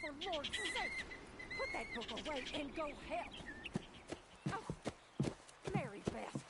for Lord's sake! Put that book away and go help! Oh, Mary Beth.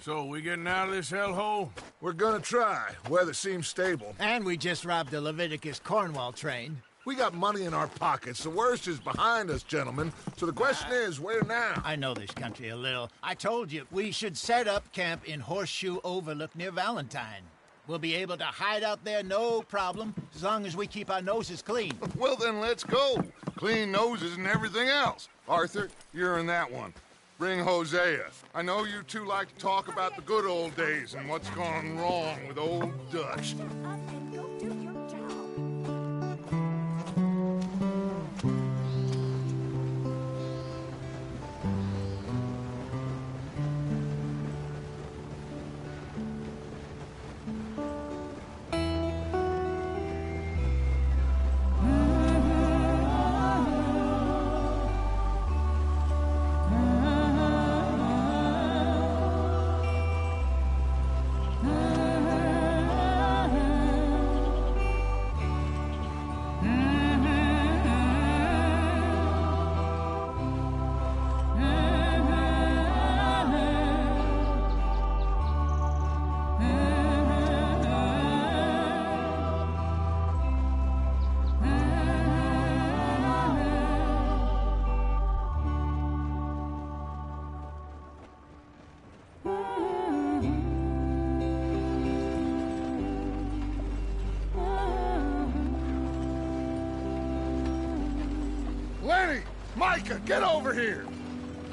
So, we getting out of this hellhole? We're gonna try. Weather seems stable. And we just robbed the Leviticus Cornwall train. We got money in our pockets. The worst is behind us, gentlemen. So the question is, where now? I know this country a little. I told you, we should set up camp in Horseshoe Overlook near Valentine. We'll be able to hide out there, no problem, as long as we keep our noses clean. Well, then let's go. Clean noses and everything else. Arthur, you're in that one. Bring Hosea. I know you two like to talk about the good old days and what's gone wrong with old Dutch. Shut up and go do your job. Lenny! Micah, get over here!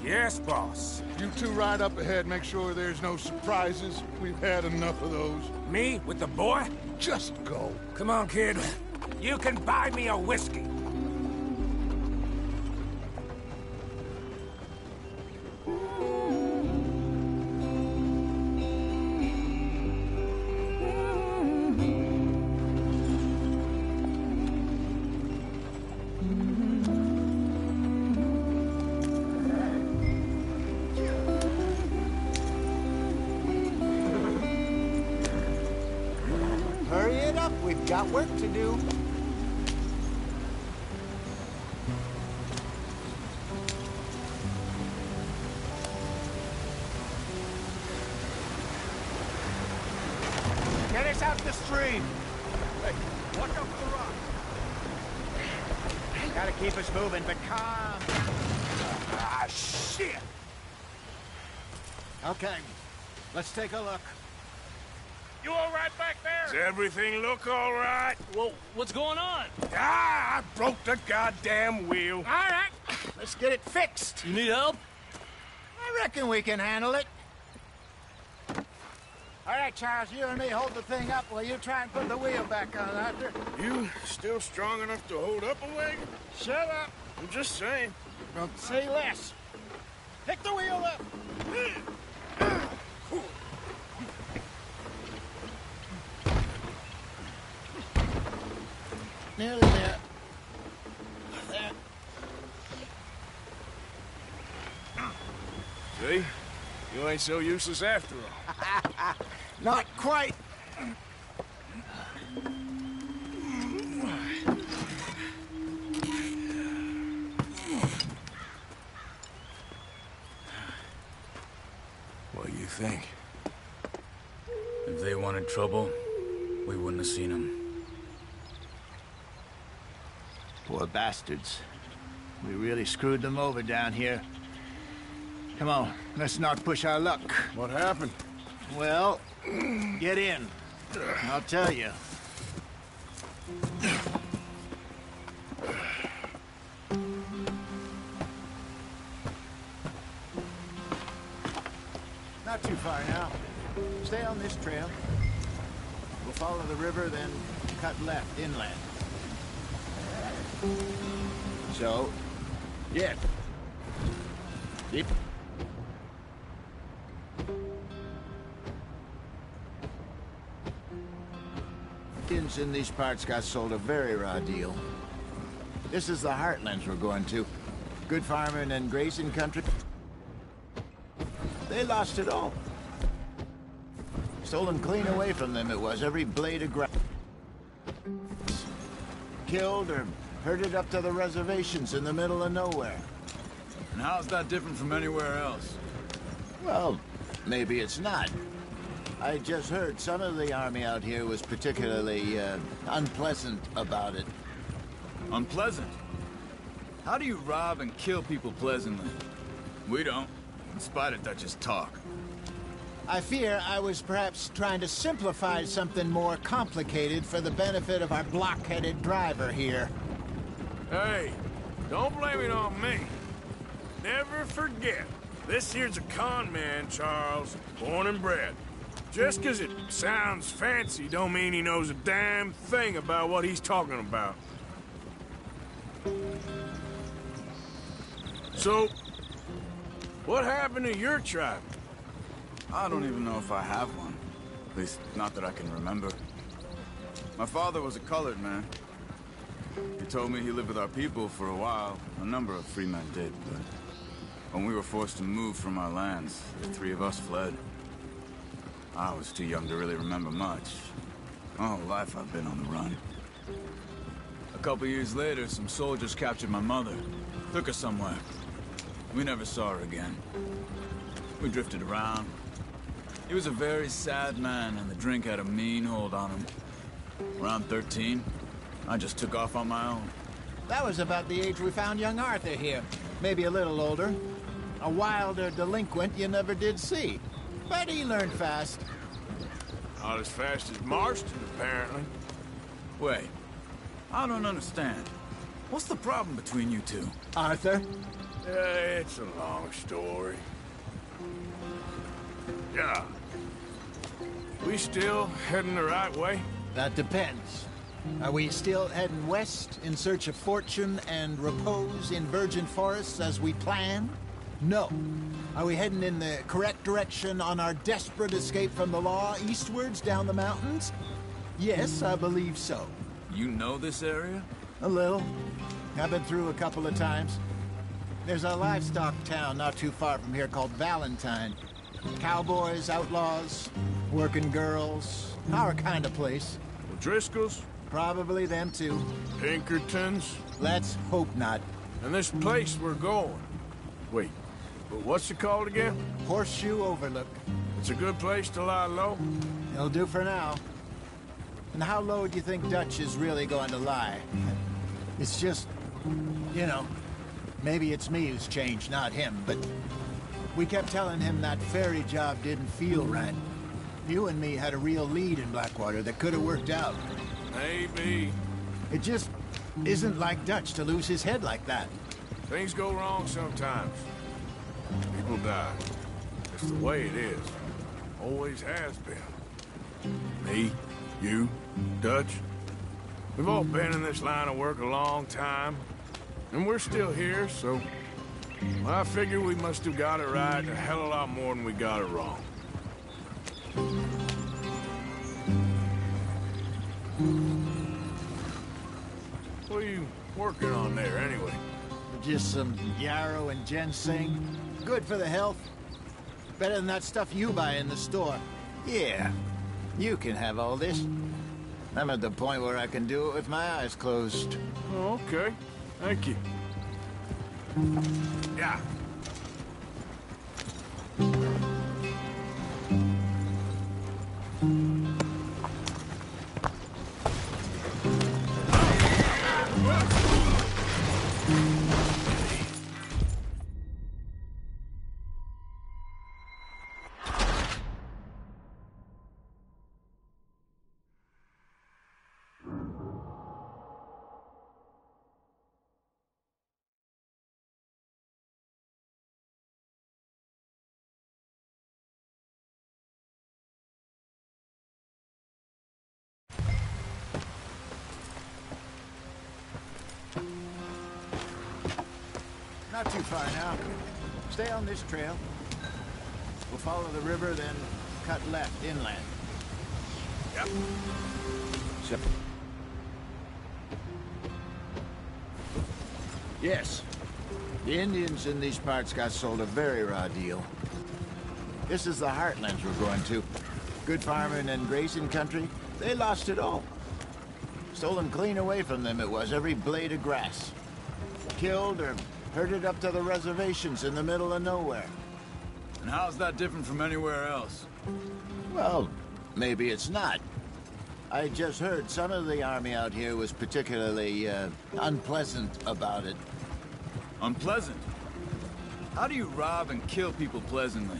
Yes, boss. You two ride up ahead, make sure there's no surprises. We've had enough of those. Me with the boy? Just go. Come on, kid. You can buy me a whiskey. Hurry it up, we've got work to do. Get us out the stream. Hey, watch out for the rock. Gotta keep us moving, but calm. Ah, shit! Okay, let's take a look. You all right back there? Does everything look all right? Well, what's going on? Ah, I broke the goddamn wheel. All right, let's get it fixed. You need help? I reckon we can handle it. All right, Charles, you and me hold the thing up while you try and put the wheel back on, Arthur. You still strong enough to hold up a wagon? Shut up. I'm just saying. Don't say less. Pick the wheel up. Nearly there. There. See? You ain't so useless after all. Not quite. What do you think? If they wanted trouble, we wouldn't have seen them. Poor bastards. We really screwed them over down here. Come on, let's not push our luck. What happened? Well, get in. I'll tell you. Not too far now. Stay on this trail. We'll follow the river, then cut left inland. So, yeah. Keep. Indians in these parts got sold a very raw deal. This is the heartlands we're going to. Good farming and grazing country. They lost it all. Stolen clean away from them it was, every blade of grass. killed or herded up to the reservations in the middle of nowhere. And how's that different from anywhere else? Well, maybe it's not. I just heard some of the army out here was particularly unpleasant about it. Unpleasant? How do you rob and kill people pleasantly? We don't, in spite of Dutch's talk. I fear I was perhaps trying to simplify something more complicated for the benefit of our block-headed driver here. Hey, don't blame it on me. Never forget, this here's a con man, Charles, born and bred. Just 'cause it sounds fancy don't mean he knows a damn thing about what he's talking about. So, what happened to your tribe? I don't even know if I have one. At least, not that I can remember. My father was a colored man. He told me he lived with our people for a while. A number of free men did, but when we were forced to move from our lands, the three of us fled. I was too young to really remember much. My whole life I've been on the run. A couple years later, some soldiers captured my mother. Took her somewhere. We never saw her again. We drifted around. He was a very sad man, and the drink had a mean hold on him. Around 13, I just took off on my own. That was about the age we found young Arthur here. Maybe a little older. A wilder delinquent you never did see. But he learned fast. Not as fast as Marston, apparently. Wait, I don't understand. What's the problem between you two? Arthur? It's a long story. Yeah. We still heading the right way? That depends. Are we still heading west in search of fortune and repose in virgin forests as we planned? No. Are we heading in the correct direction on our desperate escape from the law eastwards down the mountains? Yes, I believe so. You know this area? A little. I've been through a couple of times. There's a livestock town not too far from here called Valentine. Cowboys, outlaws, working girls, our kind of place. Driscoll's? Probably them too. Pinkertons? Let's hope not. And this place we're going. Wait, but what's it called again? Horseshoe Overlook. It's a good place to lie low? It'll do for now. And how low do you think Dutch is really going to lie? It's just, you know, maybe it's me who's changed, not him, but we kept telling him that ferry job didn't feel right. You and me had a real lead in Blackwater that could have worked out. Maybe. It just isn't like Dutch to lose his head like that. Things go wrong sometimes. People die. It's the way it is. Always has been. Me, you, Dutch. We've all been in this line of work a long time. And we're still here, so... well, I figure we must have got it right a hell of a lot more than we got it wrong. What are you working on there, anyway? Just some yarrow and ginseng. Good for the health. Better than that stuff you buy in the store. Yeah, you can have all this. I'm at the point where I can do it with my eyes closed. Oh, okay. Thank you. Yeah. Not too far now. Stay on this trail. We'll follow the river, then cut left inland. Yep. Yep. Yes. The Indians in these parts got sold a very raw deal. This is the heartlands we're going to. Good farming and grazing country. They lost it all. Stolen clean away from them it was, every blade of grass. Killed or herded up to the reservations in the middle of nowhere. And how's that different from anywhere else? Well, maybe it's not. I just heard some of the army out here was particularly, unpleasant about it. Unpleasant? How do you rob and kill people pleasantly?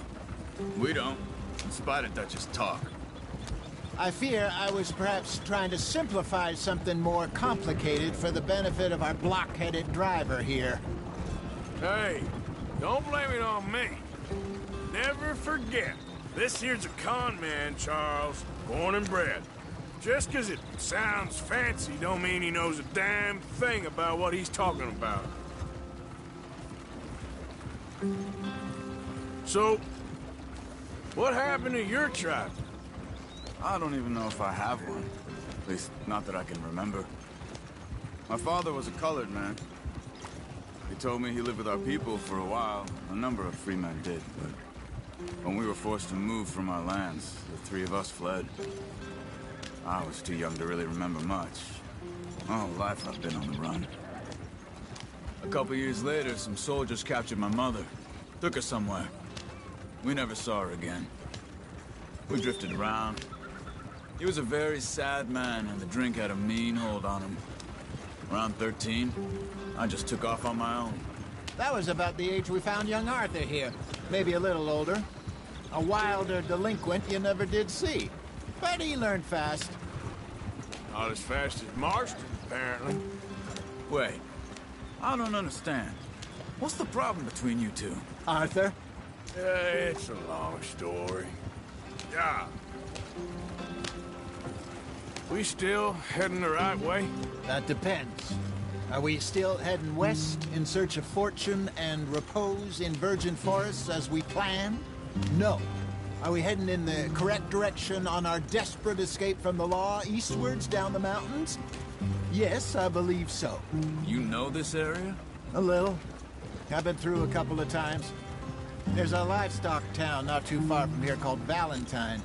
We don't, in spite of Dutch's talk. I fear I was perhaps trying to simplify something more complicated for the benefit of our block-headed driver here. Hey, don't blame it on me. Never forget, this here's a con man, Charles, born and bred. Just 'cause it sounds fancy don't mean he knows a damn thing about what he's talking about. So, what happened to your tribe? I don't even know if I have one. At least, not that I can remember. My father was a colored man. He told me he lived with our people for a while. A number of free men did, but when we were forced to move from our lands, the three of us fled. I was too young to really remember much. My whole life I've been on the run. A couple years later, some soldiers captured my mother. Took her somewhere. We never saw her again. We drifted around. He was a very sad man, and the drink had a mean hold on him. Around 13, I just took off on my own. That was about the age we found young Arthur here. Maybe a little older. A wilder delinquent you never did see. But he learned fast. Not as fast as Marston, apparently. Wait, I don't understand. What's the problem between you two? Arthur? It's a long story. Yeah. We still heading the right way? That depends. Are we still heading west in search of fortune and repose in virgin forests as we planned? No. Are we heading in the correct direction on our desperate escape from the law eastwards down the mountains? Yes, I believe so. You know this area? A little. I've been through a couple of times. There's a livestock town not too far from here called Valentine.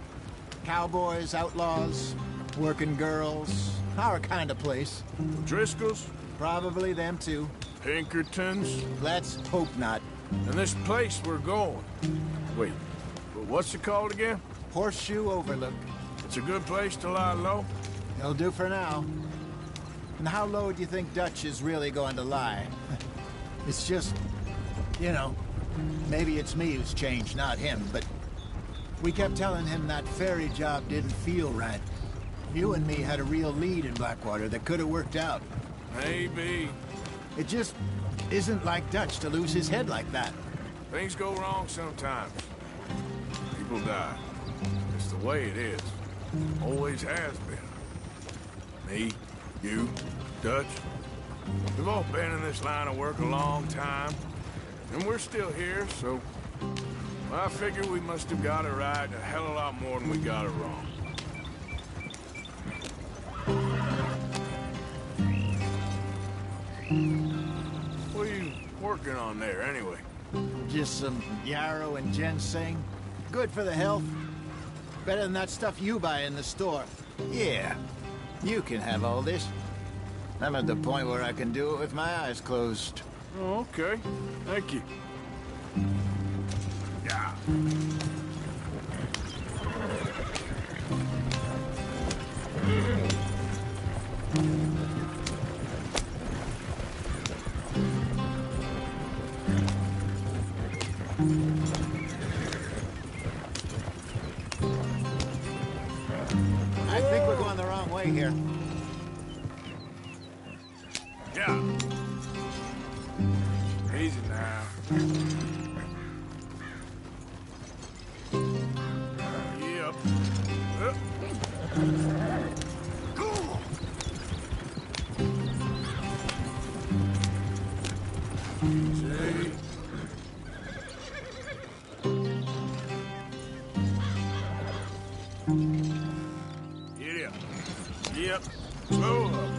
Cowboys, outlaws, working girls, our kind of place. Driscoll's? Probably them too. Pinkertons? Let's hope not. And this place we're going. Wait, but what's it called again? Horseshoe Overlook. It's a good place to lie low? It'll do for now. And how low do you think Dutch is really going to lie? It's just, you know, maybe it's me who's changed, not him, but we kept telling him that ferry job didn't feel right. You and me had a real lead in Blackwater that could have worked out. Maybe. It just isn't like Dutch to lose his head like that. Things go wrong sometimes. People die. It's the way it is. Always has been. Me, you, Dutch. We've all been in this line of work a long time. And we're still here, so I figure we must have got it right a hell of a lot more than we got it wrong. What are you working on there, anyway? Just some yarrow and ginseng. Good for the health. Better than that stuff you buy in the store. Yeah, you can have all this. I'm at the point where I can do it with my eyes closed. Oh, okay. Thank you. Yeah. I think we're going the wrong way here. Yeah. Easy now. Yep. See? Get up. Yep. Slow up.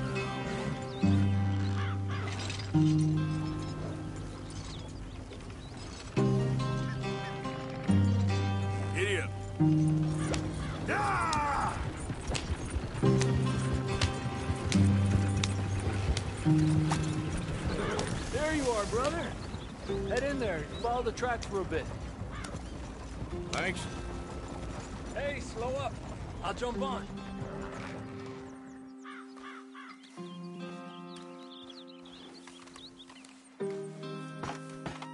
There you are, brother. Head in there. Follow the tracks for a bit. Thanks. Hey, slow up. I'll jump on.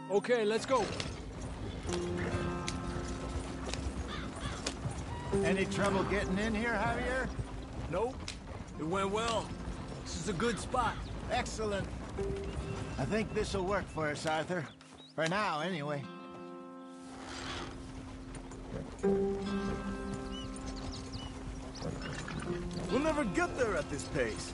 Okay, let's go. Any trouble getting in here, Javier? Nope. It went well. This is a good spot. Excellent. I think this'll work for us, Arthur. For now, anyway. We'll never get there at this pace.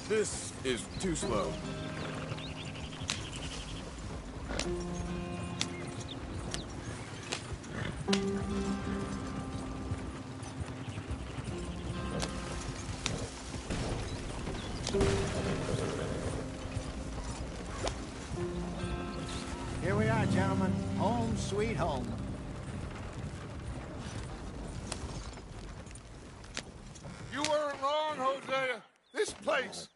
This is too slow. Here we are, gentlemen. Home sweet home. You weren't wrong, Hosea. This place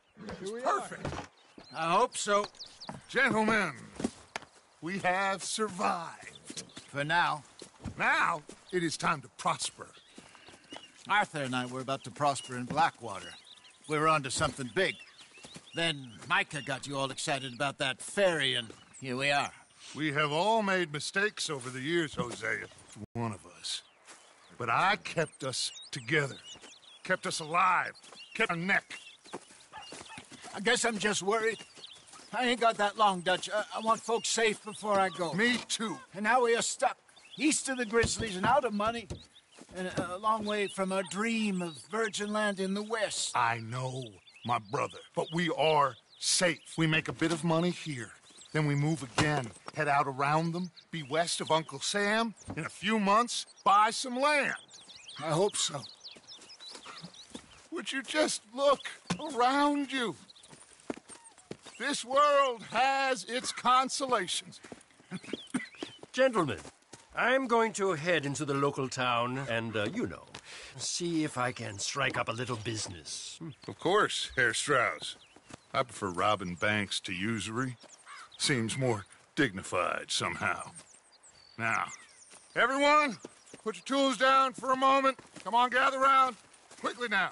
is perfect. I hope so. Gentlemen, we have survived. For now. Now, it is time to prosper. Arthur and I were about to prosper in Blackwater. We were onto something big. Then Micah got you all excited about that ferry, and here we are. We have all made mistakes over the years, Hosea. One of us. But I kept us together. Kept us alive. Kept our neck. I guess I'm just worried. I ain't got that long, Dutch. I want folks safe before I go. Me too. And now we are stuck, east of the Grizzlies and out of money, and a long way from our dream of virgin land in the west. I know, my brother, but we are safe. We make a bit of money here. Then we move again, head out around them, be west of Uncle Sam. In a few months, buy some land. I hope so. Would you just look around you? This world has its consolations. Gentlemen, I'm going to head into the local town and, see if I can strike up a little business. Of course, Herr Strauss. I prefer robbing banks to usury. Seems more dignified somehow. Now, everyone, put your tools down for a moment. Come on, gather round. Quickly now.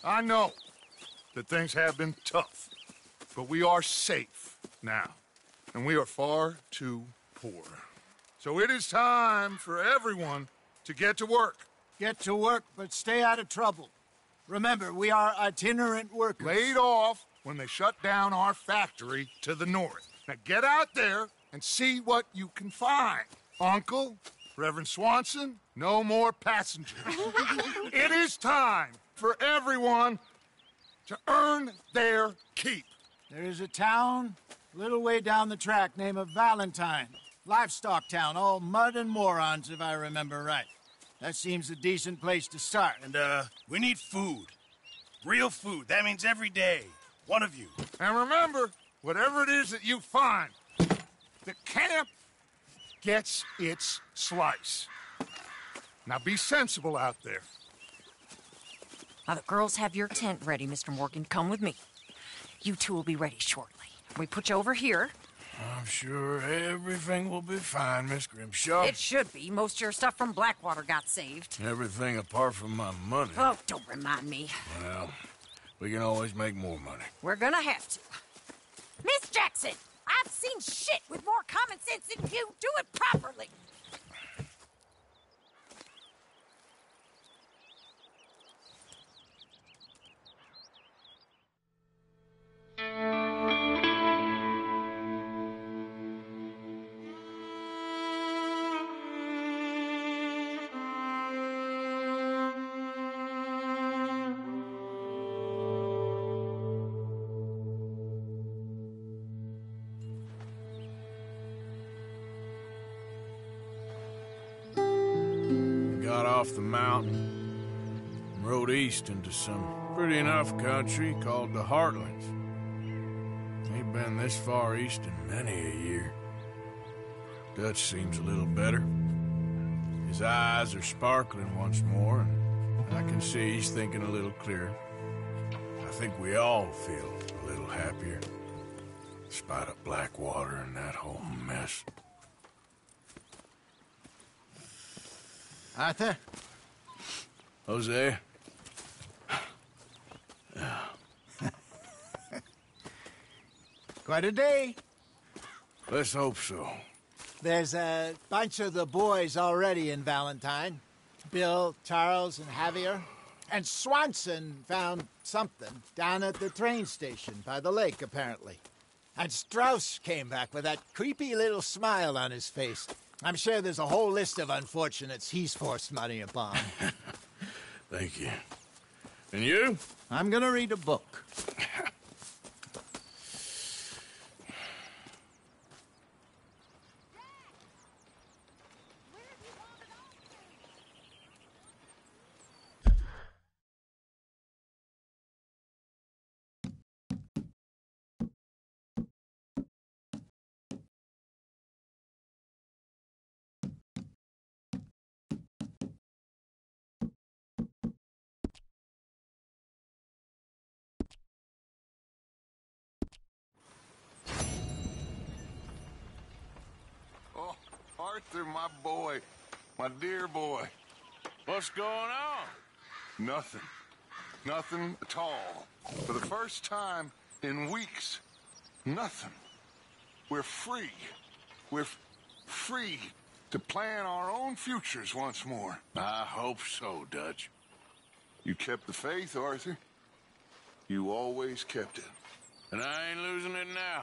I know that things have been tough, but we are safe now, and we are far too poor. So it is time for everyone to get to work. Get to work, but stay out of trouble. Remember, we are itinerant workers. Laid off when they shut down our factory to the north. Now get out there and see what you can find. Uncle, Reverend Swanson, no more passengers. It is time for everyone to earn their keep. There is a town a little way down the track named Valentine. Livestock town, all mud and morons, if I remember right. That seems a decent place to start. And, we need food. Real food. That means every day. One of you. And remember, whatever it is that you find, the camp gets its slice. Now be sensible out there. Now the girls have your tent ready, Mr. Morgan. Come with me. You two will be ready shortly. We put you over here. I'm sure everything will be fine, Miss Grimshaw. It should be. Most of your stuff from Blackwater got saved. Everything apart from my money. Oh, don't remind me. Well, we can always make more money. We're gonna have to. Miss Jackson, I've seen shit with more common sense than you. Do it properly. off the mountain and rode east into some pretty enough country called the Heartlands. Ain't been this far east in many a year. Dutch seems a little better. His eyes are sparkling once more, and I can see he's thinking a little clearer. I think we all feel a little happier, despite of Blackwater and that whole mess. Arthur? Jose? Quite a day. Let's hope so. There's a bunch of the boys already in Valentine. Bill, Charles, and Javier. And Swanson found something down at the train station by the lake, apparently. And Strauss came back with that creepy little smile on his face. I'm sure there's a whole list of unfortunates he's forced money upon. Thank you. And you? I'm gonna read a book. Oh, Arthur, my boy. My dear boy. What's going on? Nothing. Nothing at all. For the first time in weeks, nothing. We're free. We're free to plan our own futures once more. I hope so, Dutch. You kept the faith, Arthur. You always kept it. And I ain't losing it now.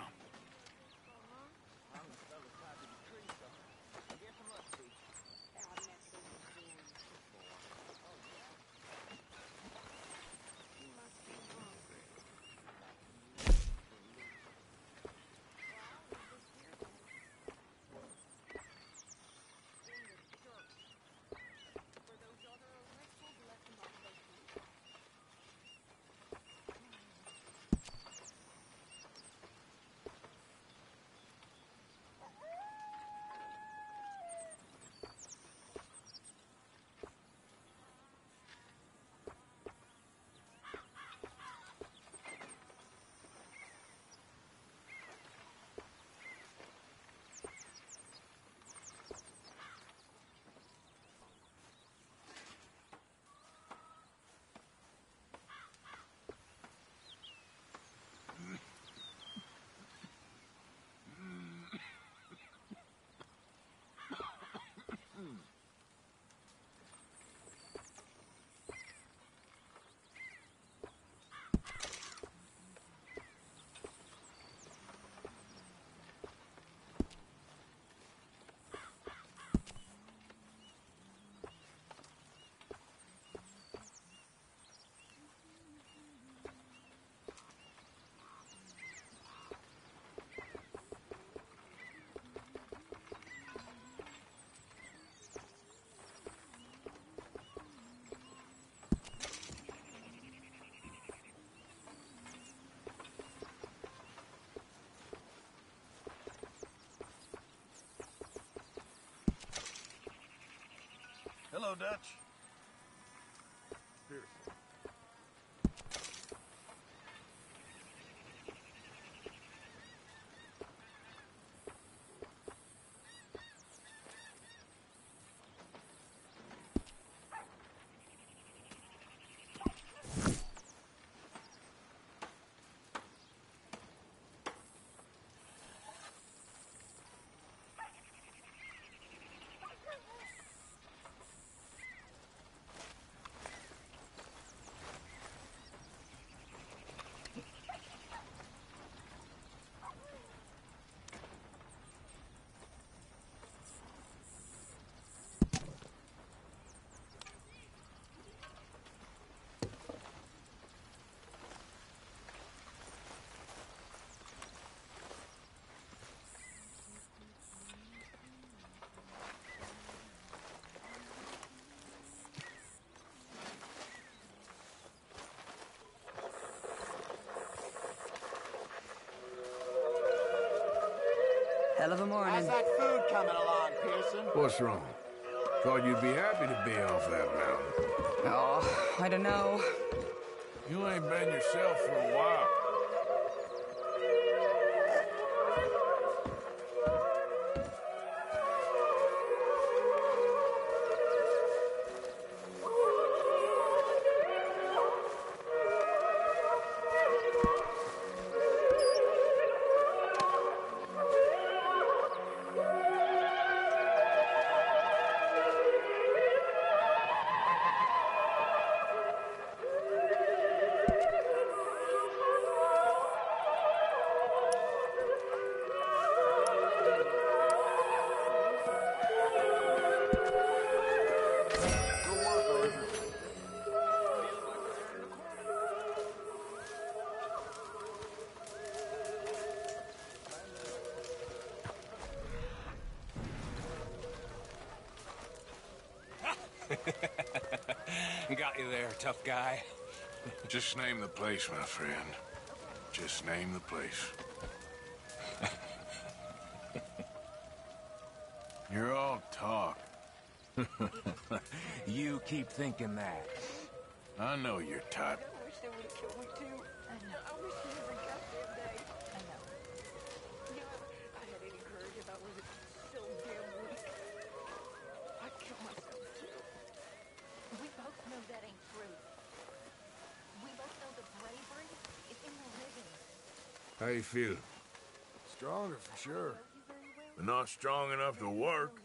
Hello, Dutch. Hell of a morning. How's that food coming along, Pearson? What's wrong? Thought you'd be happy to be off that mountain. Oh, I don't know. You ain't been yourself for a while. Got you there, tough guy. Just name the place, my friend. Just name the place. You're all talk. You keep thinking that. I know your type. I wish they would have killed me too. I know. I wish they never got that day. I know. You know, I had any courage if I wasn't so damn weak. I'd kill myself too. We both know that ain't true. We both know the bravery is in the living. How you feel? Stronger for sure. But not strong enough to work.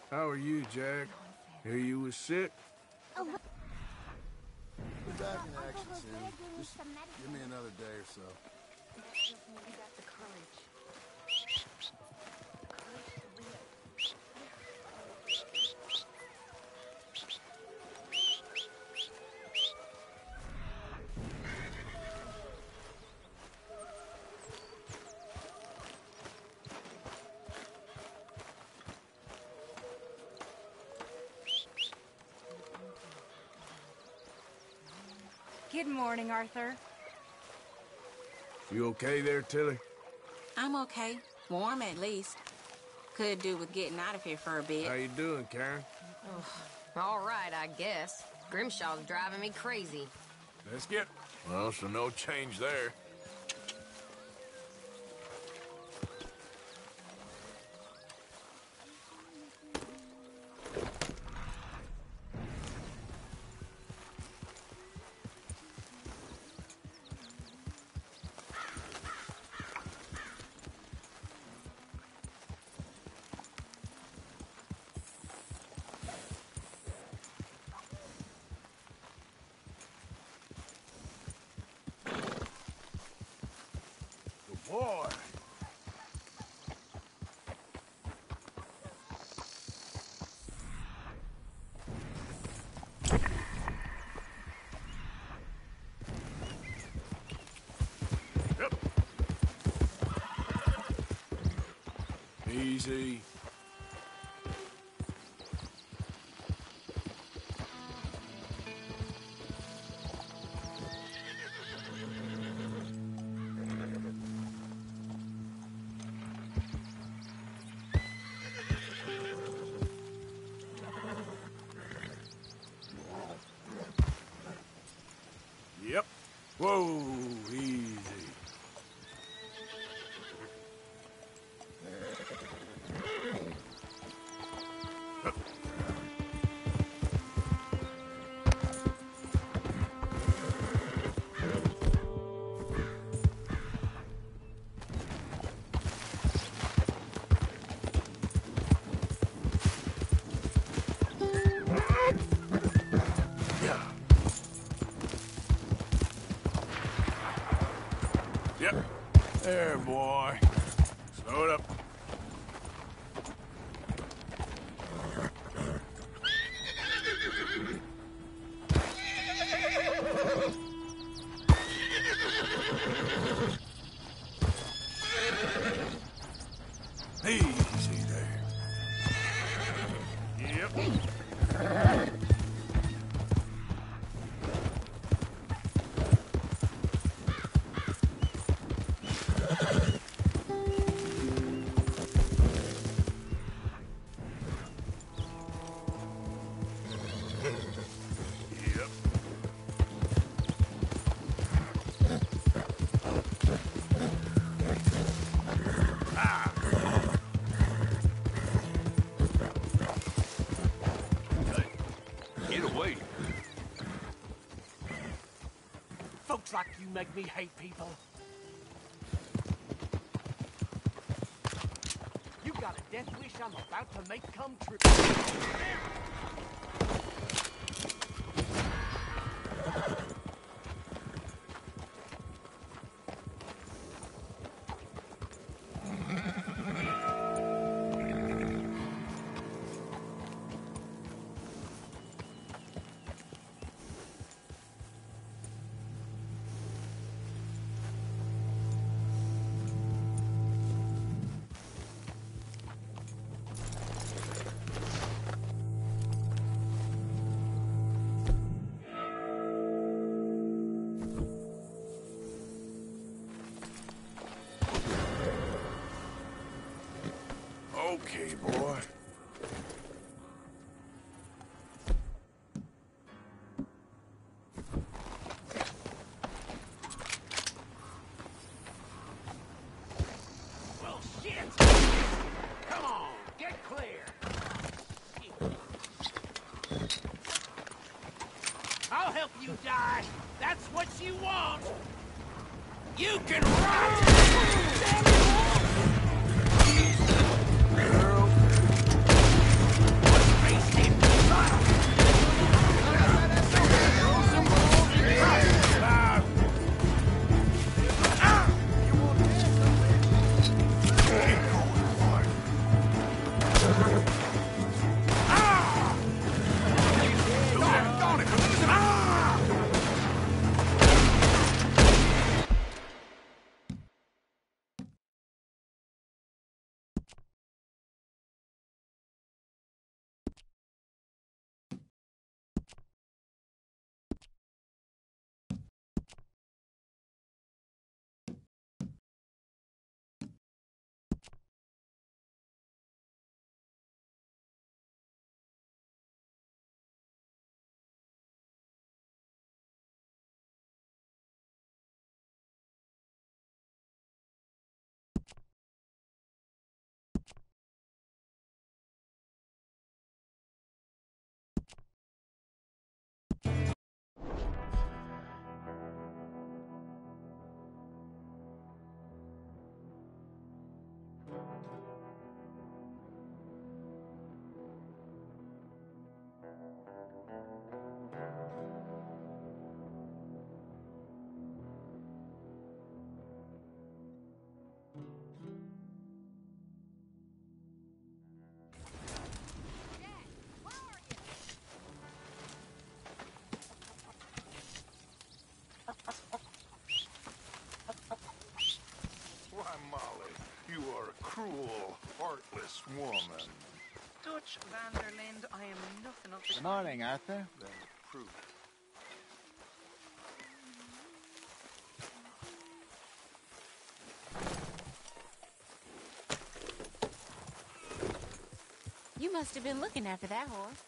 How are you, Jack? Hear you was sick? Be back in action soon. Just give me another day or so. You got the courage. The courage to live. Good morning, Arthur. You okay there, Tilly? I'm okay. Warm, at least. Could do with getting out of here for a bit. How you doing, Karen? All right, I guess. Grimshaw's driving me crazy. Let's get... Well, so no change there. Boy! Yep. Easy. Yep. Whoa, easy. Yep. There, boy. Slow it up. Easy there. Yep. like you make me hate people. You got a death wish I'm about to make come true. Okay, boy. Well, shit! Come on, get clear. I'll help you die. That's what you want. You can run! Why, Molly, you are a cruel, heartless woman. Dutch Vanderlind, I am nothing of the Good morning, Arthur. Then prove it. You must have been looking after that horse.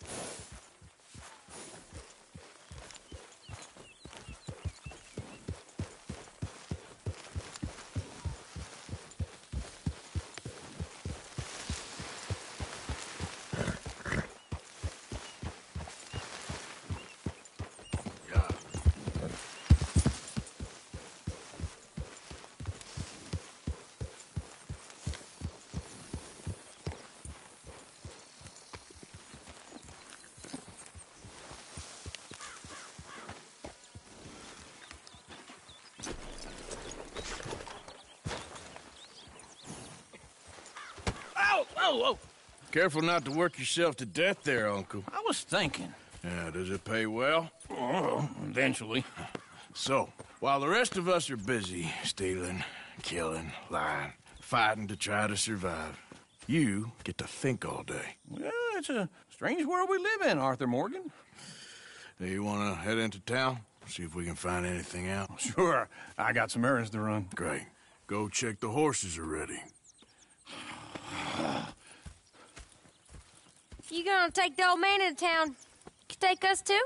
Whoa! Careful not to work yourself to death there, Uncle. I was thinking. Yeah, does it pay well? Oh, eventually. So, while the rest of us are busy stealing, killing, lying, fighting to try to survive, you get to think all day. Well, it's a strange world we live in, Arthur Morgan. Do you want to head into town? See if we can find anything out? Sure. I got some errands to run. Great. Go check the horses are ready. You gonna take the old man into town? You take us too?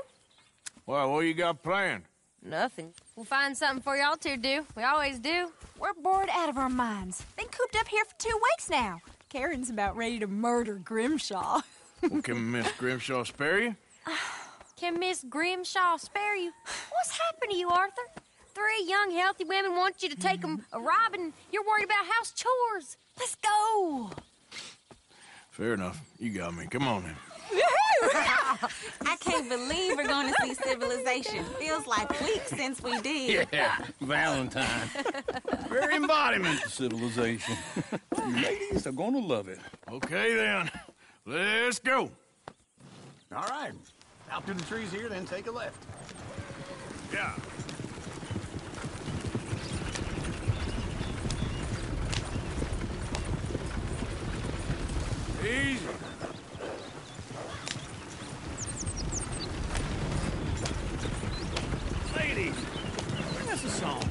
Well, what you got planned? Nothing. We'll find something for y'all to do. We always do. We're bored out of our minds. Been cooped up here for 2 weeks now. Karen's about ready to murder Grimshaw. Well, can Miss Grimshaw spare you? Can Miss Grimshaw spare you? What's happened to you, Arthur? Three young, healthy women want you to take them a robbing. You're worried about house chores. Let's go. Fair enough. You got me. Come on then. I can't believe we're going to see civilization. Feels like weeks since we did. Yeah, Valentine. Very embodiment of civilization. Ladies are gonna love it. Okay then. Let's go. All right. Out through the trees here, then take a left. Yeah. Easy. Ladies, sing us a song.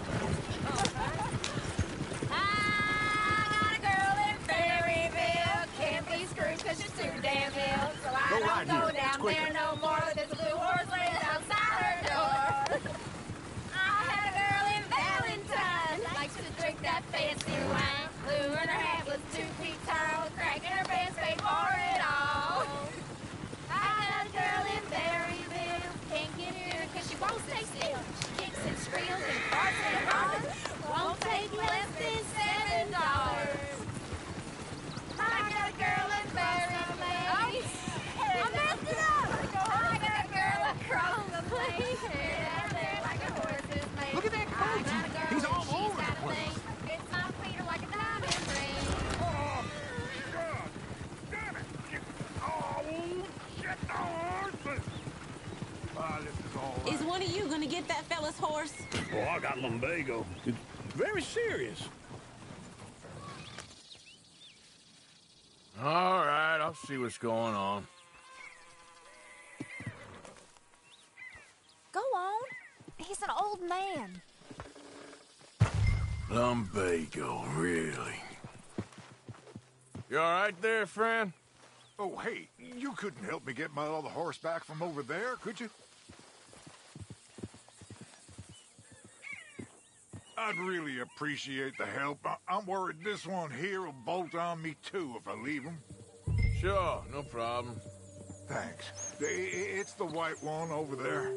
I got a girl in Ferryville. Can't be screwed 'cause she's too damn ill. So I Go don't right go here. It's down quicker. there no more. There's a blue horse laying outside her door. I had a girl in Valentine. Likes to drink that fancy wine. Blue in her hat was 2 feet tall. Crack in her pants, paid for it all. I got a girl in Berryville. Can't get her 'cause she won't stay still. She kicks and squeals and farts and hollers. Won't take less than $7. I got a girl in Berryville. I messed it up. I got a girl across the place. Down there like a horse's mane. Look at that I coach. got a girl He's all and she's over got the a place. thing. It's my feet are like a diamond ring. Oh, God. Damn it. Oh, shit, the horses. Ah, this is all right. Is one of you going to get that fella's horse? Oh, I got lumbago. It's very serious. All right, I'll see what's going on. Go on. He's an old man. Lumbago, really? You all right there, friend? Oh, hey, you couldn't help me get my other horse back from over there, could you? I'd really appreciate the help. I'm worried this one here will bolt on me too if I leave him. Sure, no problem. Thanks. It's the white one over there.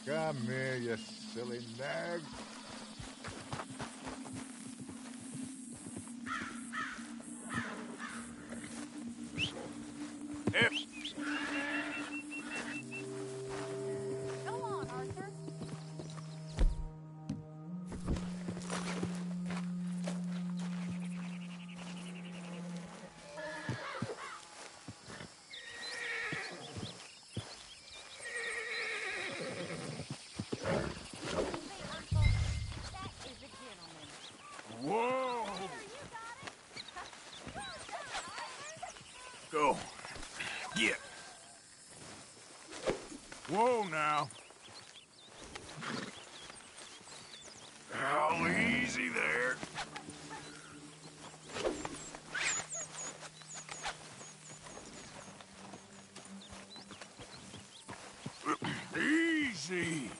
Come here, you silly nag. Go on, Arthur. Whoa! Go. Get. Whoa now. Oh, easy there. Easy.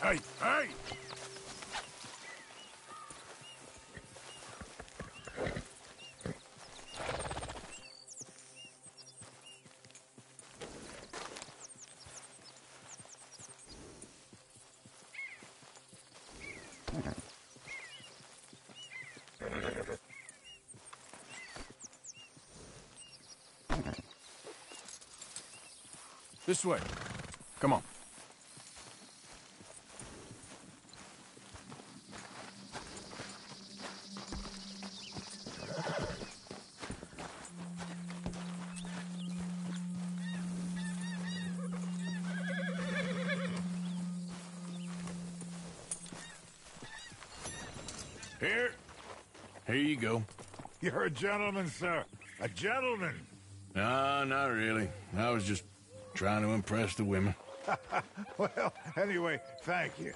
Hey, hey! This way. Come on. Here you go. You're a gentleman, sir. A gentleman. No, not really. I was just trying to impress the women. Well, anyway, thank you.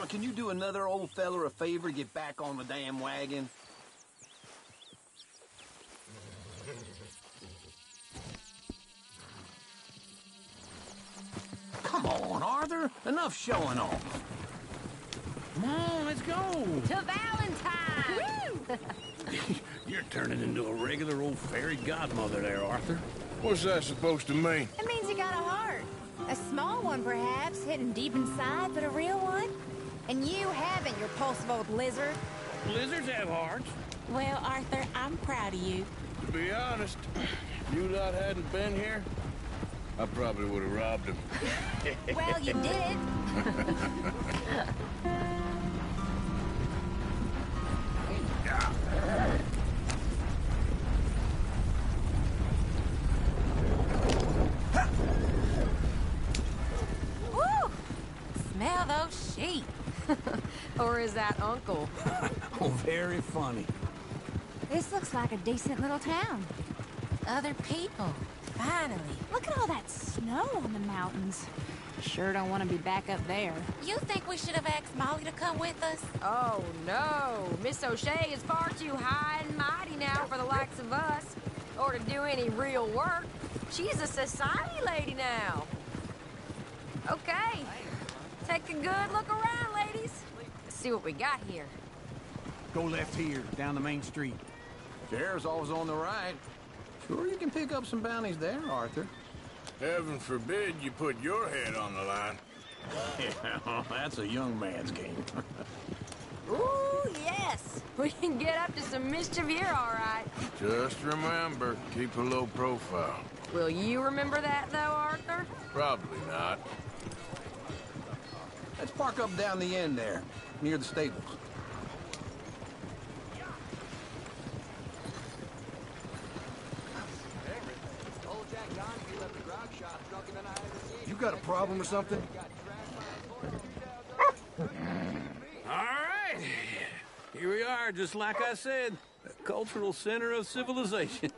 Can you do another old feller a favor to get back on the damn wagon? Come on, Arthur. Enough showing off. Come on, let's go. To Valentine! Woo! You're turning into a regular old fairy godmother there, Arthur. What's that supposed to mean? It means you got a heart. A small one, perhaps, hidden deep inside, but a real one. And you haven't, you repulsive old lizard. Lizards have hearts. Well, Arthur, I'm proud of you. To be honest, if you lot hadn't been here, I probably would have robbed him. Well, you did. Woo! Smell those sheep. Or is that Uncle? Oh, very funny. This looks like a decent little town. Other people. Finally. Look at all that snow on the mountains. Sure don't want to be back up there. You think we should have asked Molly to come with us? Oh, no. Miss O'Shea is far too high and mighty now for the likes of us, or to do any real work. She's a society lady now. Okay. Take a good look around, ladies. Let's see what we got here. Go left here, down the main street. Sheriff's always on the right. Sure you can pick up some bounties there, Arthur. Heaven forbid you put your head on the line. Yeah, that's a young man's game. Ooh, yes. We can get up to some mischief here, all right. Just remember, keep a low profile. Will you remember that, though, Arthur? Probably not. Let's park up down the end there, near the stables. You got a problem or something? All right. Here we are, just like I said. The cultural center of civilization.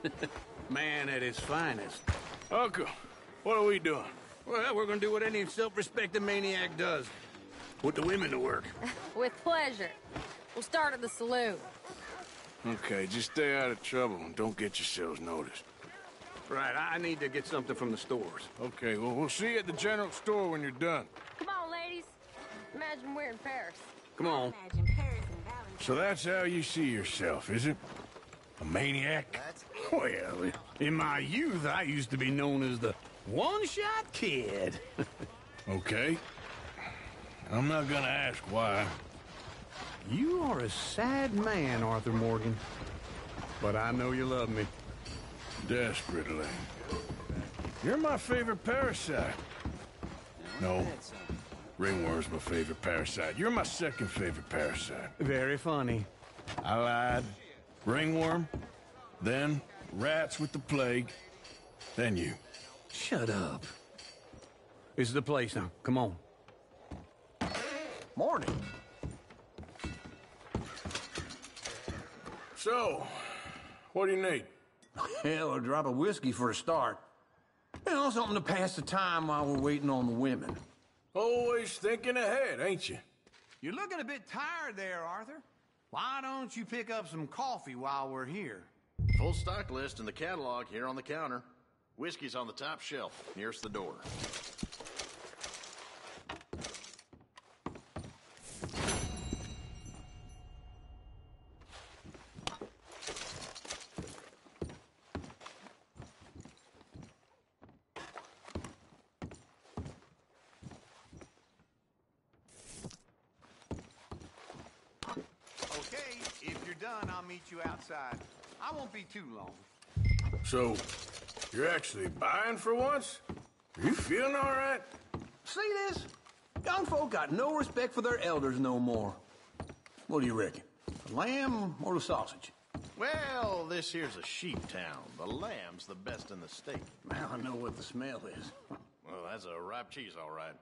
Man at his finest. Uncle, what are we doing? Well, we're gonna do what any self-respecting maniac does. Put the women to work. With pleasure. We'll start at the saloon. Okay, just stay out of trouble and don't get yourselves noticed. Right, I need to get something from the stores. Okay, well, we'll see you at the general store when you're done. Come on, ladies. Imagine we're in Paris. Come on. So that's how you see yourself, is it? A maniac? Well, in my youth, I used to be known as the one-shot kid. Okay. I'm not gonna ask why. You are a sad man, Arthur Morgan. But I know you love me. Desperately. You're my favorite parasite. No. Ringworm's my favorite parasite. You're my second favorite parasite. Very funny. I lied. Ringworm, then rats with the plague, then you. Shut up. This is the place now. Come on. Morning. So, what do you need? Hell, a drop of whiskey for a start. You know, something to pass the time while we're waiting on the women. Always thinking ahead, ain't you? You're looking a bit tired there, Arthur. Why don't you pick up some coffee while we're here? Full stock list in the catalog here on the counter. Whiskey's on the top shelf, nearest the door. Okay, if you're done, I'll meet you outside. I won't be too long. So, you're actually buying for once? Are you feeling all right? See this? Young folk got no respect for their elders no more. What do you reckon? The lamb or the sausage? Well, this here's a sheep town. The lamb's the best in the state. Now I know what the smell is. Well, that's a ripe cheese, all right.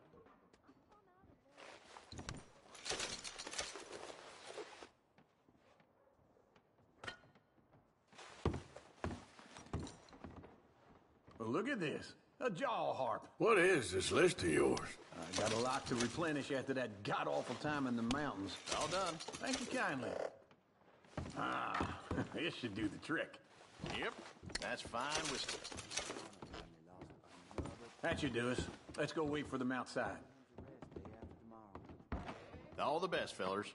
Well, look at this. A jaw harp. What is this list of yours? I got a lot to replenish after that god-awful time in the mountains. All done. Thank you kindly. Ah, this should do the trick. Yep, that's fine whiskey. That should do us. Let's go wait for them outside. All the best, fellers.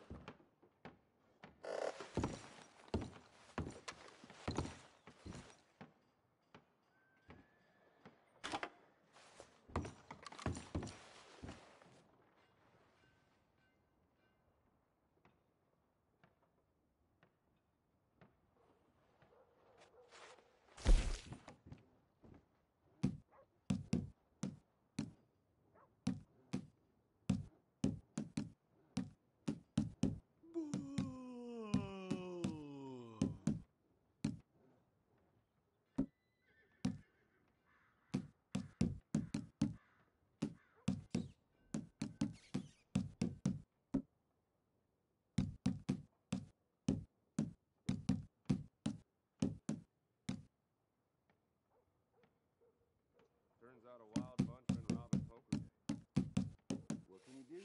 Turns out a wild bunch been robbing poker games. What can you do?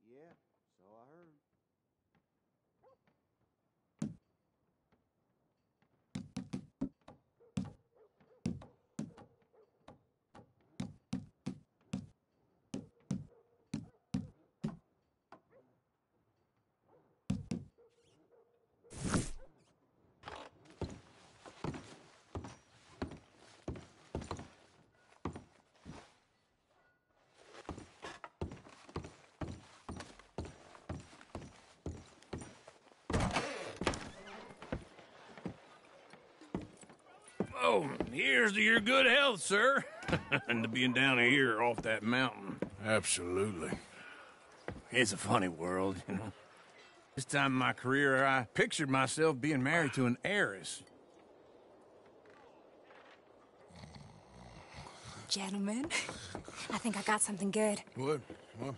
Yeah, so I heard. Oh, here's to your good health, sir. And to being down here off that mountain. Absolutely. It's a funny world, you know. This time in my career, I pictured myself being married to an heiress. Gentlemen, I think I got something good. What? What?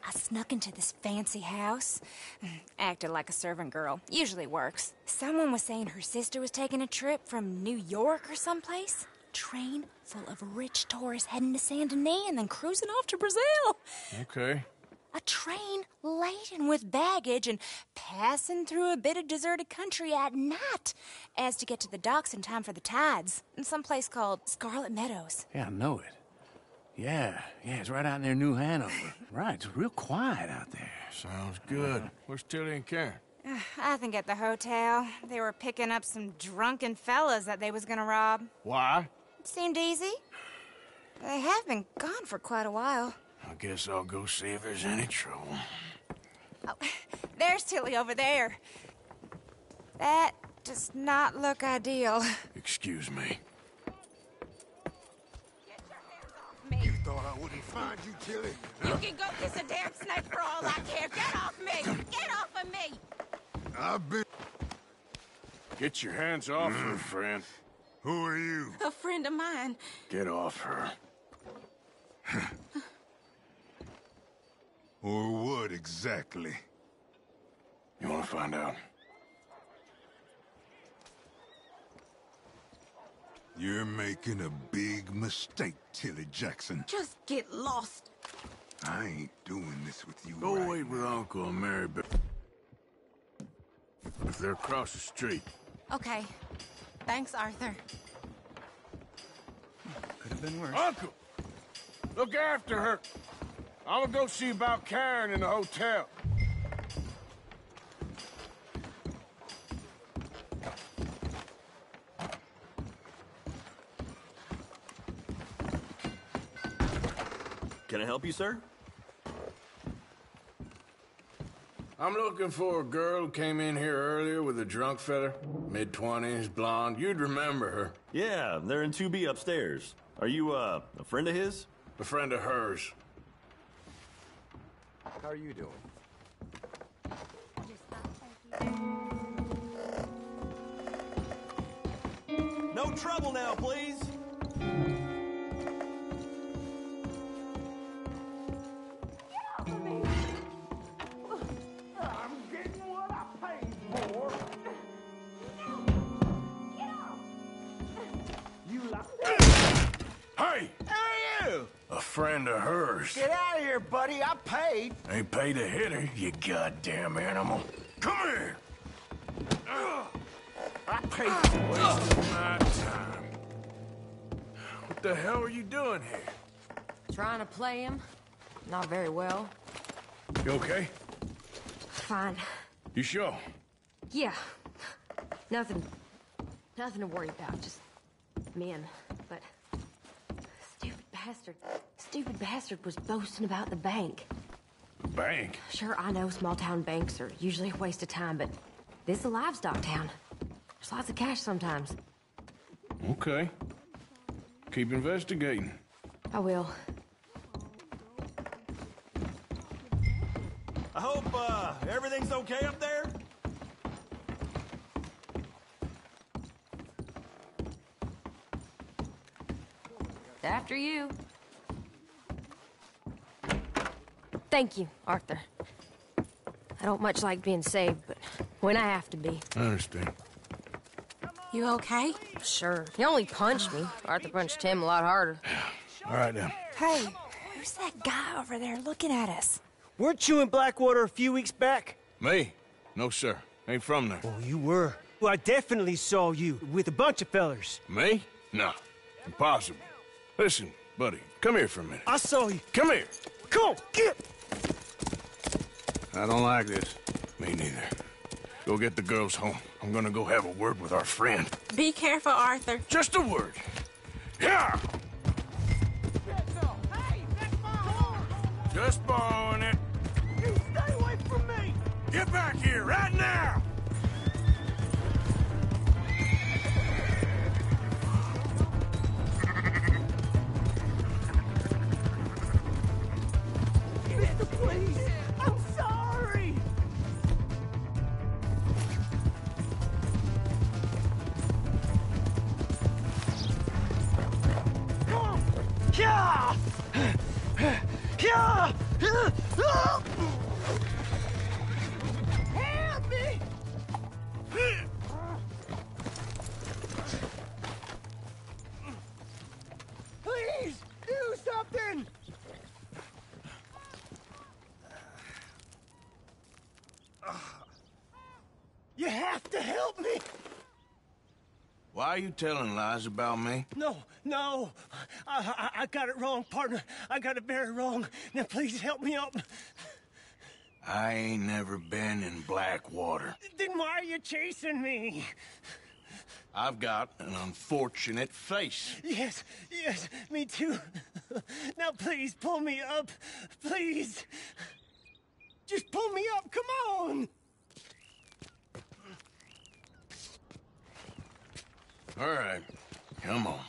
I snuck into this fancy house. Acted like a servant girl. Usually works. Someone was saying her sister was taking a trip from New York or someplace. Train full of rich tourists heading to Saint Denis and then cruising off to Brazil. Okay. A train laden with baggage and passing through a bit of deserted country at night as to get to the docks in time for the tides in some place called Scarlet Meadows. Yeah, I know it. Yeah, it's right out near New Hanover. Right, it's real quiet out there. Sounds good. Where's Tilly and Karen? I think at the hotel. They were picking up some drunken fellas that they was gonna rob. Why? It seemed easy. They have been gone for quite a while. I guess I'll go see if there's any trouble. Oh, there's Tilly over there. That does not look ideal. Excuse me. You thought I wouldn't find you, Tilly? You can go kiss a damn snake for all I care. Get off me! Get off of me! I've been... Get your hands off her, friend. Who are you? A friend of mine. Get off her. Or what exactly? You want to find out? You're making a big mistake, Tilly Jackson. Just get lost. I ain't doing this with you. Go right wait with Uncle and Mary if they're across the street. Okay. Thanks, Arthur. Could have been worse. Uncle! Look after her! I'm gonna go see about Karen in the hotel. Can I help you, sir? I'm looking for a girl who came in here earlier with a drunk fella. Mid-20s, blonde. You'd remember her. Yeah, they're in 2B upstairs. Are you, a friend of his? A friend of hers. How are you doing? No trouble now, please. I'm getting what I paid for. You like Hey! Who are you? A friend of hers. Get out of here, buddy. I paid. Ain't paid to hit her, you goddamn animal. Come here! I paid. Wasting my time. What the hell are you doing here? Trying to play him. Not very well. You okay? Fine. You sure? Yeah. Nothing to worry about. Just men. But stupid bastard was boasting about the bank. Bank? Sure, I know small town banks are usually a waste of time, but this is a livestock town. There's lots of cash sometimes. Okay. Keep investigating. I will. I hope, everything's okay up there? After you. Thank you, Arthur. I don't much like being saved, but when I have to be. I understand. You okay? Sure. He only punched me. Arthur punched him a lot harder. All right, then. Hey, who's that guy over there looking at us? Weren't you in Blackwater a few weeks back? Me? No, sir. Ain't from there. Oh, you were. Well, I definitely saw you with a bunch of fellers. Me? No. Impossible. Listen, buddy, come here for a minute. I saw you. Come here. Come on, get! I don't like this. Me neither. Go get the girls home. I'm gonna go have a word with our friend. Be careful, Arthur. Just a word. Yeah! Just borrowing it. You stay away from me! Get back here right now! Mister, please! I'm sorry! Come on! Yeah! Yeah! Help me! Please, do something! You have to help me! Why are you telling lies about me? No. I got it wrong, partner. I got it very wrong. Now, please help me up. I ain't never been in Blackwater. Then why are you chasing me? I've got an unfortunate face. Yes, me too. Now, please, pull me up. Please. Just pull me up, come on! All right, come on.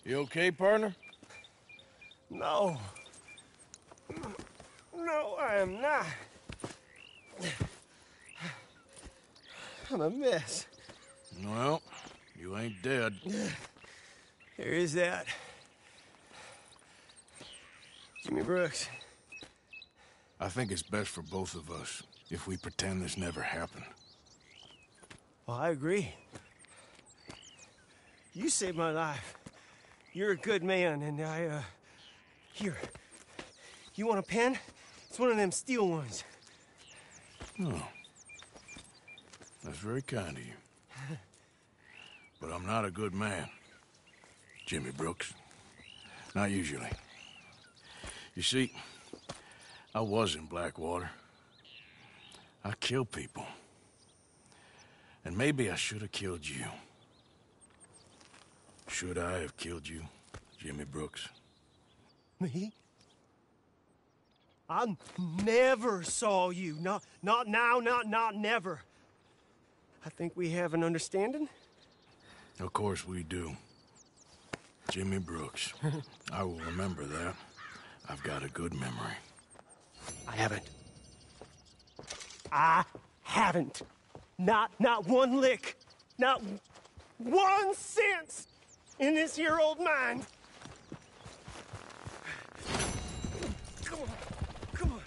You okay, partner? No, I am not. I'm a mess. Well, you ain't dead. There is that. Jimmy Brooks. I think it's best for both of us if we pretend this never happened. Well, I agree. You saved my life. You're a good man, and here. You want a pen? It's one of them steel ones. Oh. That's very kind of you. but I'm not a good man. Jimmy Brooks. Not usually. You see, I was in Blackwater. I killed people. And maybe I should have killed you. Should I have killed you, Jimmy Brooks? Me? I never saw you. Not now, not never. I think we have an understanding. Of course we do. Jimmy Brooks. I will remember that. I've got a good memory. I haven't. Not one lick. Not 1 cent in this here old mind. Come on.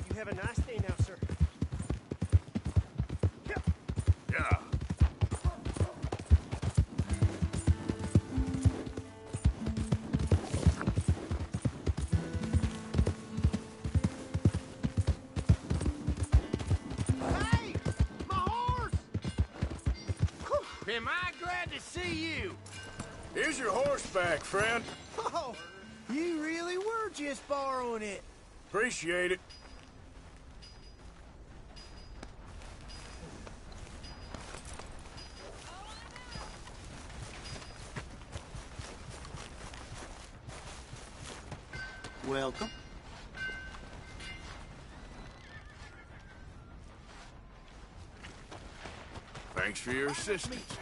You have a nice day now, sir. Yeah. Hey! My horse! Am I glad to see you? Here's your horseback, friend. Oh, you really were just borrowing it. Appreciate it. Welcome. Thanks for your assistance.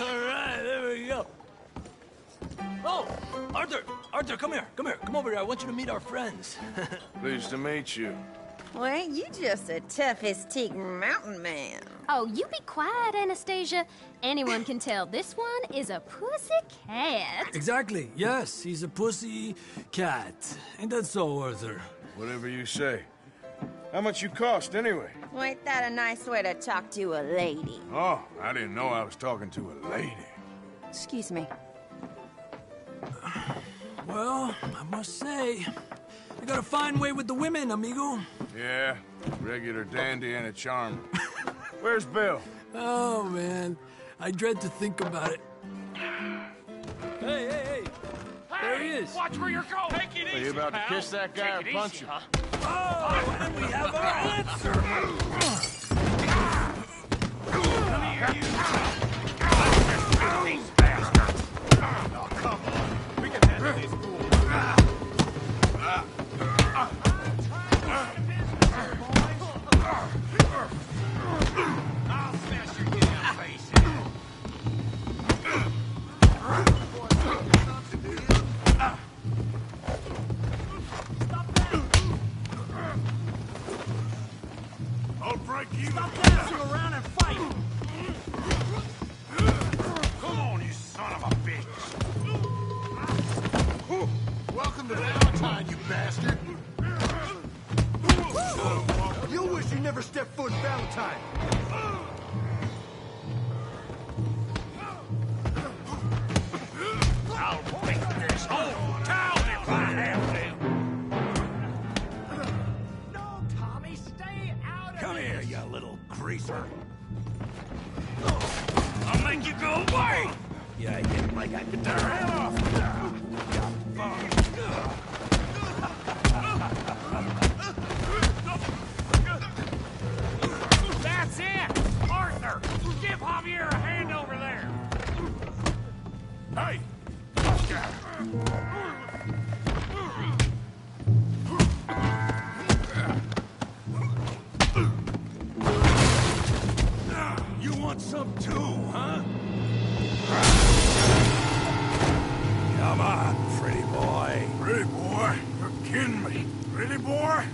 All right, there we go. Oh, Arthur, come here. Come over here. I want you to meet our friends. Pleased to meet you. Well, ain't you just a tough-as-teak mountain man? Oh, you be quiet, Anastasia. Anyone can tell this one is a pussy cat. Exactly. Yes, he's a pussy cat. Ain't that so, Arthur? Whatever you say. How much you cost, anyway? Well, ain't that a nice way to talk to a lady? Oh, I didn't know I was talking to a lady. Excuse me. Well, I must say, you got a fine way with the women, amigo. Yeah, regular dandy and a charmer. Where's Bill? Oh, man. I dread to think about it. Hey! There he is. Watch where you're going. Take it easy, Are you about pal. to kiss that guy or punch him? Huh? Oh, and we have our answer. Come here, you. These bastards. Oh, come on. We can handle these fools. I'll smash your damn face in. I'll break you. Stop dancing around and fight. Come on, you son of a bitch. Welcome to Valentine, you bastard. You wish you never stepped foot in Valentine. I'll break this whole town if I have to. No, Tommy, stay out of Come here, you little greaser. I'll make you go away. Yeah, I get like I could tear your head off. That's it! Arthur! Give Javier a hand over there! Hey! You want some too, huh? Come on, pretty boy. ready, boy?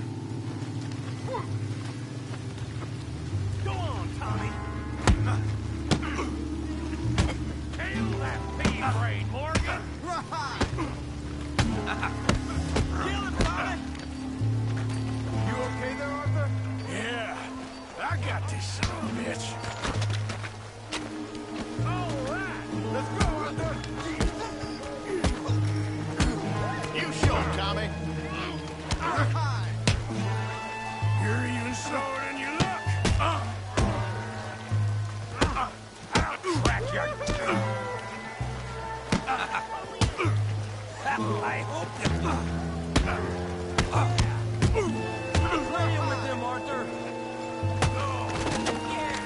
Go on, Tommy. Kill that pea brain, Morgan. Kill him, Tommy. You okay there, Arthur? Yeah, I got this son of a bitch. All right. Let's go, Arthur! You show him, Tommy. You're even slower than you look. I'll crack your... I hope you... Playing with him, Arthur. Yeah.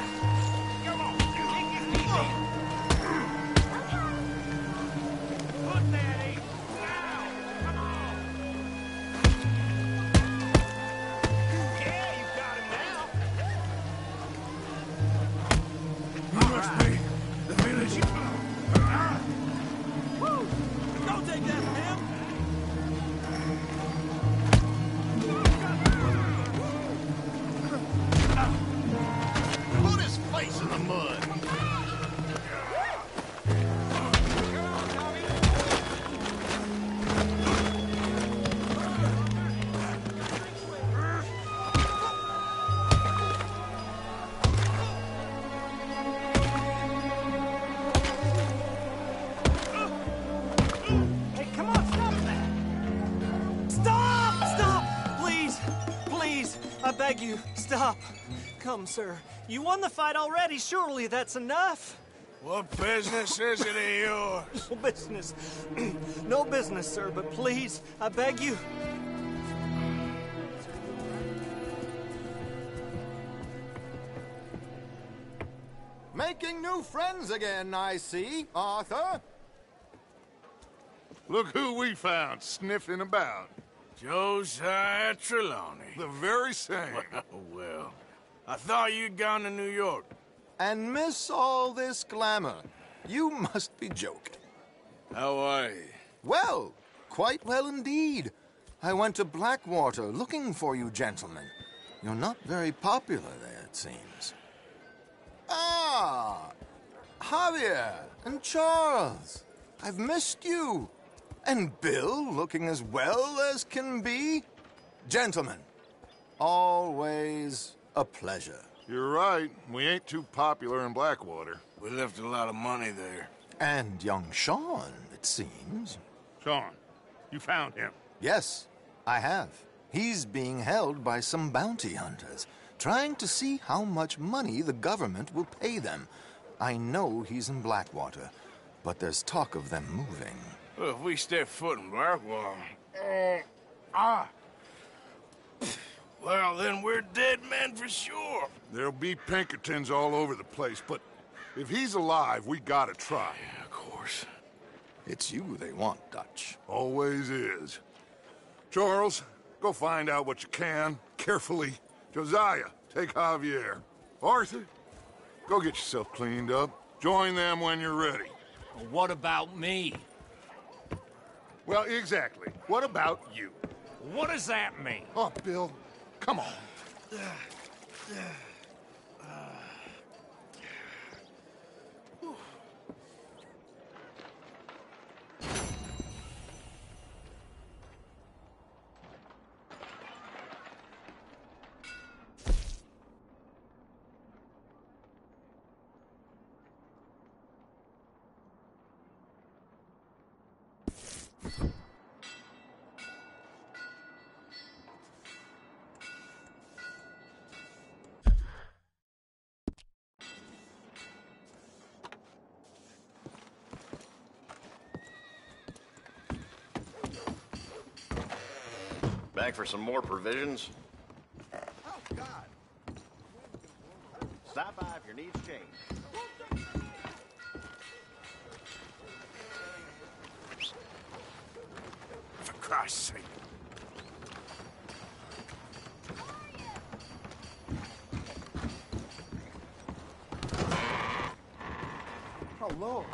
Come on, take it easy. Put that eight down. Come on. Yeah, you got him now. You must be the village. Woo! Don't take that from him. Put his face in the mud. Hey, come on, stop that! Stop! Stop! Please! Please! I beg you, stop. Come, sir. You won the fight already. Surely that's enough. What business is it of yours? No business. No business, sir, but please, I beg you. Making new friends again, I see, Arthur. Look who we found sniffing about. Josiah Trelawney. The very same. Well, I thought you'd gone to New York. And miss all this glamour. You must be joking. How are you? Well, quite well indeed. I went to Blackwater looking for you gentlemen. You're not very popular there, it seems. Ah, Javier and Charles. I've missed you. And Bill looking as well as can be. Gentlemen, always a pleasure. You're right. We ain't too popular in Blackwater. We left a lot of money there. And young Sean, it seems. Sean, you found him. Yes, I have. He's being held by some bounty hunters, trying to see how much money the government will pay them. I know he's in Blackwater, but there's talk of them moving. Well, if we step foot in Blackwater... Well, then we're dead men for sure. There'll be Pinkertons all over the place, but if he's alive, we gotta try. Yeah, of course. It's you they want, Dutch. Always is. Charles, go find out what you can, carefully. Josiah, take Javier. Arthur, go get yourself cleaned up. Join them when you're ready. What about me? Well, exactly. What about you? What does that mean? Oh, Bill, come on. Back for some more provisions? Oh, God. Stop by if your needs change. For Christ's sake. Hello.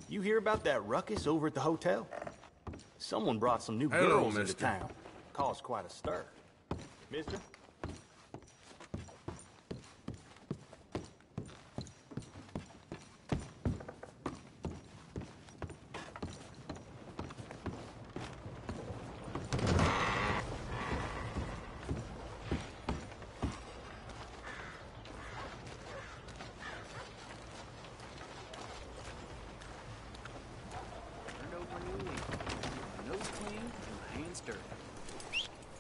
You hear about that ruckus over at the hotel? Someone brought some new girls into town. Caused quite a stir. Mister?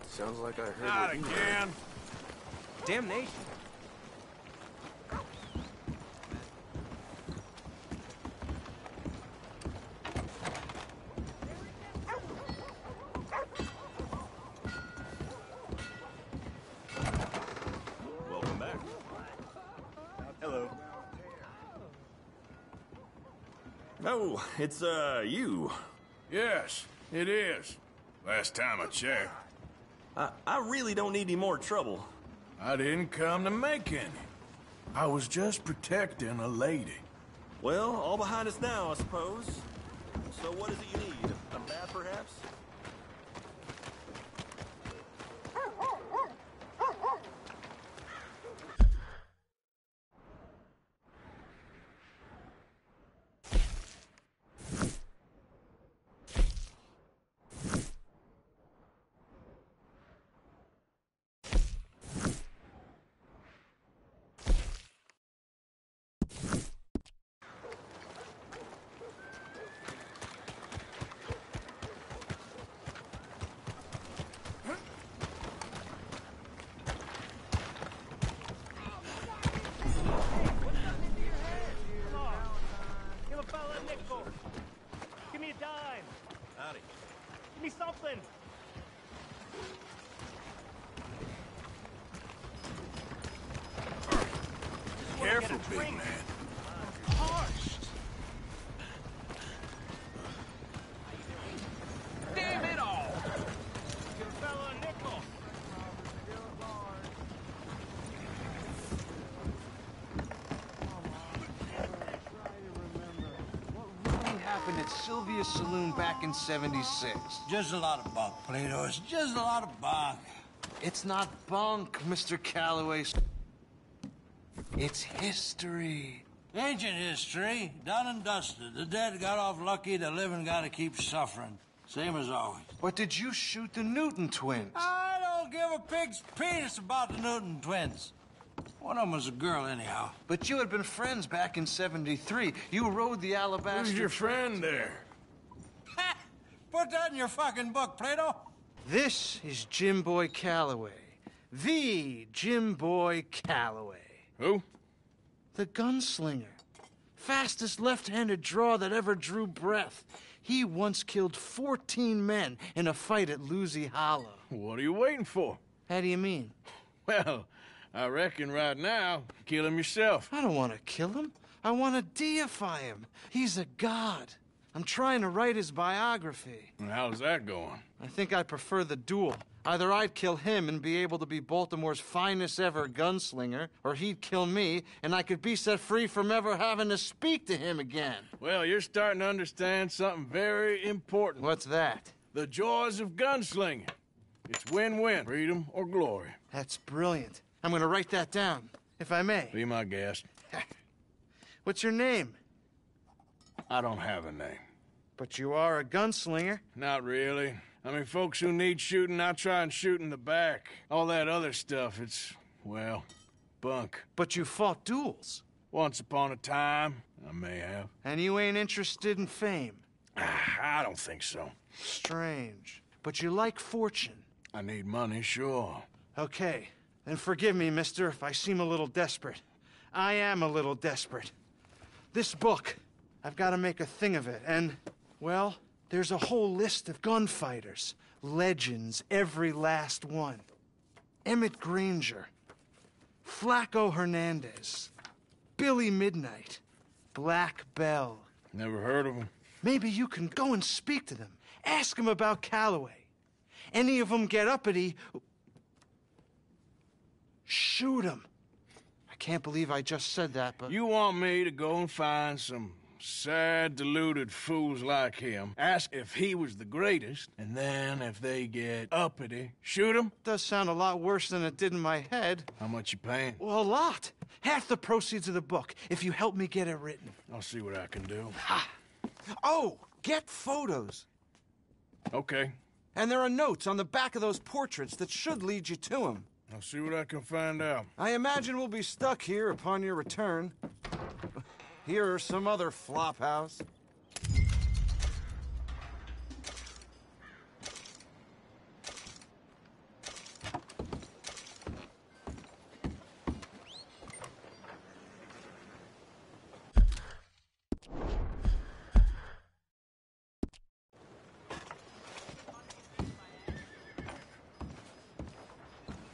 Sounds like I heard. Not again. Damnation. Welcome back. Hello. Oh, it's, you. Yes, it is. Last time I checked. I really don't need any more trouble. I didn't come to make any. I was just protecting a lady. Well, all behind us now, I suppose. So what is it you need? A bath, perhaps? me something! Careful, big man. Parched! Damn it all! Give a fella a nickel! What happened at Sylvia's Saloon back in '76? Just a lot of bunk, Plato. It's just a lot of bunk. It's not bunk, Mr. Calloway. It's history. Ancient history, done and dusted. The dead got off lucky, the living gotta keep suffering. Same as always. But did you shoot the Newton twins? I don't give a pig's penis about the Newton twins. One of them was a girl, anyhow. But you had been friends back in '73. You rode the Alabaster... Who's your friend there? Ha! Put that in your fucking book, Plato. This is Jim Boy Calloway. The Jim Boy Calloway. Who? The gunslinger. Fastest left-handed draw that ever drew breath. He once killed 14 men in a fight at Lucy Hollow. What are you waiting for? How do you mean? Well, I reckon right now, kill him yourself. I don't want to kill him. I want to deify him. He's a god. I'm trying to write his biography. And how's that going? I think I prefer the duel. Either I'd kill him and be able to be Baltimore's finest ever gunslinger, or he'd kill me and I could be set free from ever having to speak to him again. Well, you're starting to understand something very important. What's that? The joys of gunslinging. It's win-win, freedom or glory. That's brilliant. I'm going to write that down, if I may. Be my guest. What's your name? I don't have a name. But you are a gunslinger. Not really. I mean, folks who need shooting, I try and shoot in the back. All that other stuff, it's, well, bunk. But you fought duels. Once upon a time, I may have. And you ain't interested in fame? I don't think so. Strange. But you like fortune. I need money, sure. Okay. Then forgive me, mister, if I seem a little desperate. I am a little desperate. This book, I've got to make a thing of it, and, well, there's a whole list of gunfighters. Legends, every last one. Emmett Granger, Flaco Hernandez, Billy Midnight, Black Bell. Never heard of them. Maybe you can go and speak to them. Ask them about Calloway. Any of them get uppity, shoot them. I can't believe I just said that, but... You want me to go and find some sad, deluded fools like him, ask if he was the greatest, and then if they get uppity, shoot him? Does sound a lot worse than it did in my head. How much you paying? Well, a lot. Half the proceeds of the book, if you help me get it written. I'll see what I can do. Ha! Oh, get photos. Okay. And there are notes on the back of those portraits that should lead you to him. I'll see what I can find out. I imagine we'll be stuck here upon your return. Here or some other flophouse.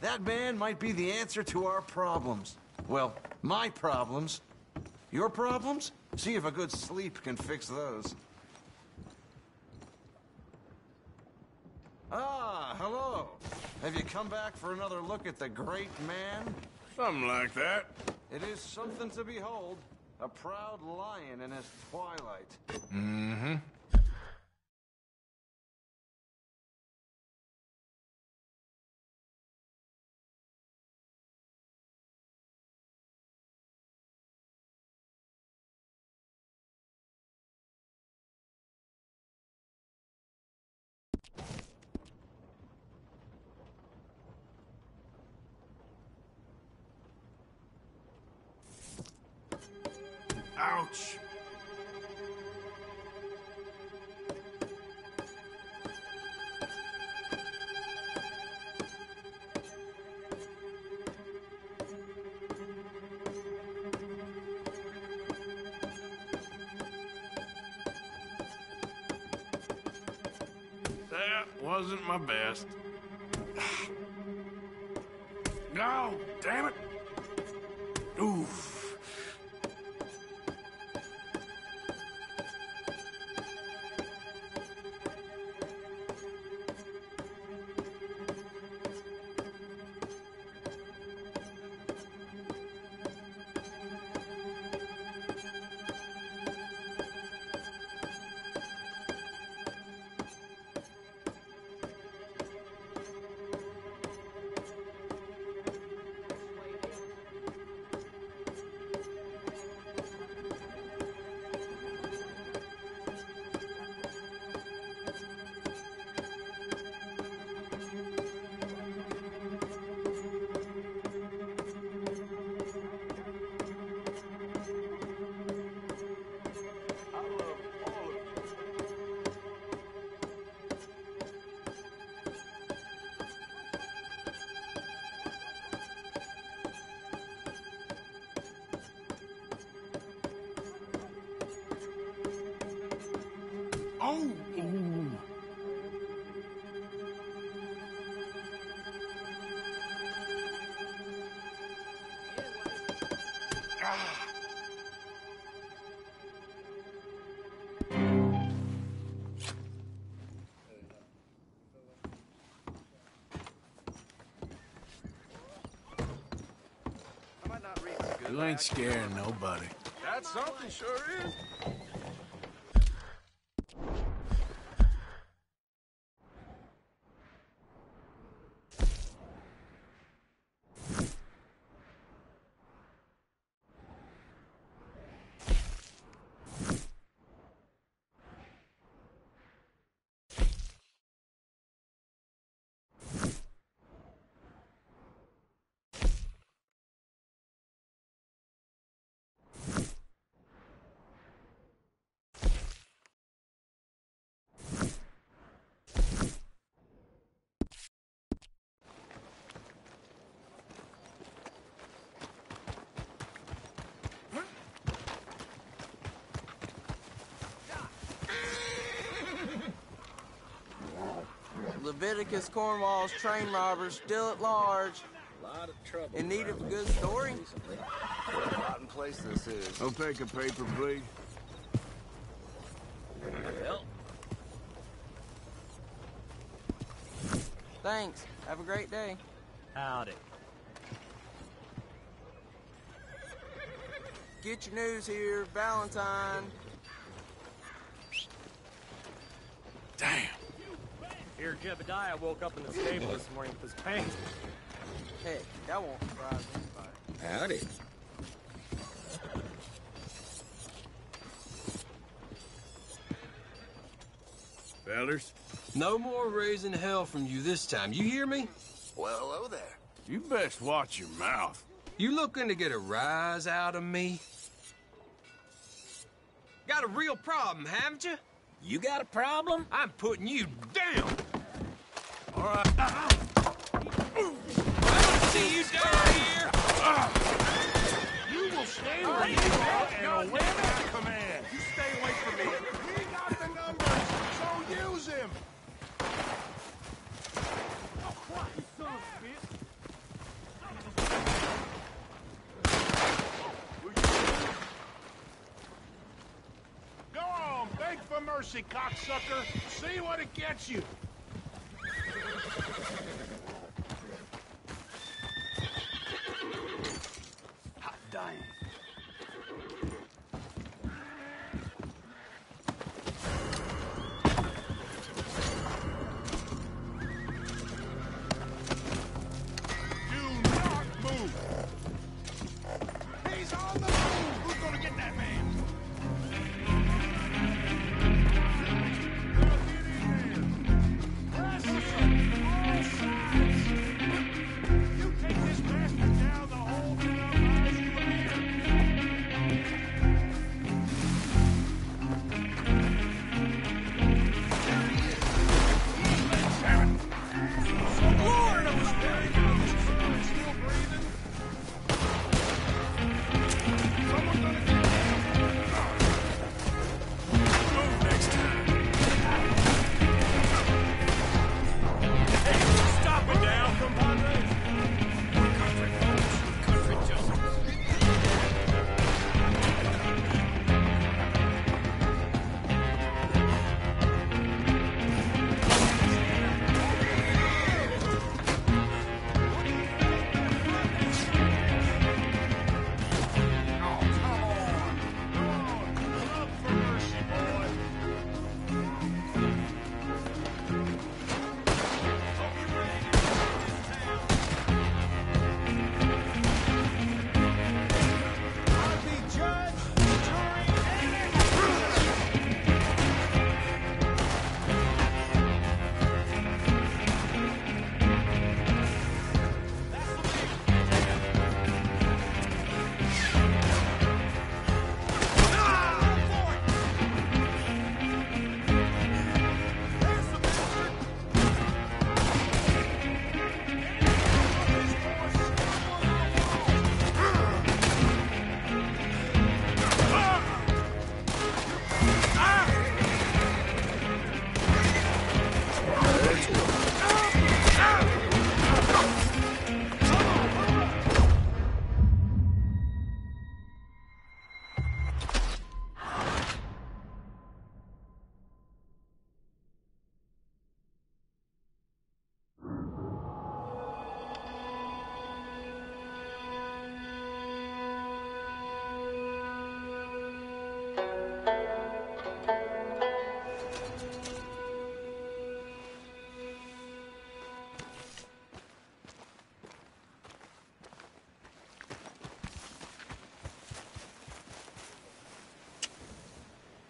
That man might be the answer to our problems. Well, my problems. Your problems? See if a good sleep can fix those. Ah, hello. Have you come back for another look at the great man? Something like that. It is something to behold. A proud lion in his twilight. Mm-hmm. Ouch! That wasn't my best. No, damn it! Oof. Oh! Ooh. You ain't scaring nobody. That's something, sure is. Leviticus Cornwall's train robbers still at large. Lot of trouble. In need of a good story. What a rotten place this is. I'll take a paper, please. Well. Thanks. Have a great day. Howdy. Get your news here, Valentine. Damn. Here, Jebediah woke up in the stable this morning with his pants. Hey, that won't surprise anybody. Howdy. Fellers? No more raising hell from you this time. You hear me? Well, hello there. You best watch your mouth. You looking to get a rise out of me? Got a real problem, haven't you? You got a problem? I'm putting you down. All right. I don't see you down here. You will stay where you are and await my command. You stay away from me. We got the numbers, so use him. Oh, Christ, you son of a bitch. Go on, beg for mercy, cocksucker. See what it gets you. Hot damn. Do not move. He's on the move. Who's gonna get that man? Now get in there.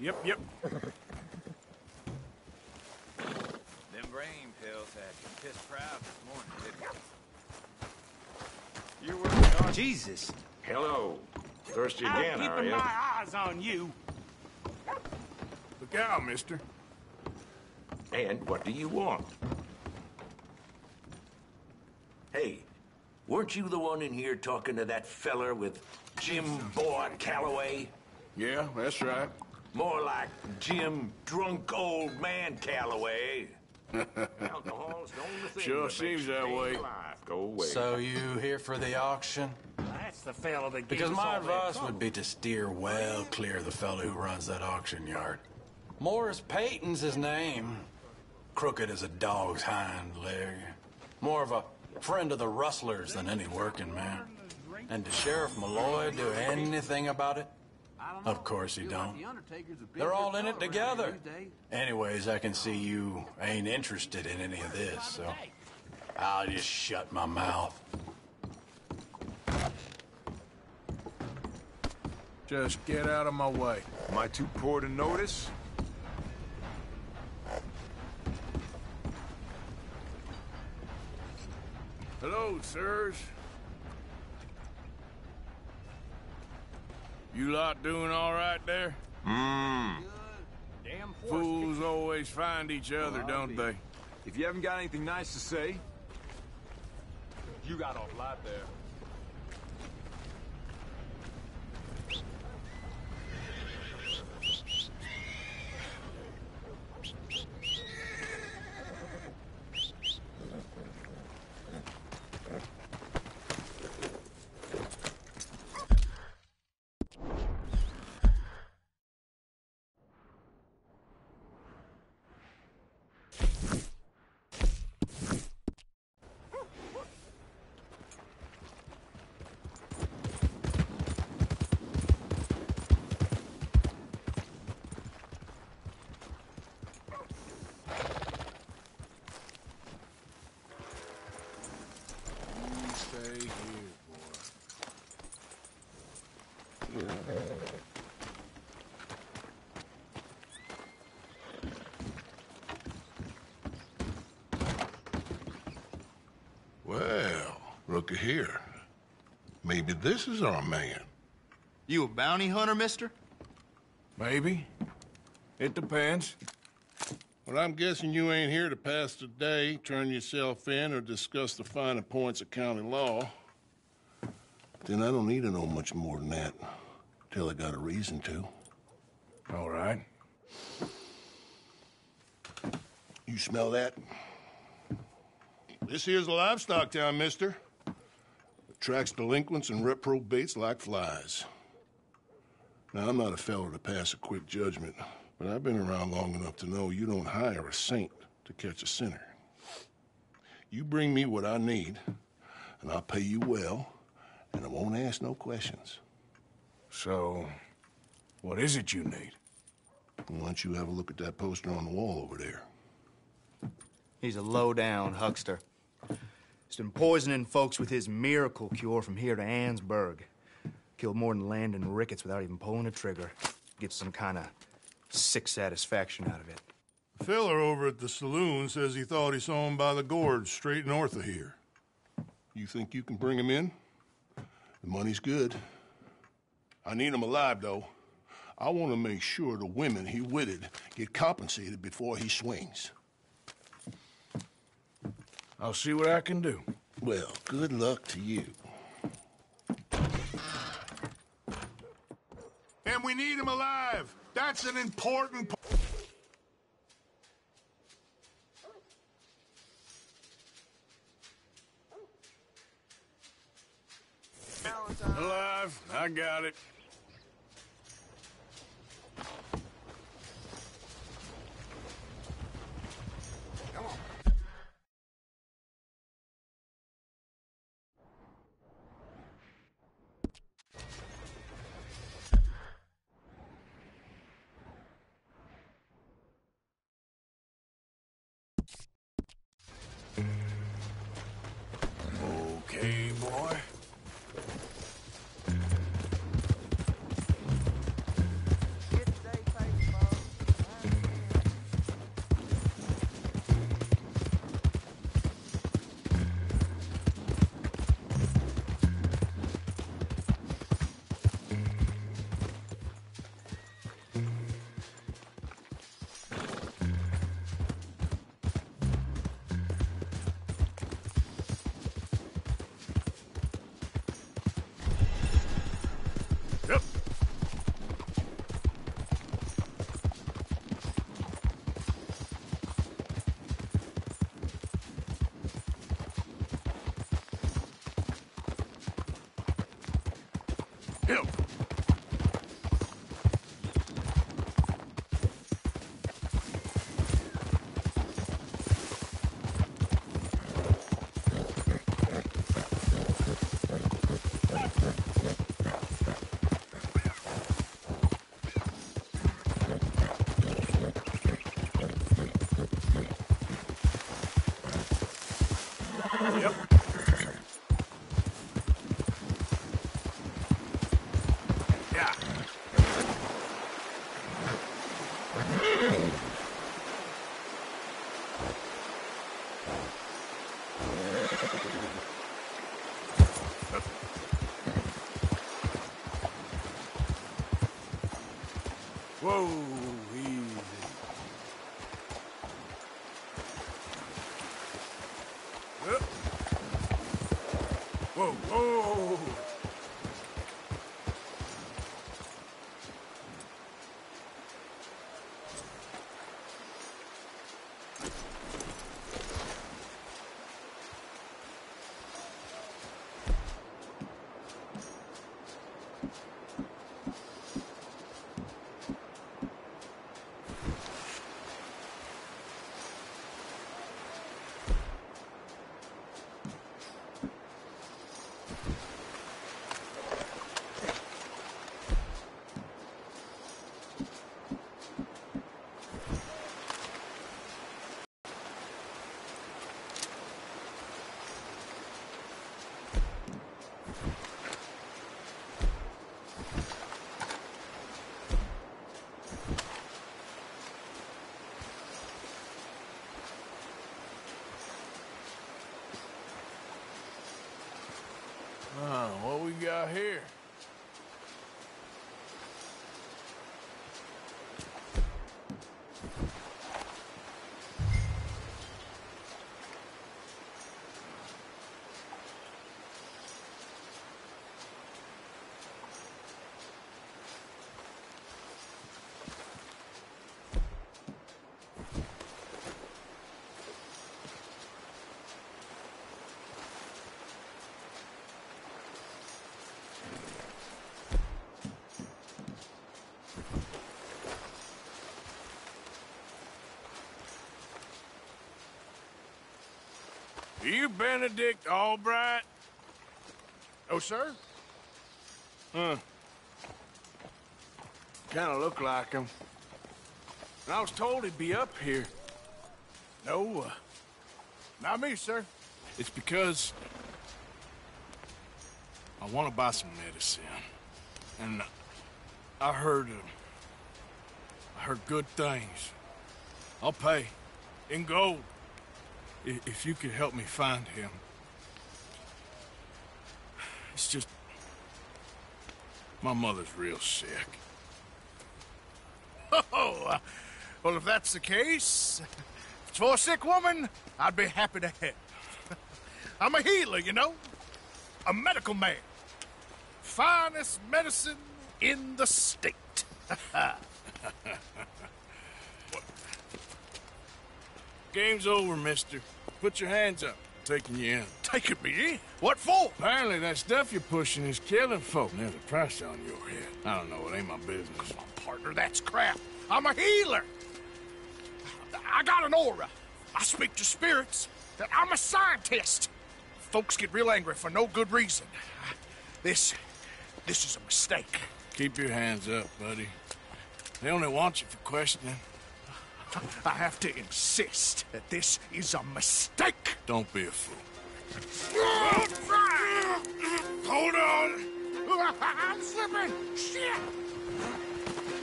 Yep. Them brain pills had you pissed proud this morning, didn't you? You were... Oh, Jesus. Hello. Thirsty I'm again, are keeping you? my eyes on you. Look out, mister. And what do you want? Hey, weren't you the one in here talking to that feller with Jim Boy Calloway? Yeah, that's right. More like Jim Drunk Old Man Calloway. Alcohol's the only thing Sure that seems makes you that stay way. alive. Go away. So you here for the auction? That's the fella that Because gave us my all that advice trouble. would be to steer well clear of the fellow who runs that auction yard. Morris Payton's his name. Crooked as a dog's hind leg. More of a friend of the rustlers than any working man. And does Sheriff Malloy do anything about it? Of course he don't. They're all in it together. Anyways, I can see you ain't interested in any of this, so I'll just shut my mouth. Just get out of my way. Am I too poor to notice? Hello, sirs. You lot doing all right there? Fools always find each other, don't they? If you haven't got anything nice to say, you got a lot there. Stay here, Well, looky here. Maybe this is our man. You a bounty hunter, mister? Maybe. It depends. Well, I'm guessing you ain't here to pass the day, turn yourself in, or discuss the finer points of county law. Then I don't need to know much more than that, till I got a reason to. All right. You smell that? This here's a livestock town, mister. Attracts delinquents and reprobates like flies. Now, I'm not a fellow to pass a quick judgment, but I've been around long enough to know you don't hire a saint to catch a sinner. You bring me what I need, and I'll pay you well, and I won't ask no questions. So, what is it you need? Why don't you have a look at that poster on the wall over there? He's a low-down huckster. He's been poisoning folks with his miracle cure from here to Annesburg. Killed more than Landon Ricketts without even pulling a trigger. Gets some kind of sick satisfaction out of it. The fella over at the saloon says he thought he saw him by the gorge straight north of here. You think you can bring him in? The money's good. I need him alive, though. I want to make sure the women he witted get compensated before he swings. I'll see what I can do. Well, good luck to you. And we need him alive. That's an important part. Alive. I got it. Come on. Whoa, easy. Whoa, whoa. What we got here? Are you Benedict Albright? Oh, sir? Huh. Kinda look like him. And I was told he'd be up here. No, not me, sir. It's because I want to buy some medicine. And I heard good things. I'll pay in gold. If you could help me find him. It's just... my mother's real sick. Oh, well, if that's the case, if it's for a sick woman, I'd be happy to help. I'm a healer, you know? A medical man. Finest medicine in the state. Game's over, mister. Put your hands up. I'm taking you in. Taking me in? What for? Apparently that stuff you're pushing is killing folk. There's a price on your head. I don't know. It ain't my business. Oh, partner, that's crap. I'm a healer. I got an aura. I speak to spirits. I'm a scientist. Folks get real angry for no good reason. This is a mistake. Keep your hands up, buddy. They only want you for questioning. I have to insist that this is a mistake. Don't be a fool. Hold on. I'm slipping. Shit.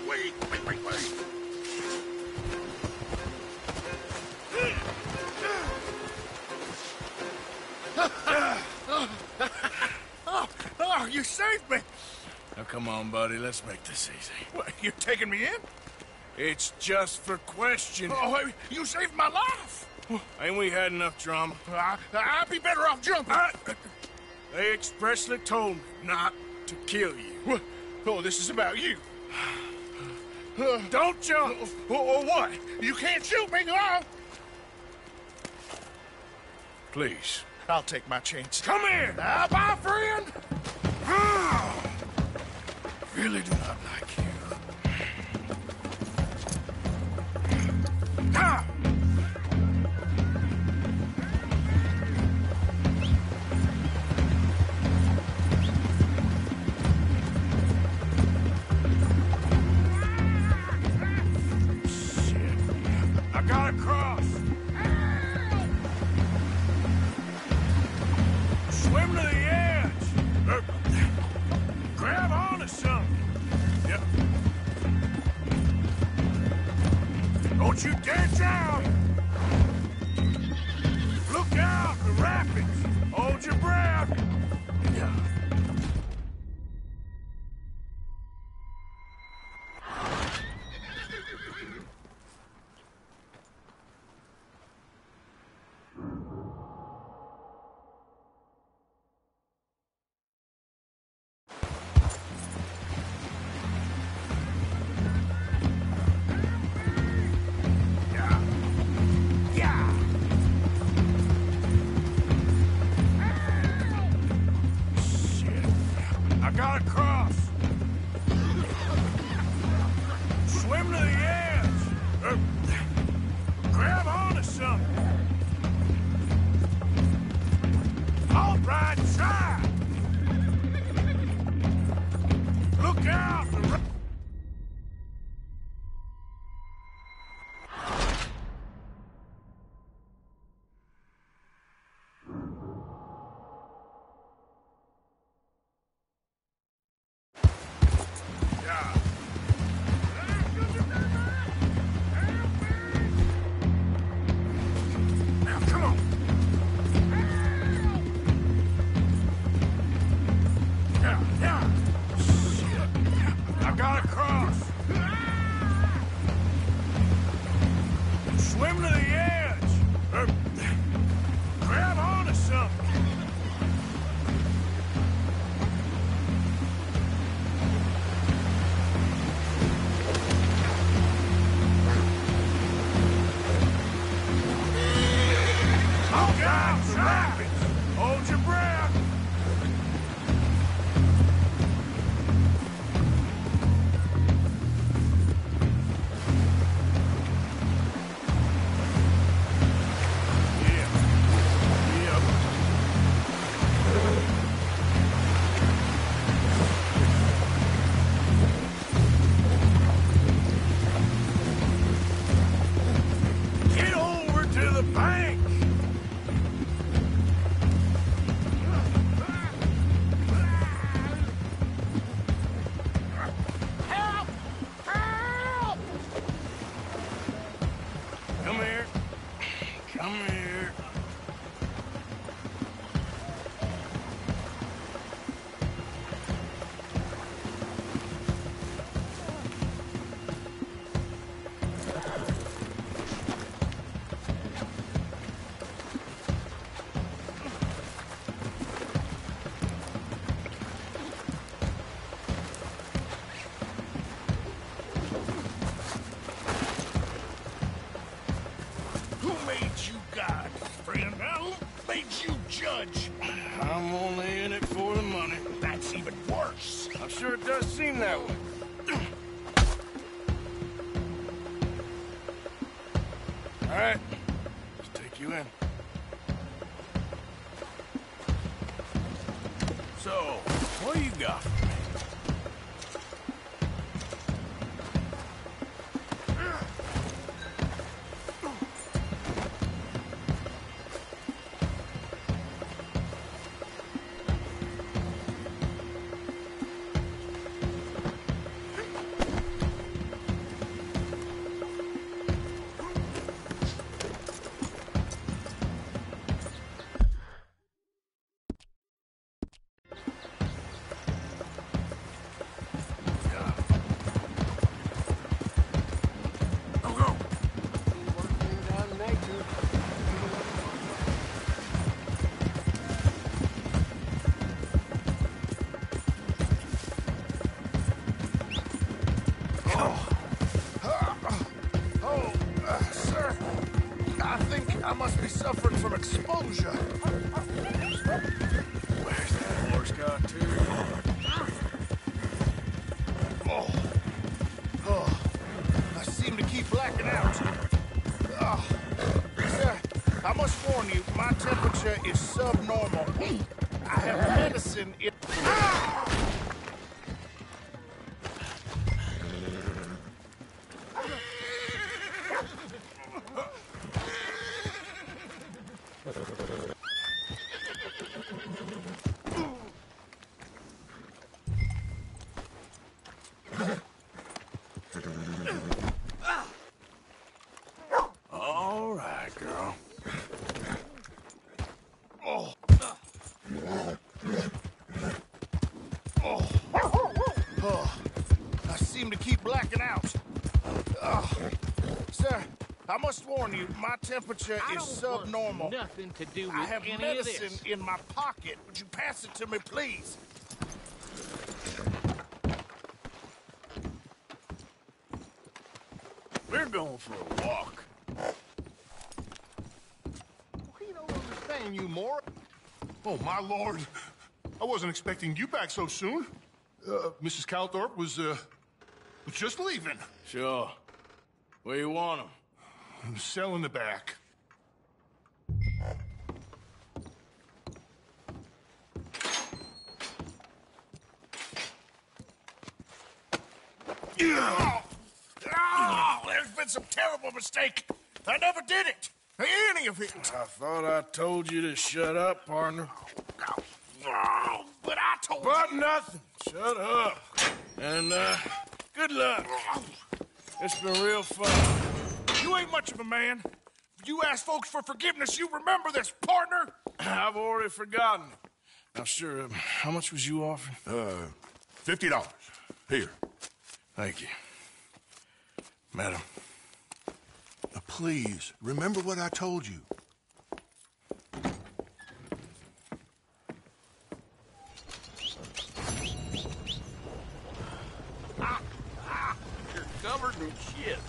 Wait. Oh, you saved me. Now, come on, buddy. Let's make this easy. What, you're taking me in? It's just for questioning. Oh, you saved my life. Ain't we had enough drama? I'd be better off jumping. They expressly told me not to kill you. Oh, this is about you. Don't jump. Or what? You can't shoot me, no. Please. I'll take my chance. Come here. Bye, friend. Really do not like you. Don't you dare down! Look out, the rapids! Hold your breath! gotta cross. Swim to the edge. Or grab onto something. Down the rapids. Hold your breath. Get over to the bank. Help! Help! Come here. Come here. Who made you God, friend? Who made you judge? I'm only in it for the money. That's even worse. I'm sure it does seem that way. All right, let's take you in. So, what do you got for me? Sir, I think I must be suffering from exposure. Where's that horse got to? I seem to keep blacking out. Sir, I must warn you, my temperature is subnormal. I have medicine in... All right, girl. I seem to keep blacking out. Sir, I must warn you, my temperature is subnormal. Nothing to do with I have any of medicine this. in my pocket. Would you pass it to me, please? We're going for a walk. We don't understand you, Mort. Oh, my lord. I wasn't expecting you back so soon. Mrs. Calthorpe was just leaving. Sure. Where you want him? Cell in the back. There's been some terrible mistake. I never did it. Any of it. I thought I told you to shut up, partner. But I told you. But nothing. Shut up. And, good luck. It's been real fun. You ain't much of a man. You ask folks for forgiveness, you remember this, partner? I've already forgotten. Now, sure, how much was you offering? $50. Here. Thank you. Madam. Please, remember what I told you. You're covered in shit.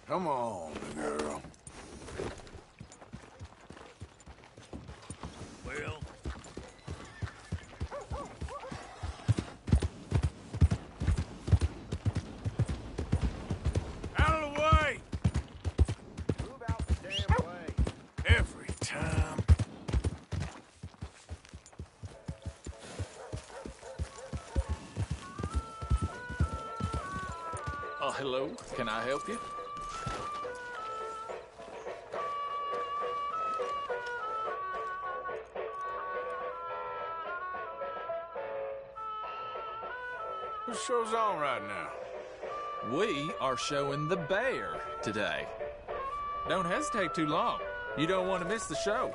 Come on, girl. Well. Out of the way! Move out the damn way. Every time. Hello. Can I help you? What show's on right now? We are showing The Bear today. Don't hesitate too long. You don't want to miss the show.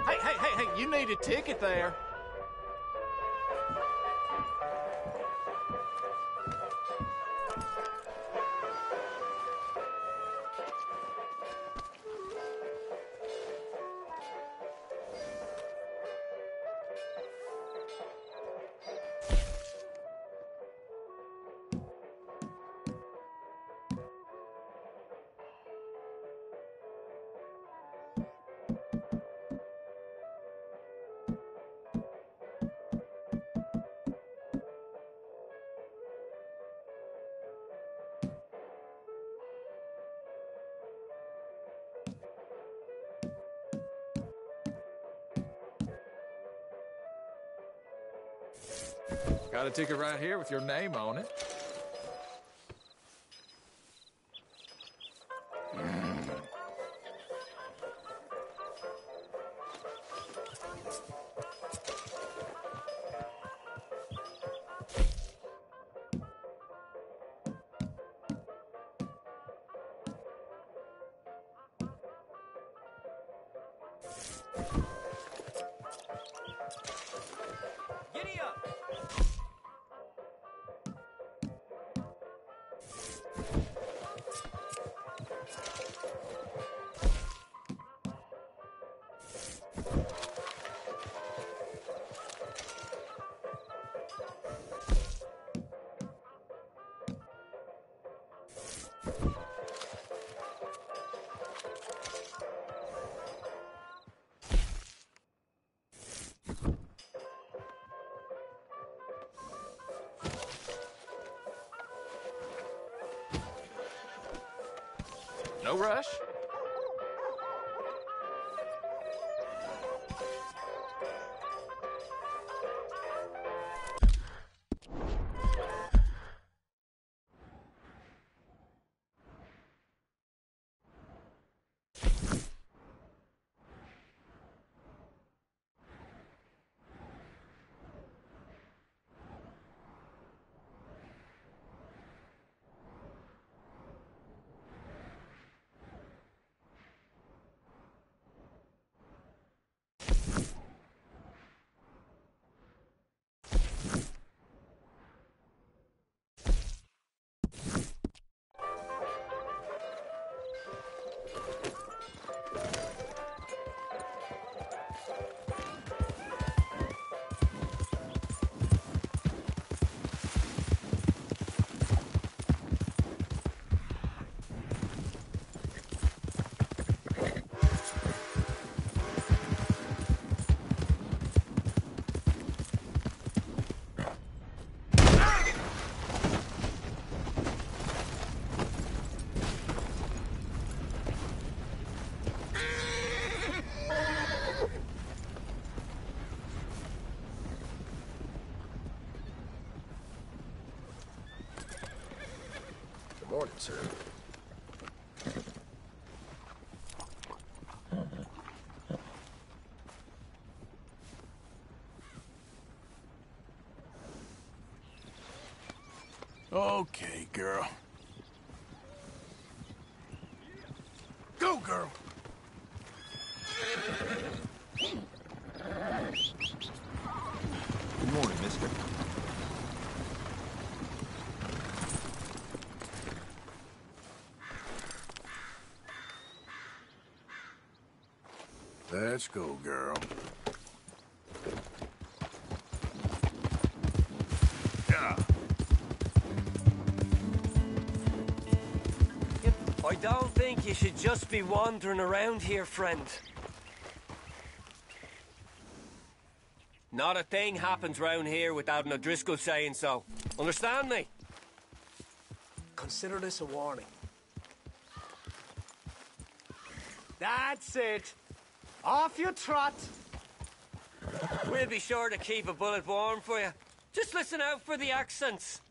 Hey, you need a ticket there. Got a ticket right here with your name on it. Giddy up! No rush. sir. Okay, girl. Go, girl! Good morning, mister. Let's go, girl. Yeah. I don't think you should just be wandering around here, friend. Not a thing happens round here without an O'Driscoll saying so. Understand me? Consider this a warning. That's it. Off you trot. We'll be sure to keep a bullet warm for you. Just listen out for the accents.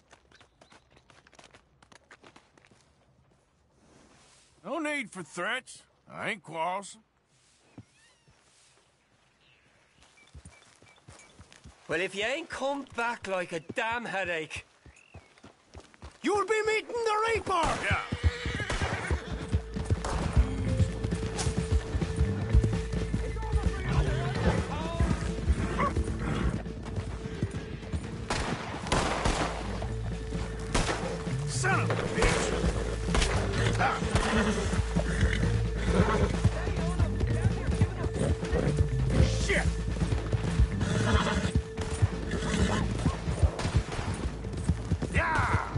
No need for threats. I ain't quarrelsome. Well, if you ain't come back like a damn headache, You'll be meeting the Reaper! Yeah. Son of a bitch! Ah. Shit! Yeah!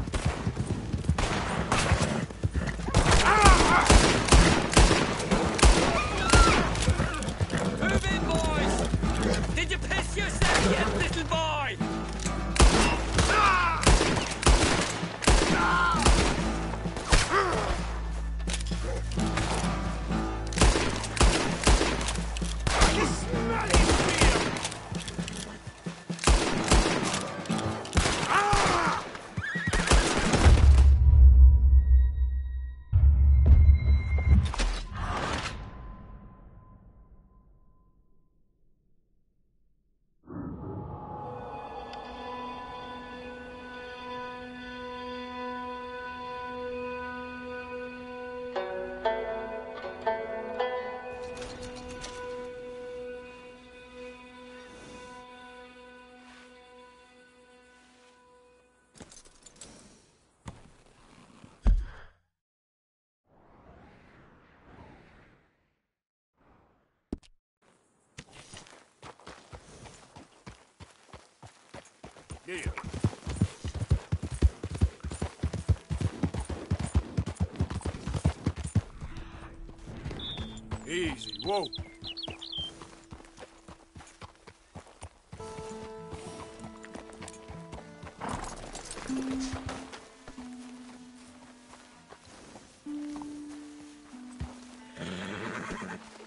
move in, boys! Did you piss yourself yet, little boy? Yeah. Easy, whoa.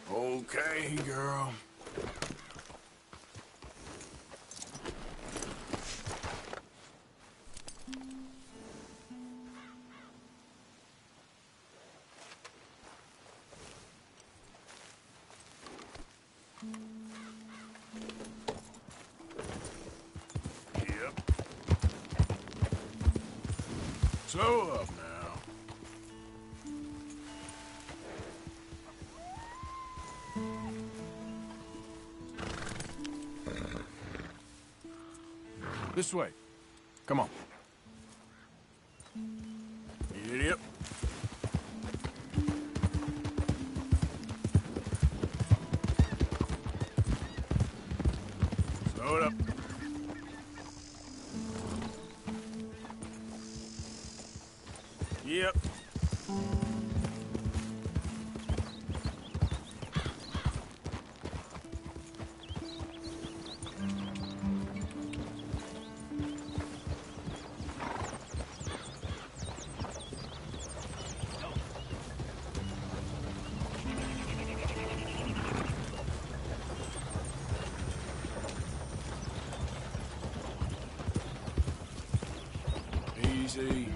Okay, girl. Slow up now. This way. Come on. Idiot. Slow it up. Yep. Easy.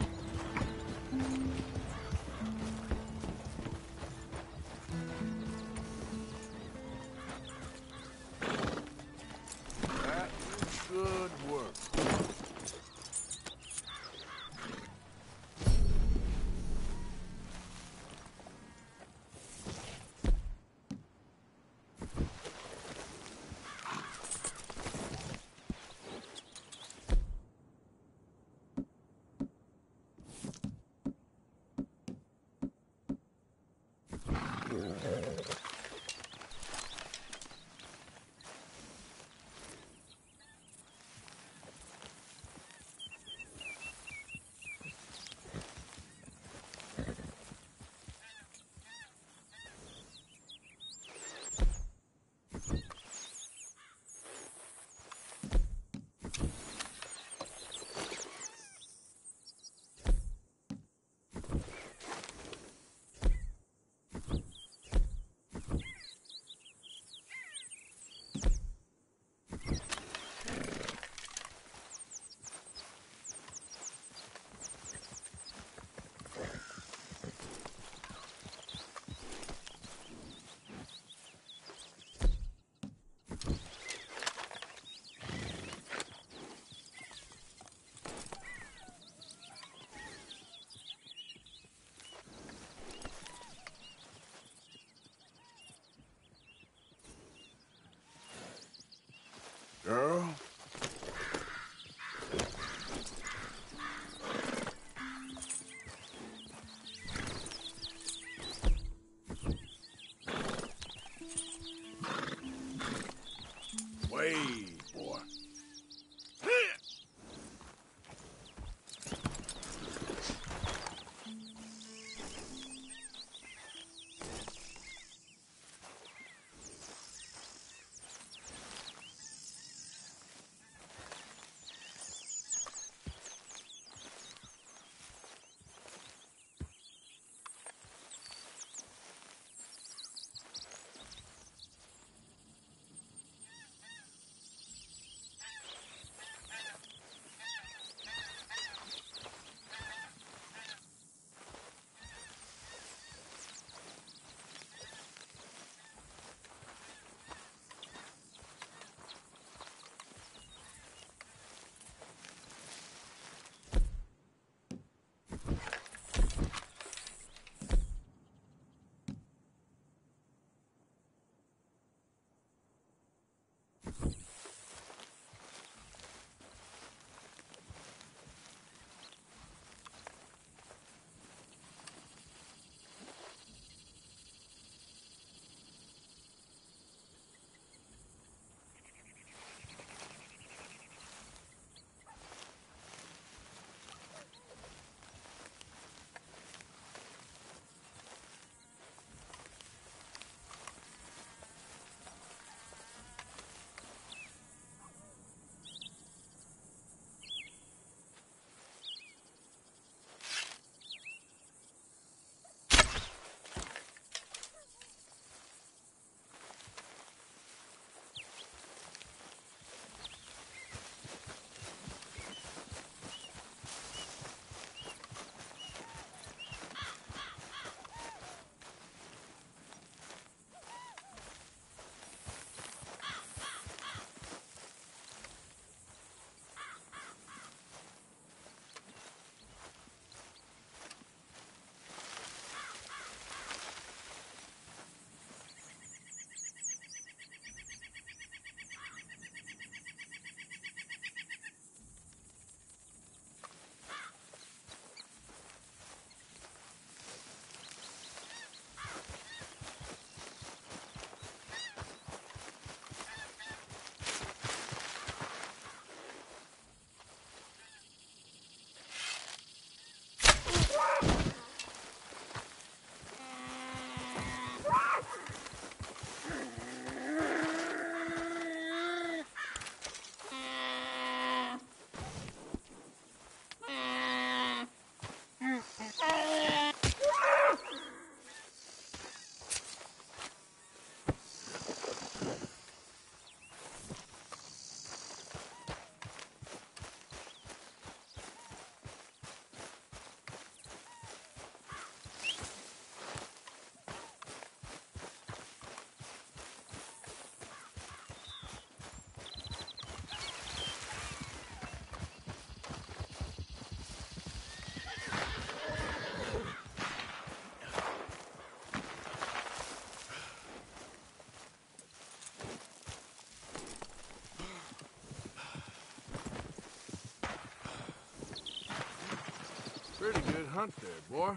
hunt there, boy.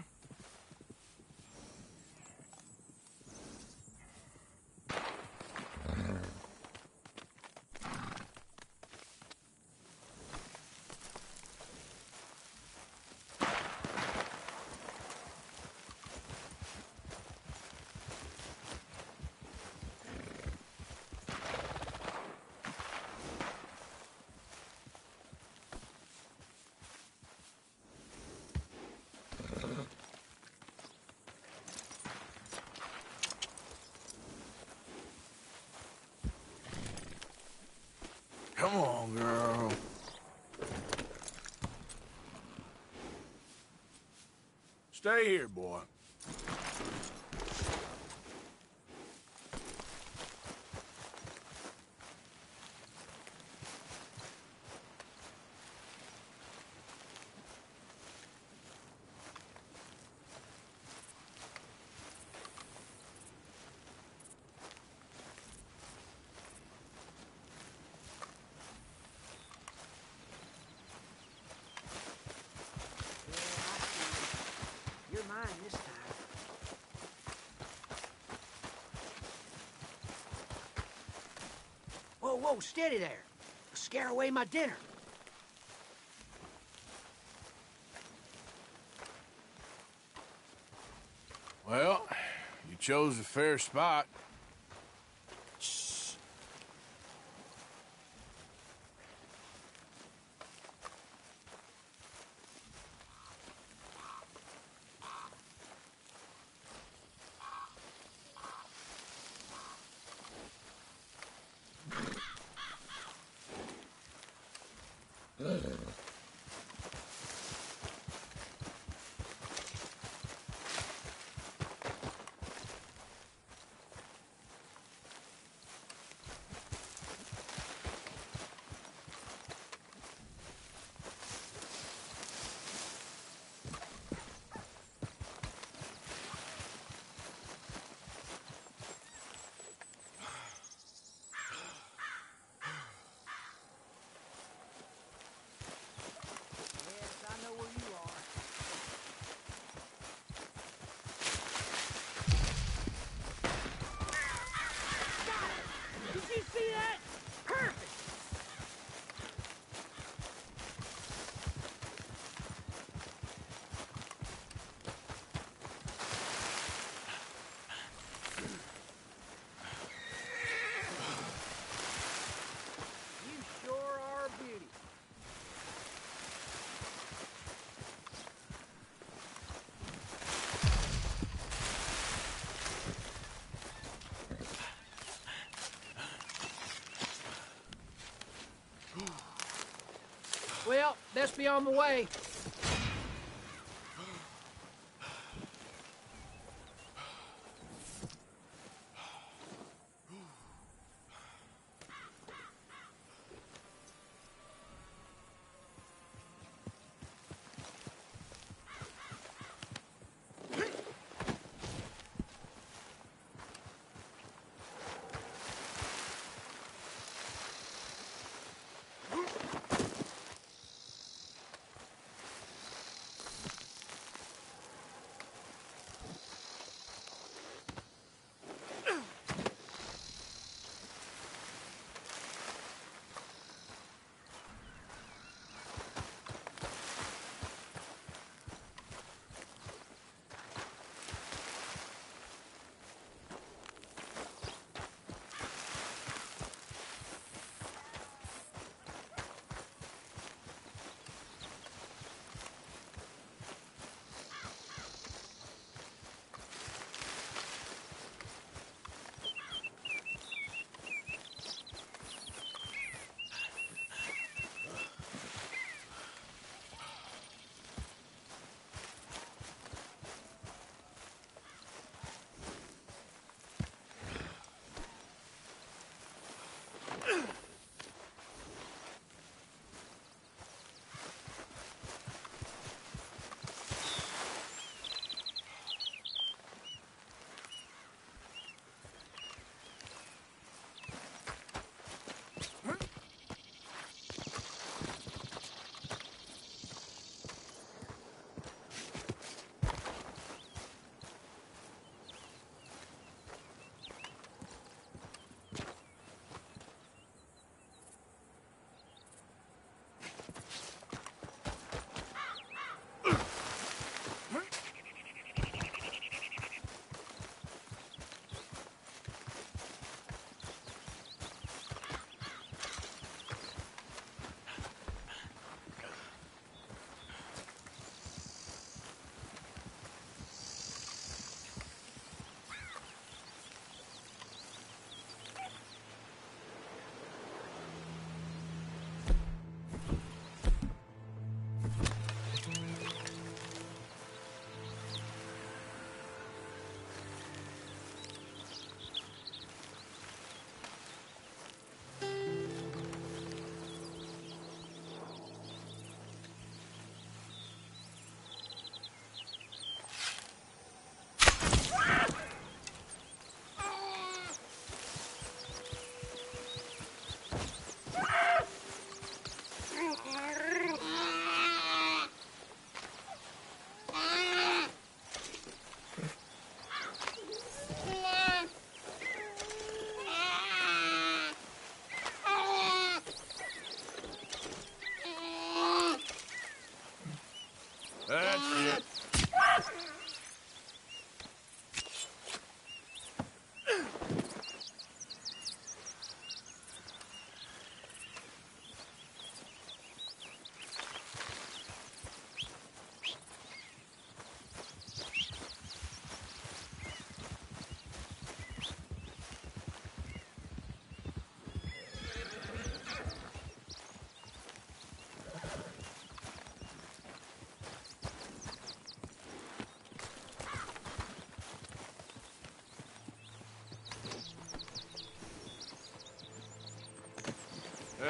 Come on, girl. Stay here, boy. You're mine this time. Whoa, whoa, steady there. Scare away my dinner. Well, you chose a fair spot. Did you see that? Perfect! You sure are a beauty. Well, best be on the way.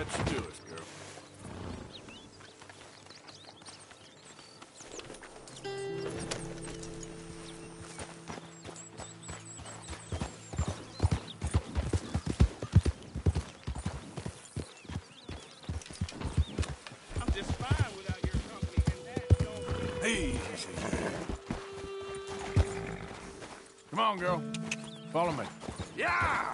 Let's do it, girl. I'm just fine without your company, and that don't... Easy. Come on, girl. Follow me. Yeah!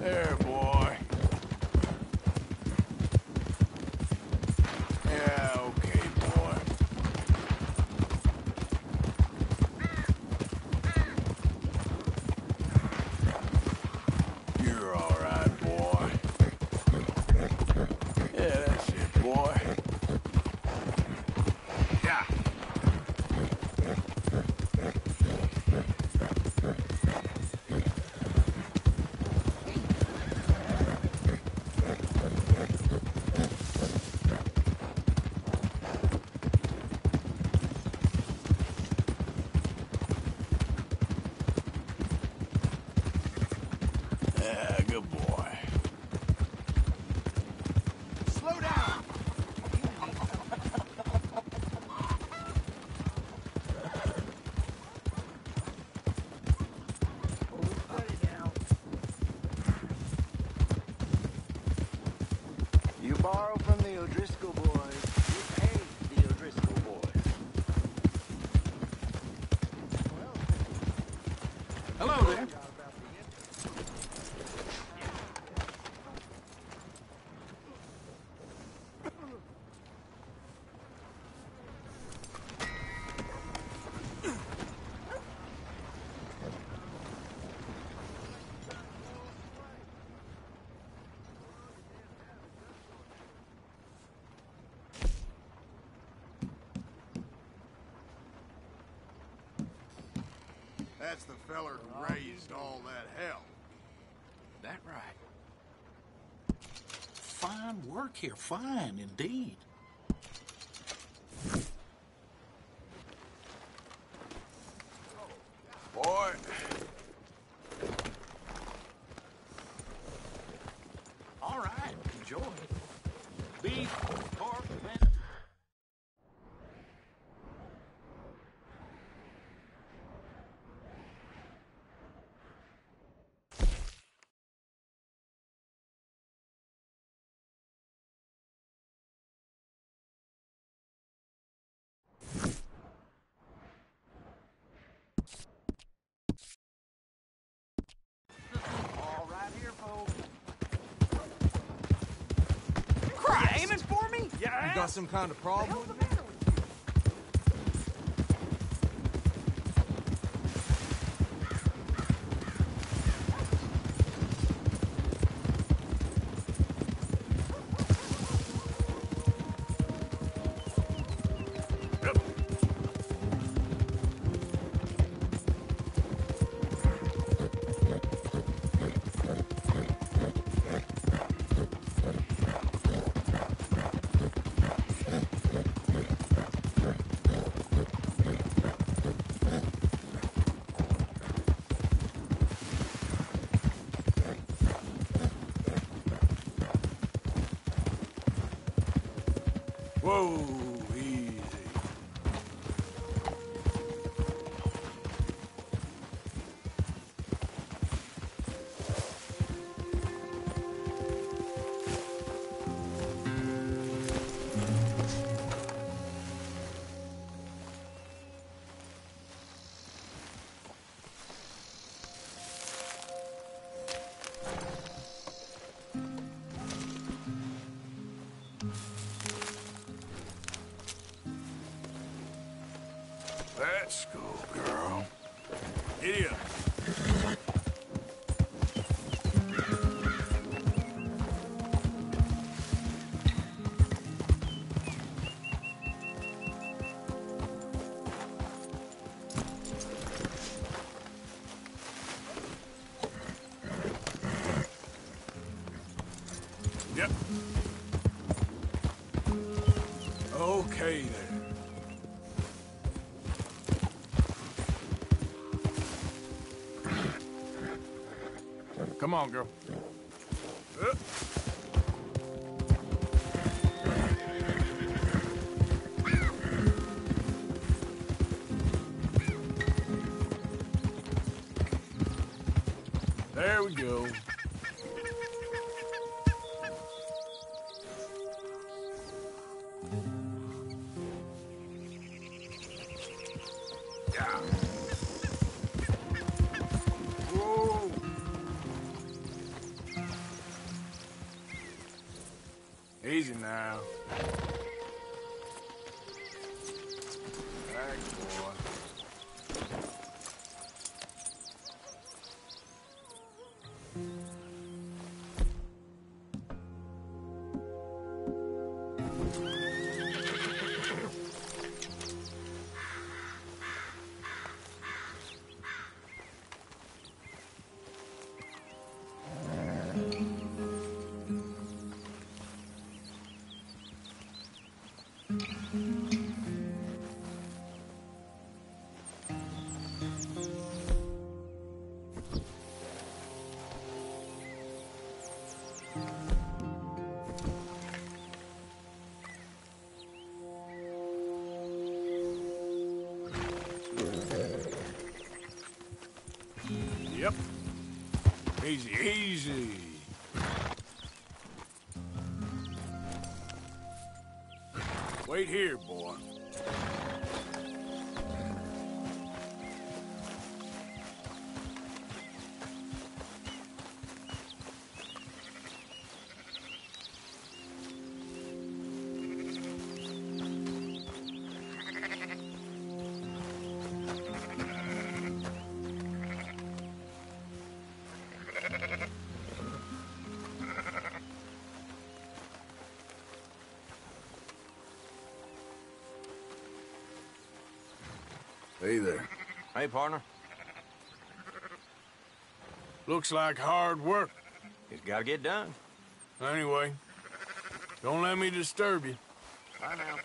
There, boy. Yeah, okay, boy. You're all right, boy. Yeah, that's it, boy. Yeah. Yeah, good boy. Slow down! You borrow from the O'Driscoll boys. You pay the O'Driscoll boys. Hello there. That's the feller who raised all that hell. That right. Fine work here, fine indeed. Boy. All right, enjoy. Beef, pork, All right here, folks. You aiming for me? You got some kind of problem with me? Whoa, easy. girl. Giddy up. Yep. Okay then. Come on, girl. There we go. Yeah. Whoa. Easy now. Back, boy. Yep. Easy, easy. Wait here, boy. Hey there. Hey, partner. Looks like hard work. It's gotta get done. Anyway, don't let me disturb you. Bye now.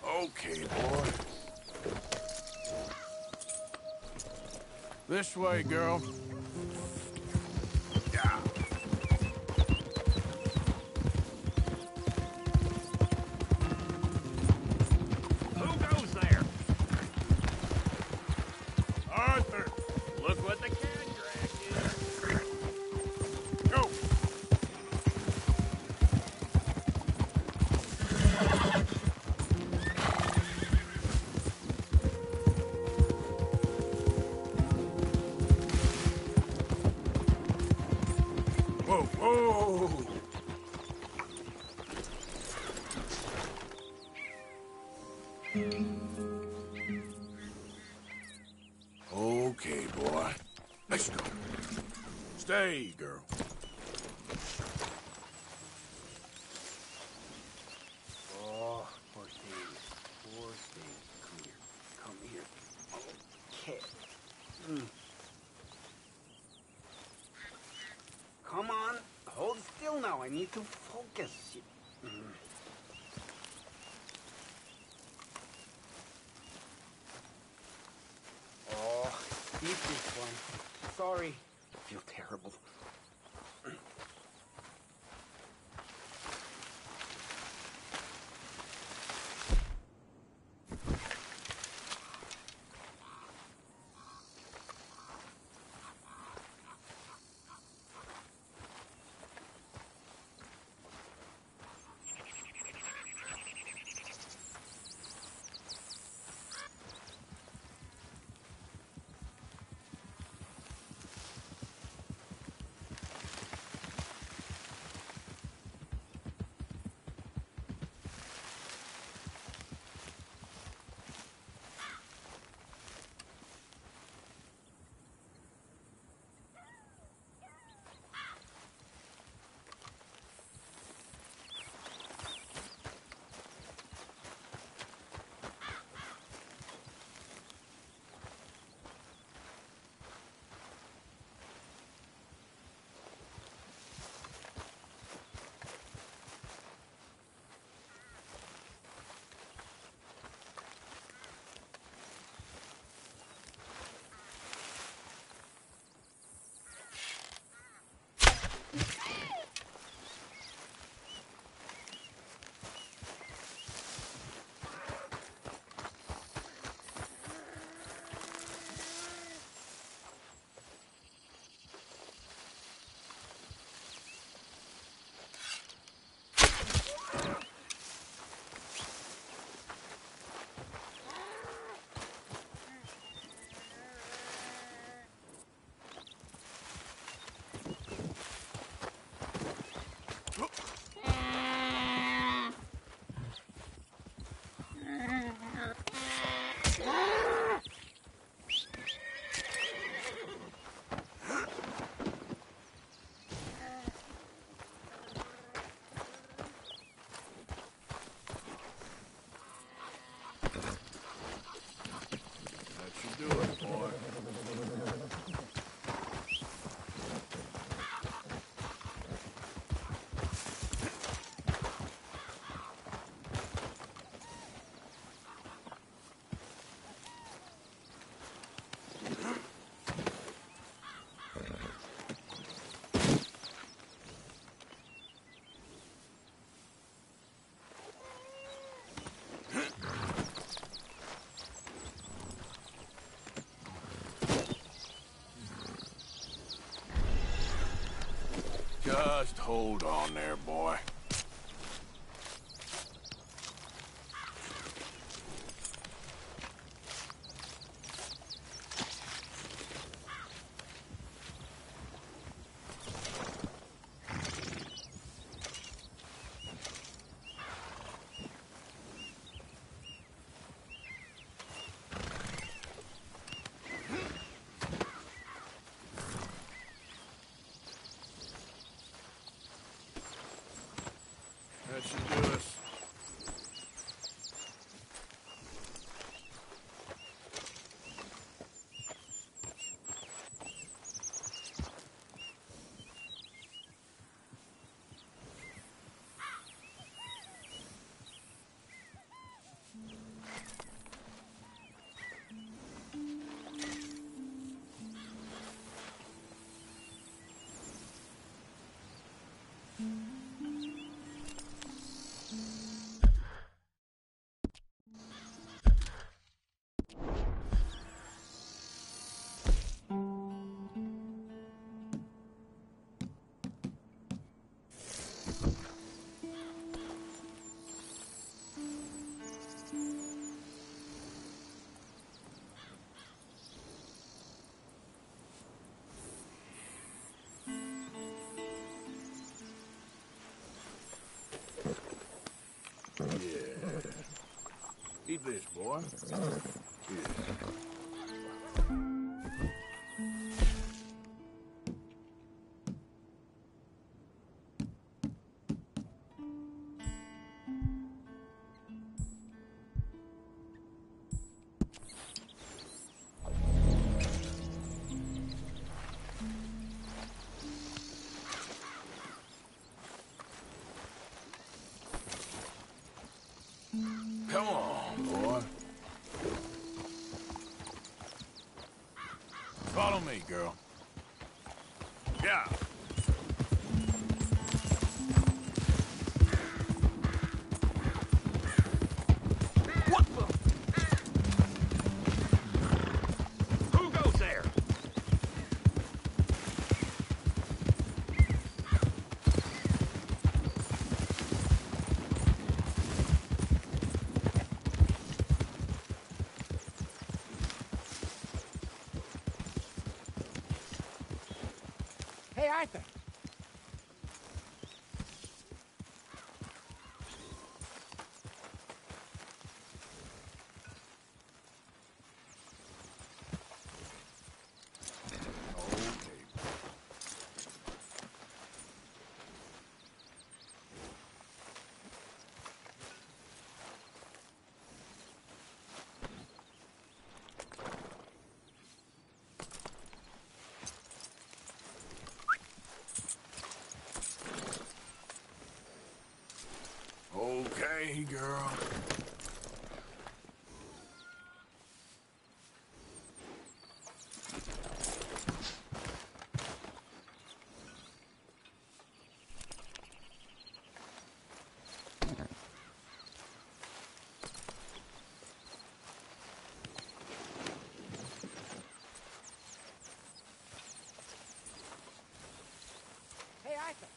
Okay, boy. This way, girl. Yeah. Who goes there? Arthur! Look what the cat dragged is. Go! Let's go. Stay, girl. Oh, poor thing. Poor thing. Come here. Come here. Okay. Come on. Hold still now. I need to focus. Oh, eat this one. Sorry. I feel terrible. Just hold on there, boy. That should do us. Eat this, boy. Here. Follow me, girl. Yeah. What the? Who goes there? Hey, Arthur. Okay, girl. Hey, Arthur.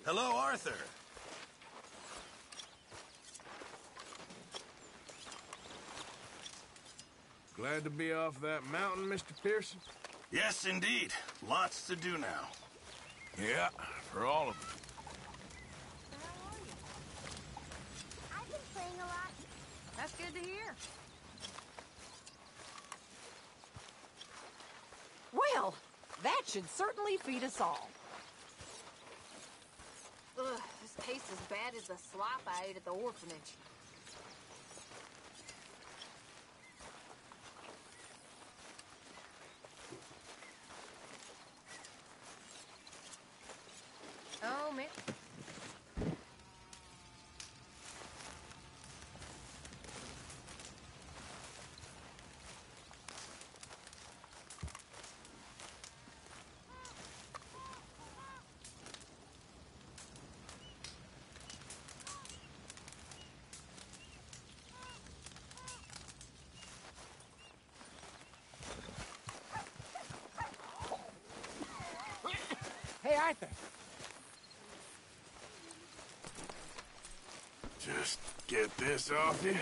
Hello, Arthur. Glad to be off that mountain, Mr. Pearson? Yes, indeed. Lots to do now. Yeah, for all of us. I've been playing a lot. That's good to hear. Well, that should certainly feed us all. Ugh, this tastes as bad as the slop I ate at the orphanage. Oh, man. Hey, Arthur. Just get this off you.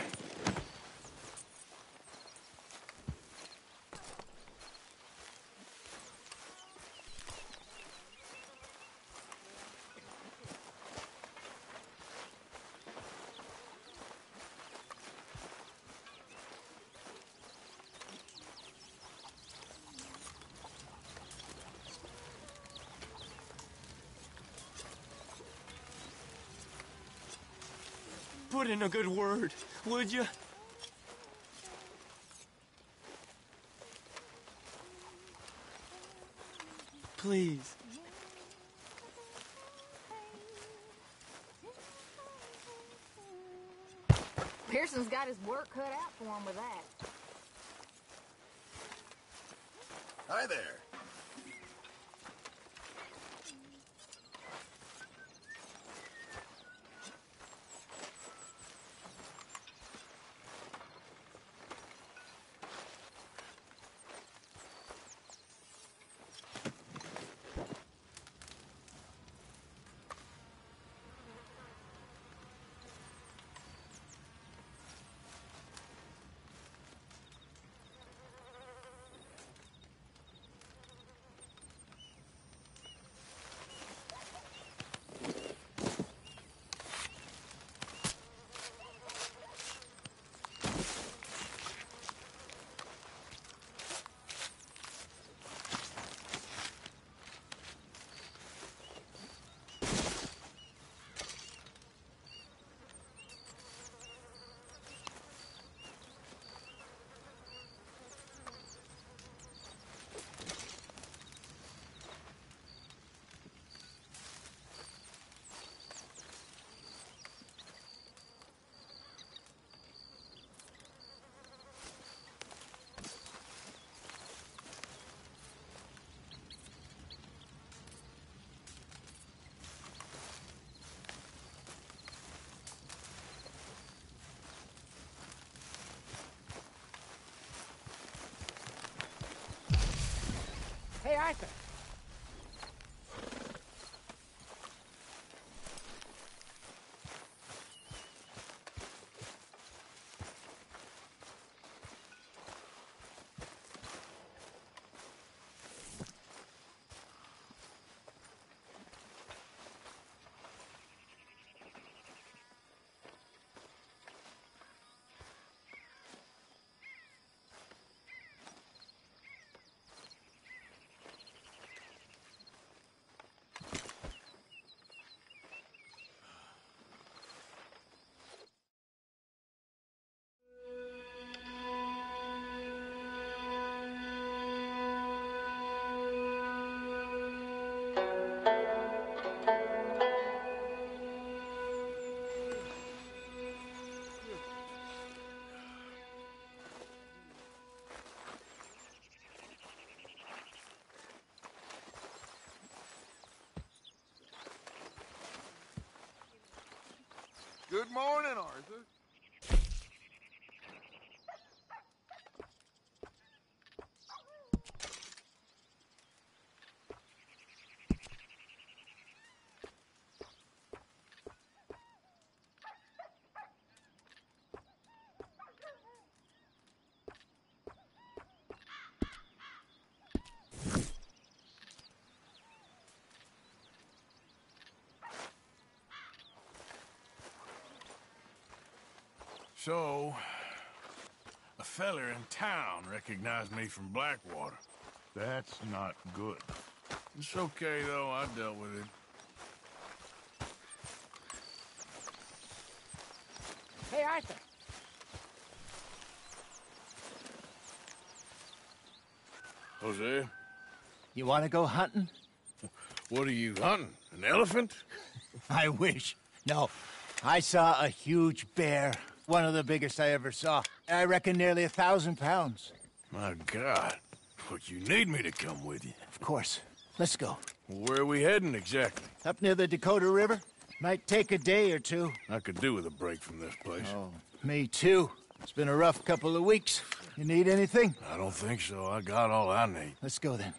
Put in a good word, would you? Please. Pearson's got his work cut out for him with that. Hi there. Arthur. Good morning, Arthur. So, a feller in town recognized me from Blackwater. That's not good. It's okay, though. I dealt with it. Hey, Arthur. Hosea? You want to go hunting? What are you hunting? An elephant? I wish. No. I saw a huge bear. One of the biggest I ever saw. I reckon nearly 1,000 pounds. My God. But you need me to come with you. Of course. Let's go. Where are we heading exactly? Up near the Dakota River. Might take a day or two. I could do with a break from this place. Oh, me too. It's been a rough couple of weeks. You need anything? I don't think so. I got all I need. Let's go then.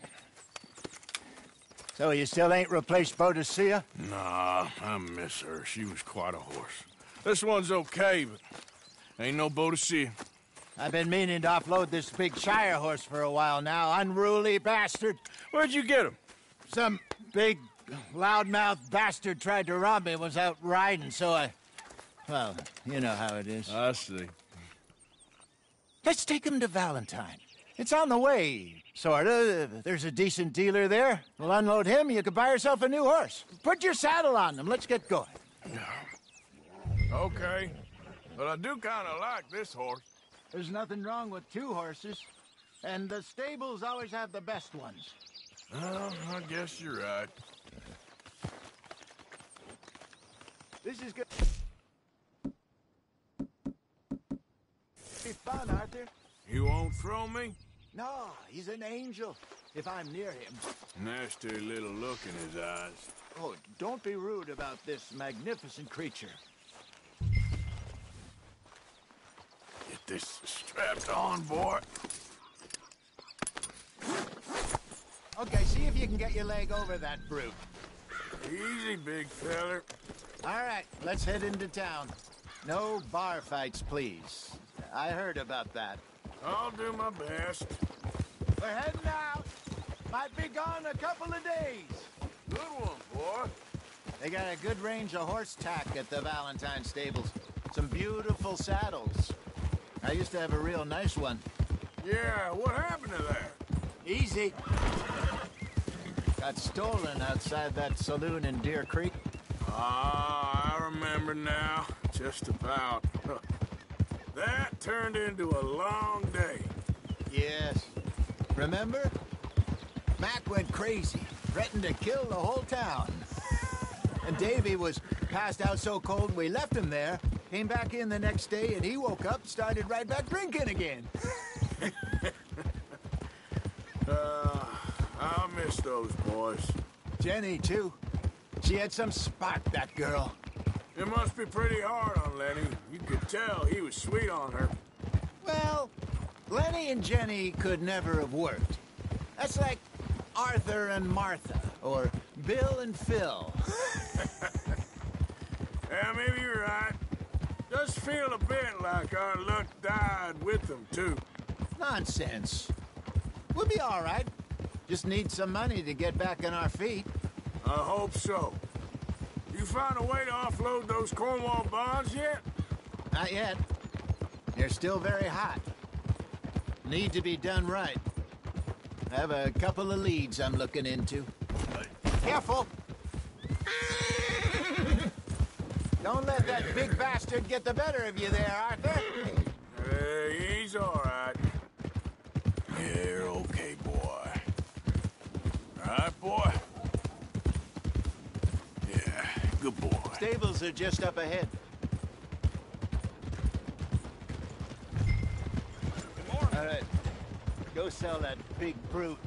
So you still ain't replaced Boadicea? Nah, I miss her. She was quite a horse. This one's okay, but ain't no Boadicea. I've been meaning to offload this big Shire horse for a while now. Unruly bastard. Where'd you get him? Some big, loudmouth bastard tried to rob me, was out riding, so I... Well, you know how it is. I see. Let's take him to Valentine. It's on the way, sorta. There's a decent dealer there. We'll unload him, you can buy yourself a new horse. Put your saddle on them, let's get going. Okay, but I do kind of like this horse. There's nothing wrong with two horses, and the stables always have the best ones. Well, I guess you're right. This is good. Be fun, Arthur. You won't throw me? No, he's an angel, if I'm near him. Nasty little look in his eyes. Oh, don't be rude about this magnificent creature. Get this strapped on, boy. Okay, see if you can get your leg over that brute. Easy, big feller. All right, let's head into town. No bar fights, please. I heard about that. I'll do my best. We're heading out. Might be gone a couple of days. Good one, boy. They got a good range of horse tack at the Valentine stables. Some beautiful saddles. I used to have a real nice one. Yeah, what happened to that? Easy. Got stolen outside that saloon in Deer Creek. Ah, I remember now. Just about. That turned into a long day. Yes. Remember? Mac went crazy, threatened to kill the whole town. And Davy was passed out so cold we left him there, came back in the next day, and he woke up, started right back drinking again. I miss those boys. Jenny, too. She had some spark, that girl. It must be pretty hard on Lenny. You could tell he was sweet on her. Well, Lenny and Jenny could never have worked. That's like Arthur and Martha, or Bill and Phil. Yeah, maybe you're right. Does feel a bit like our luck died with them, too. Nonsense. We'll be all right. Just need some money to get back on our feet. I hope so. You found a way to offload those Cornwall bonds yet? Not yet. They're still very hot. Need to be done right. I have a couple of leads I'm looking into. Careful! Don't let that big bastard get the better of you there, Arthur. He's all right. You're okay, boy. All right, boy? Yeah, good boy. Stables are just up ahead. All right. Go sell that big brute.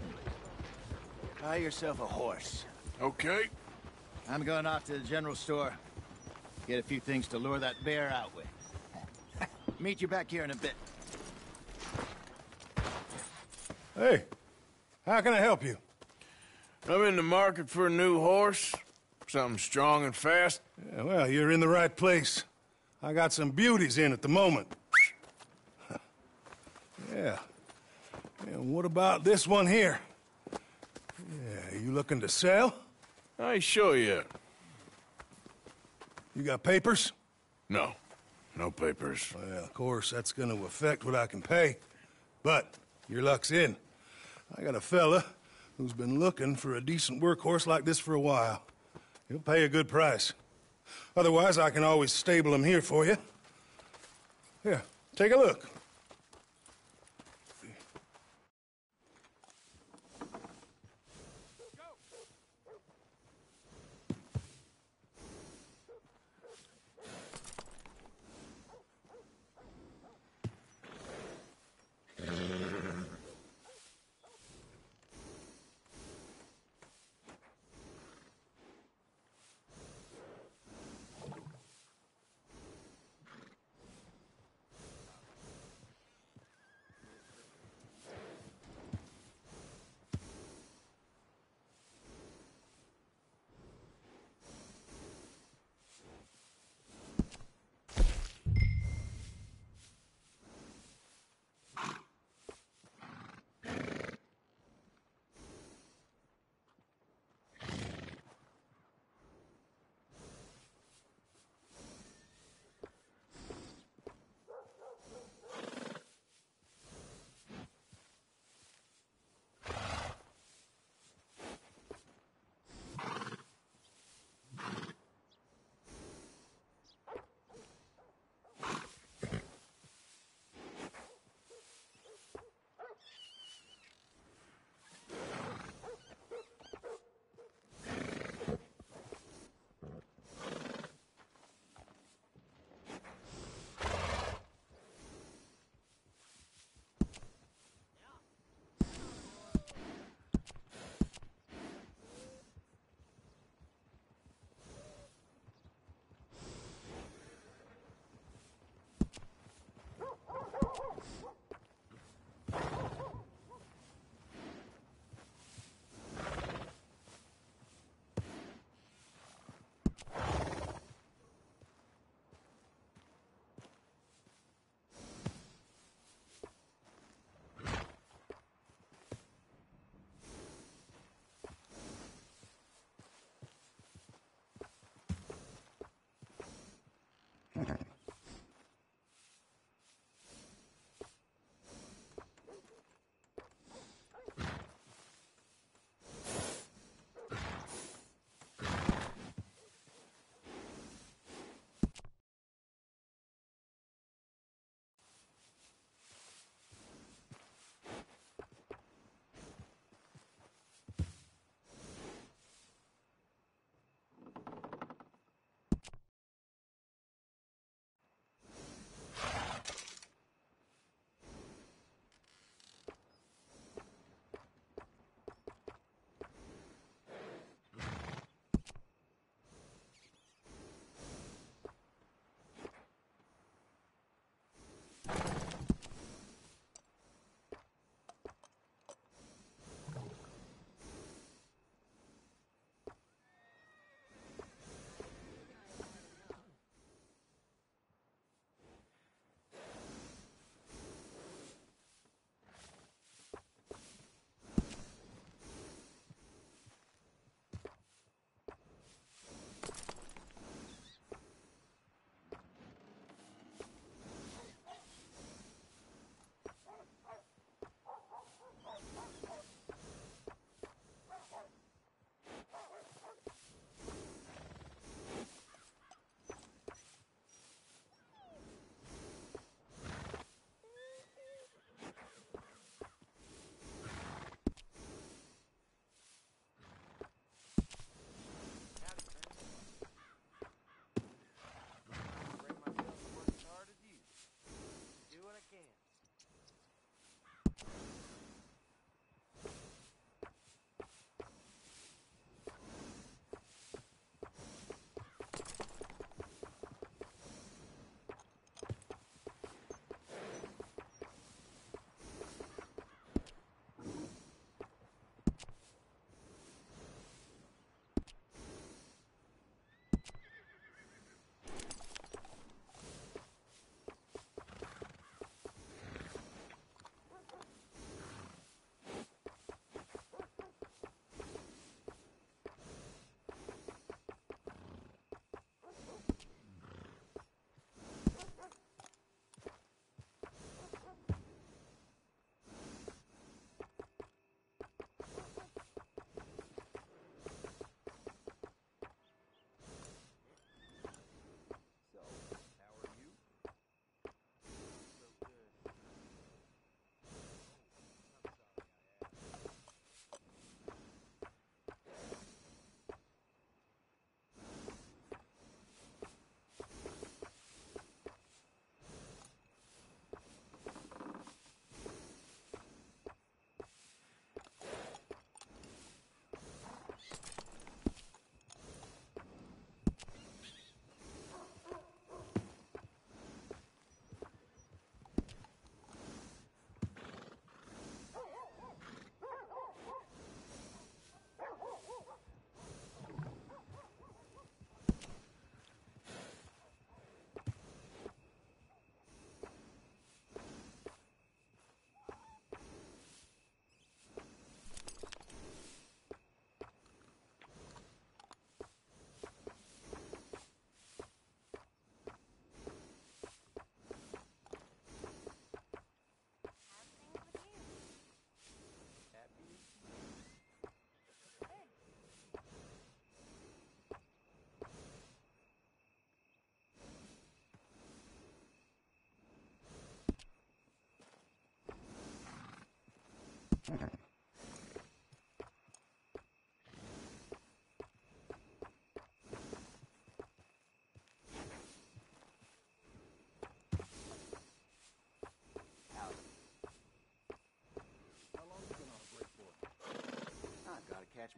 Buy yourself a horse. Okay. I'm going off to the general store. Get a few things to lure that bear out with. Meet you back here in a bit. Hey, how can I help you? I'm in the market for a new horse. Something strong and fast. Yeah, well, you're in the right place. I got some beauties in at the moment. Yeah. And what about this one here? Yeah, you looking to sell? I show you. You got papers? No. No papers. Well, of course, that's gonna affect what I can pay. But your luck's in. I got a fella who's been looking for a decent workhorse like this for a while. He'll pay a good price. Otherwise, I can always stable him here for you. Here, take a look.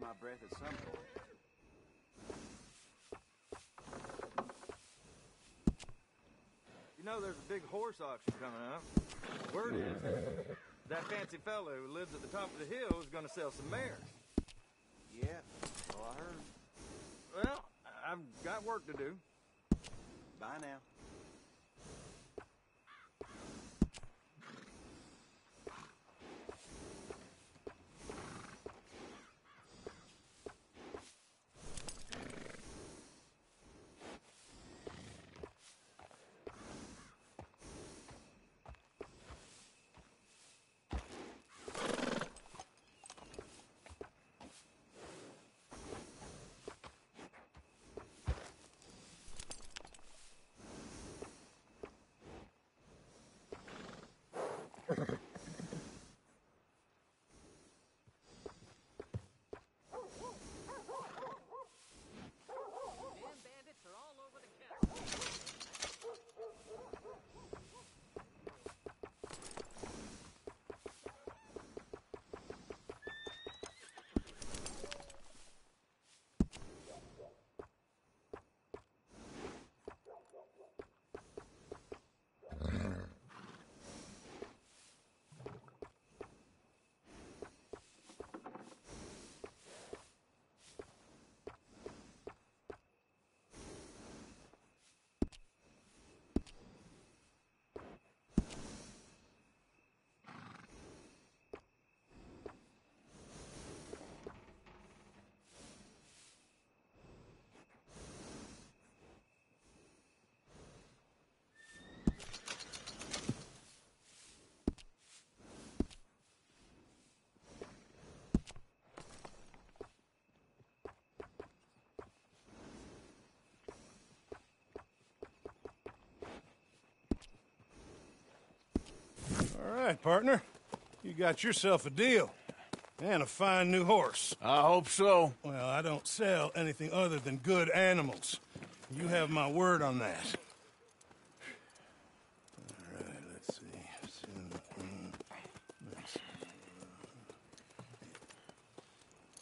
my breath at some point. You know there's a big horse auction coming up. Word is that fancy fellow who lives at the top of the hill is going to sell some mares. Yeah, so I heard. Well, I've got work to do. Bye now. All right, partner. You got yourself a deal. And a fine new horse. I hope so. Well, I don't sell anything other than good animals. You have my word on that. All right, let's see.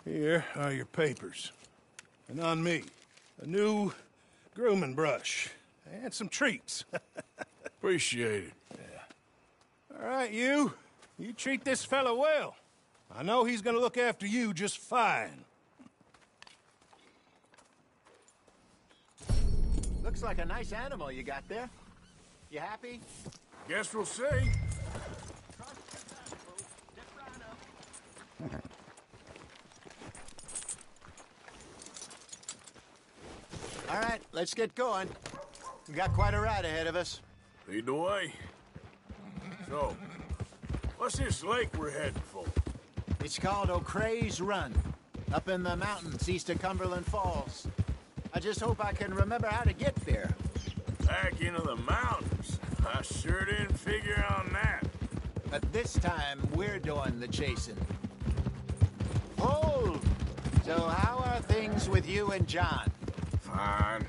Here are your papers. And on me, a new grooming brush. And some treats. Appreciate it. All right, you treat this fella well. I know he's gonna look after you just fine. Looks like a nice animal you got there. You happy? Guess we'll see. All right, let's get going. We got quite a ride ahead of us. Lead the way. So, what's this lake we're heading for? It's called O'Creagh's Run, up in the mountains east of Cumberland Falls. I just hope I can remember how to get there. Back into the mountains? I sure didn't figure on that. But this time, we're doing the chasing. Hold! So how are things with you and John? Fine.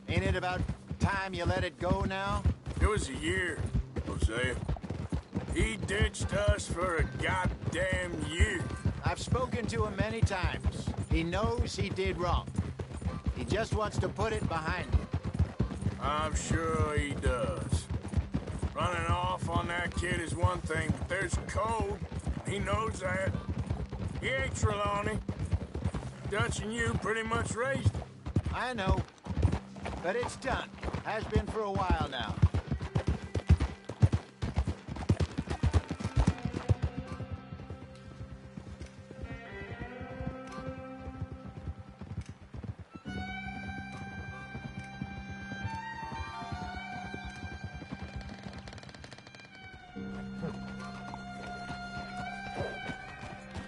Ain't it about time you let it go now? It was a year, Hosea. He ditched us for a goddamn year. I've spoken to him many times. He knows he did wrong. He just wants to put it behind him. I'm sure he does. Running off on that kid is one thing, but there's code. He knows that. He ain't Trelawney. Dutch and you pretty much raised him. I know. But it's done. Has been for a while now.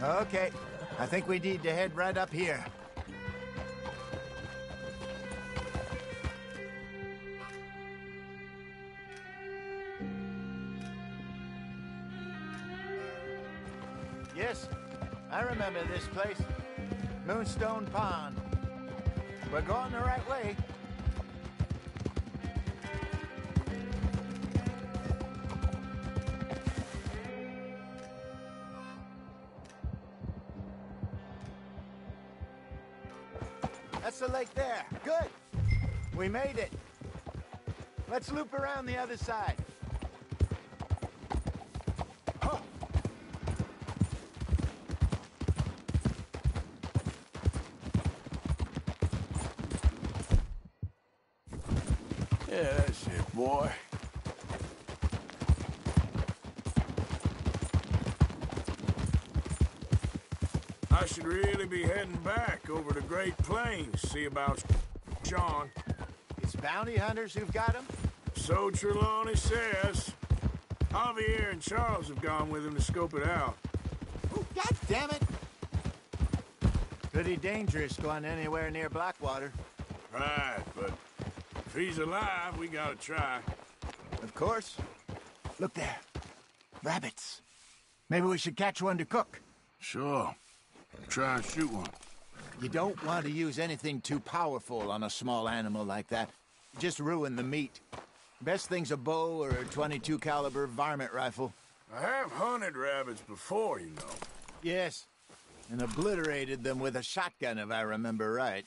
Okay, I think we need to head right up here. Yes, I remember this place. Moonstone Pond. We're going the right way. That's the lake there. Good. We made it. Let's loop around the other side. Oh. Yeah, that's it, boy. I should really be heading back over the Great Plains, see about Sean. It's bounty hunters who've got him? So Trelawney says. Javier and Charles have gone with him to scope it out. Oh, God damn it! Pretty dangerous going anywhere near Blackwater. Right, but if he's alive, we gotta try. Of course. Look there. Rabbits. Maybe we should catch one to cook. Sure. Try and shoot one. You don't want to use anything too powerful on a small animal like that. Just ruin the meat. Best thing's a bow or a .22 caliber varmint rifle. I have hunted rabbits before, you know. Yes, and obliterated them with a shotgun, if I remember right.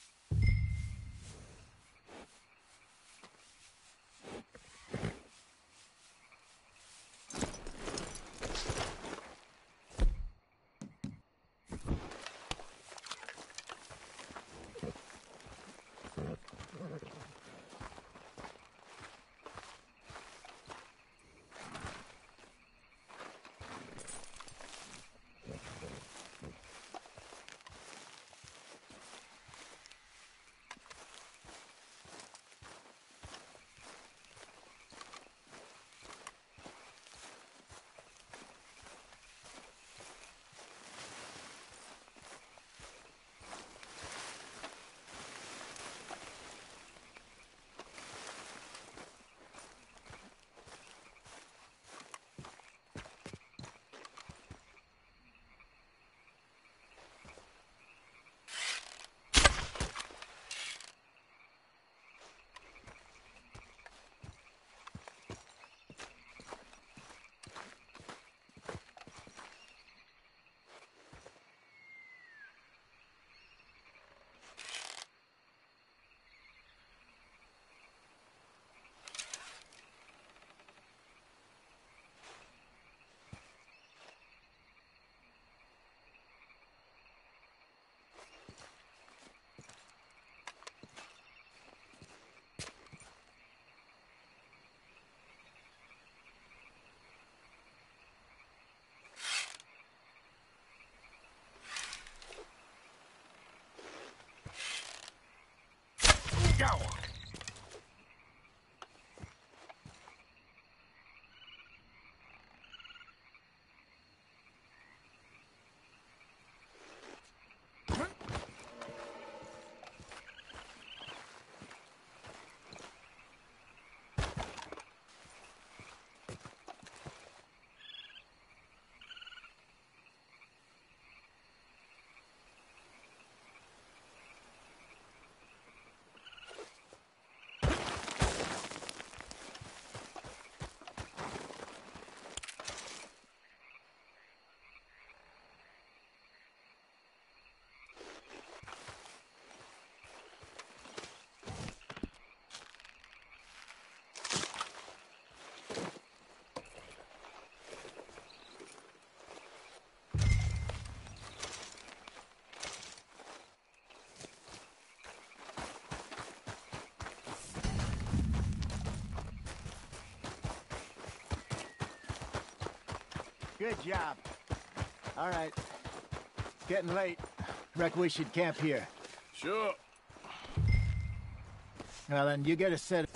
Go! Good job. All right. It's getting late. Reckon we should camp here. Sure. Well, then you get a set.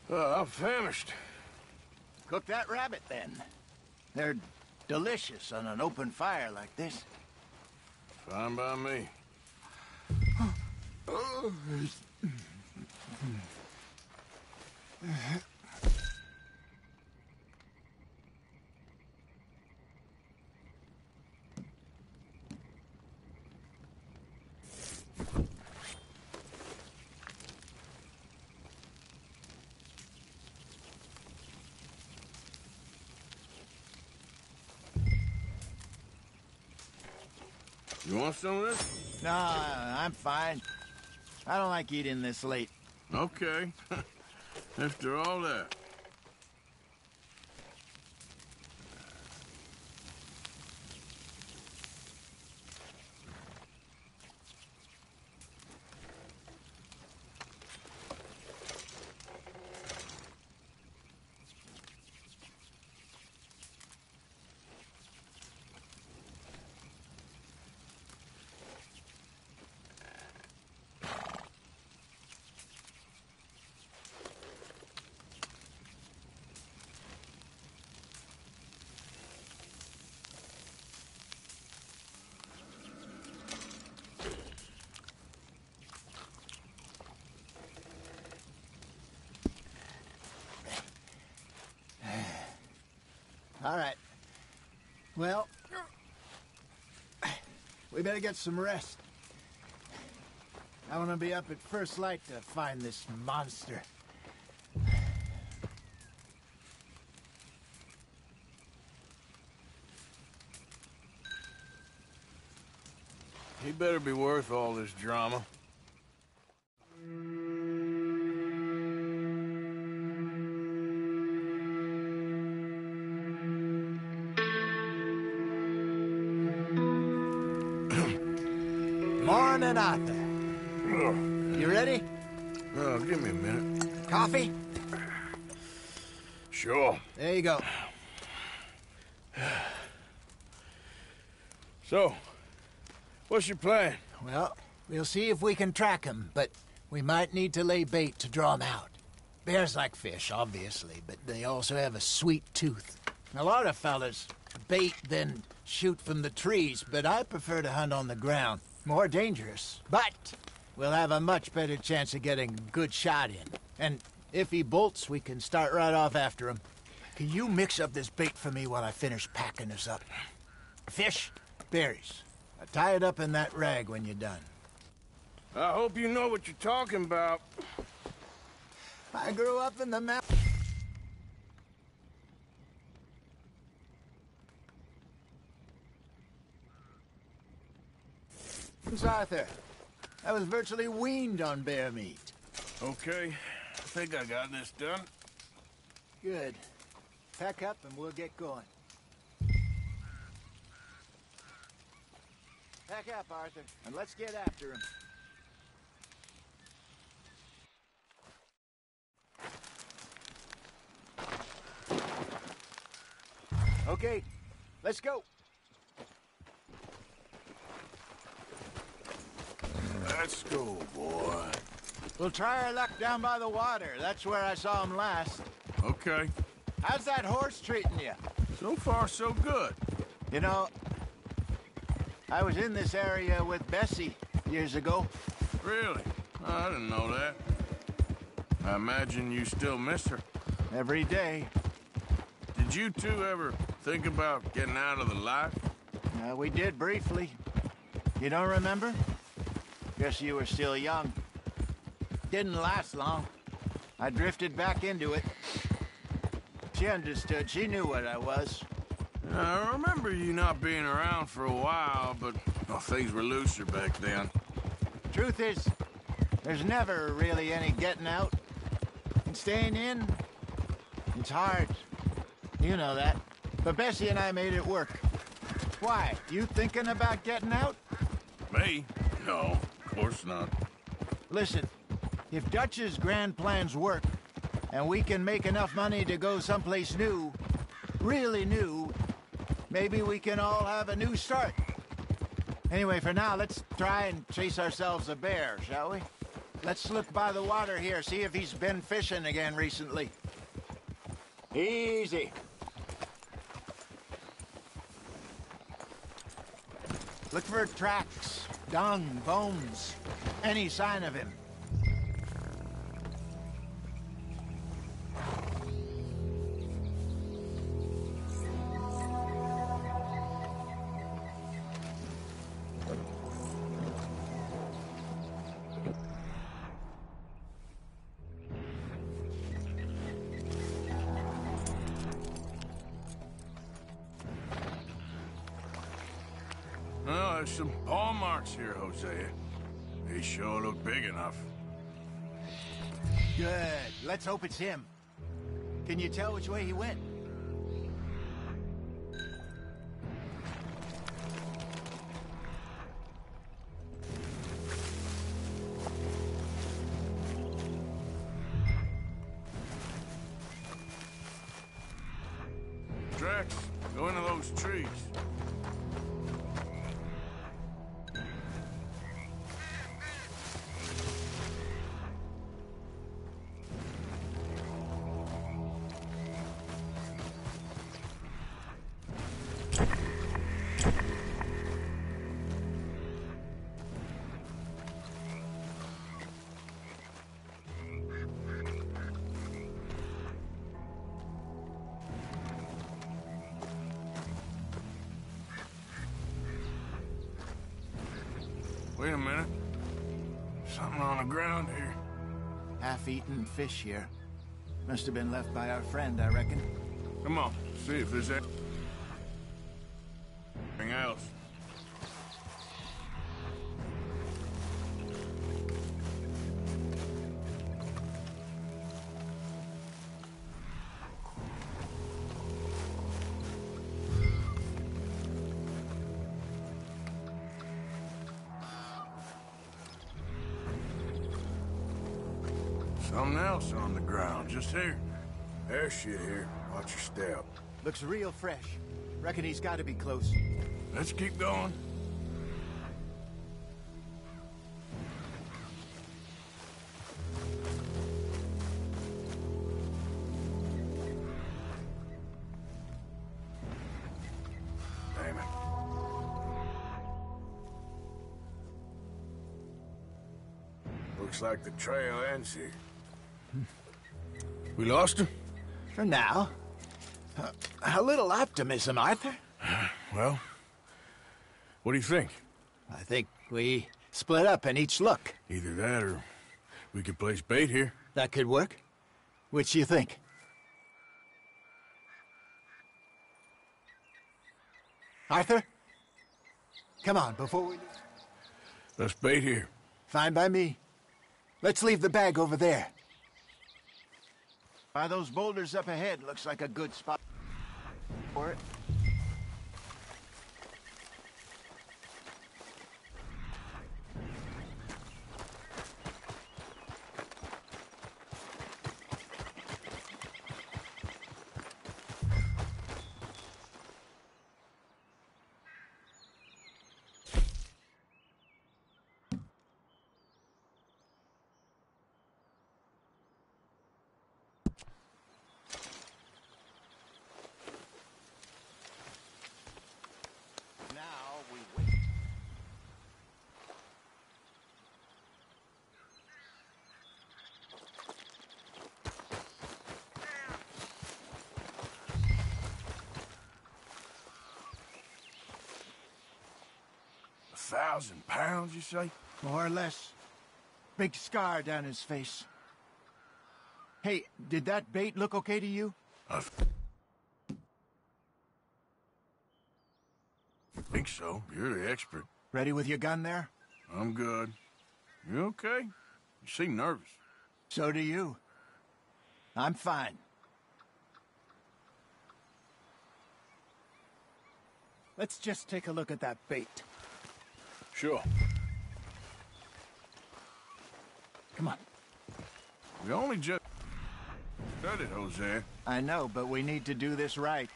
I'm famished. Cook that rabbit, then. They're delicious on an open fire like this. Fine by me. You want some of this? No, I'm fine. I don't like eating this late. Okay. After all that. All right. Well, we better get some rest. I want to be up at first light to find this monster. He better be worth all this drama. Morning, Arthur. You ready? Oh, give me a minute. Coffee? Sure. There you go. So, what's your plan? Well, we'll see if we can track him, but we might need to lay bait to draw him out. Bears like fish, obviously, but they also have a sweet tooth. A lot of fellas bait, then shoot from the trees, but I prefer to hunt on the ground. More dangerous, but we'll have a much better chance of getting a good shot in. And if he bolts, we can start right off after him. Can you mix up this bait for me while I finish packing this up? Fish, berries. Tie it up in that rag when you're done. I hope you know what you're talking about. I grew up in the mountains. Arthur, I was virtually weaned on bear meat. Okay, I think I got this done. Good. Pack up and we'll get going. Pack up, Arthur, and let's get after him. Okay, let's go. Let's go, boy. We'll try our luck down by the water. That's where I saw him last. Okay. How's that horse treating you? So far, so good. You know, I was in this area with Bessie years ago. Really? Oh, I didn't know that. I imagine you still miss her. Every day. Did you two ever think about getting out of the life? We did briefly. You don't remember? Guess you were still young. Didn't last long. I drifted back into it. She understood. She knew what I was. I remember you not being around for a while, but things were looser back then. Truth is, there's never really any getting out. And staying in, it's hard. You know that. But Bessie and I made it work. Why? You thinking about getting out? Me? No, of course not. Listen, if Dutch's grand plans work, and we can make enough money to go someplace new, really new, maybe we can all have a new start. Anyway, for now, let's try and chase ourselves a bear, shall we? Let's look by the water here, see if he's been fishing again recently. Easy. Look for tracks, dung, bones, any sign of him. Oh, there's some paw marks here, Hosea. They sure look big enough. Good. Let's hope it's him. Can you tell which way he went? Drax, go into those trees. Wait a minute. Something on the ground here. Half-eaten fish here. Must have been left by our friend, I reckon. Come on, see if there's anything else. Something else on the ground, just here. There's shit here. Watch your step. Looks real fresh. Reckon he's got to be close. Let's keep going. Damn it. Looks like the trail ends here. We lost him? For now. A little optimism, Arthur. Well, what do you think? I think we split up and each look. Either that or we could place bait here. That could work. Which do you think? Arthur? Come on, before we leave. Let's bait here. Fine by me. Let's leave the bag over there. By those boulders up ahead, looks like a good spot for it. £1,000, you say? More or less. Big scar down his face. Hey, did that bait look okay to you? I think so. You're the expert. Ready with your gun there? I'm good. You okay? You seem nervous. So do you. I'm fine. Let's just take a look at that bait. Sure. Come on. We only just started, Jose. I know, but we need to do this right.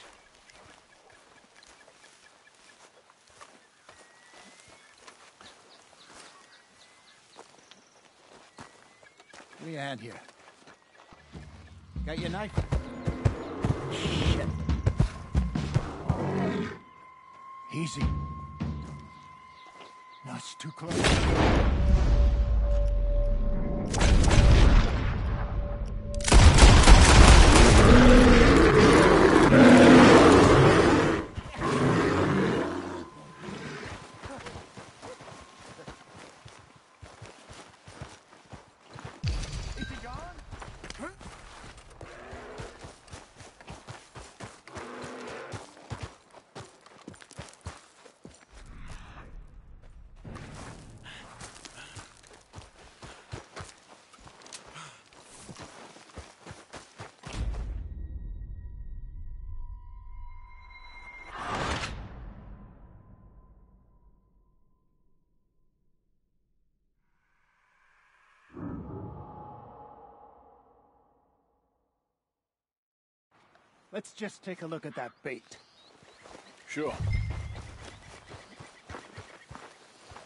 Give me a hand here. Got your knife? Shit. Easy. No, it's too close. Let's just take a look at that bait. Sure.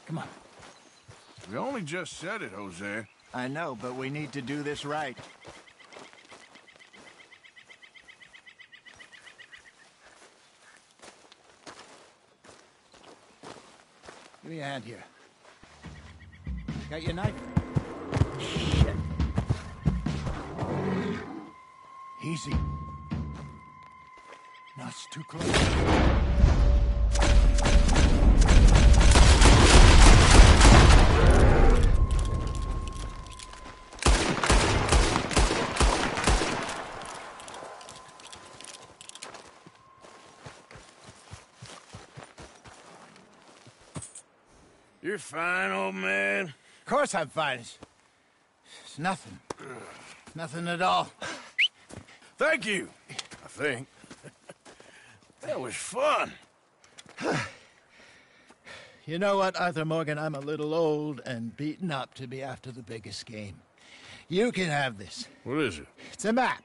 Come on. We only just said it, Jose. I know, but we need to do this right. Give me a hand here. Got your knife? Shit. Easy. No, it's too close. You're fine, old man. Of course I'm fine. It's nothing. Nothing at all. Thank you, I think. That was fun. You know what, Arthur Morgan? I'm a little old and beaten up to be after the biggest game. You can have this. What is it? It's a map.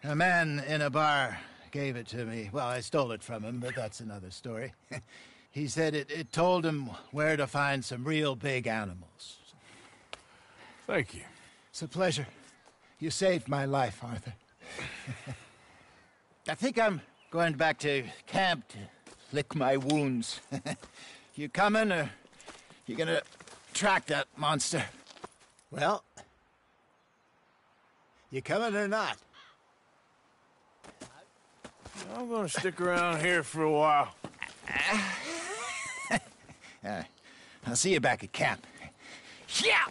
A man in a bar gave it to me. Well, I stole it from him, but that's another story. He said it told him where to find some real big animals. Thank you. It's a pleasure. You saved my life, Arthur. I think I'm going back to camp to lick my wounds. You coming, or you gonna track that monster? Well, you coming or not? I'm gonna stick around here for a while. I'll see you back at camp. Yeah!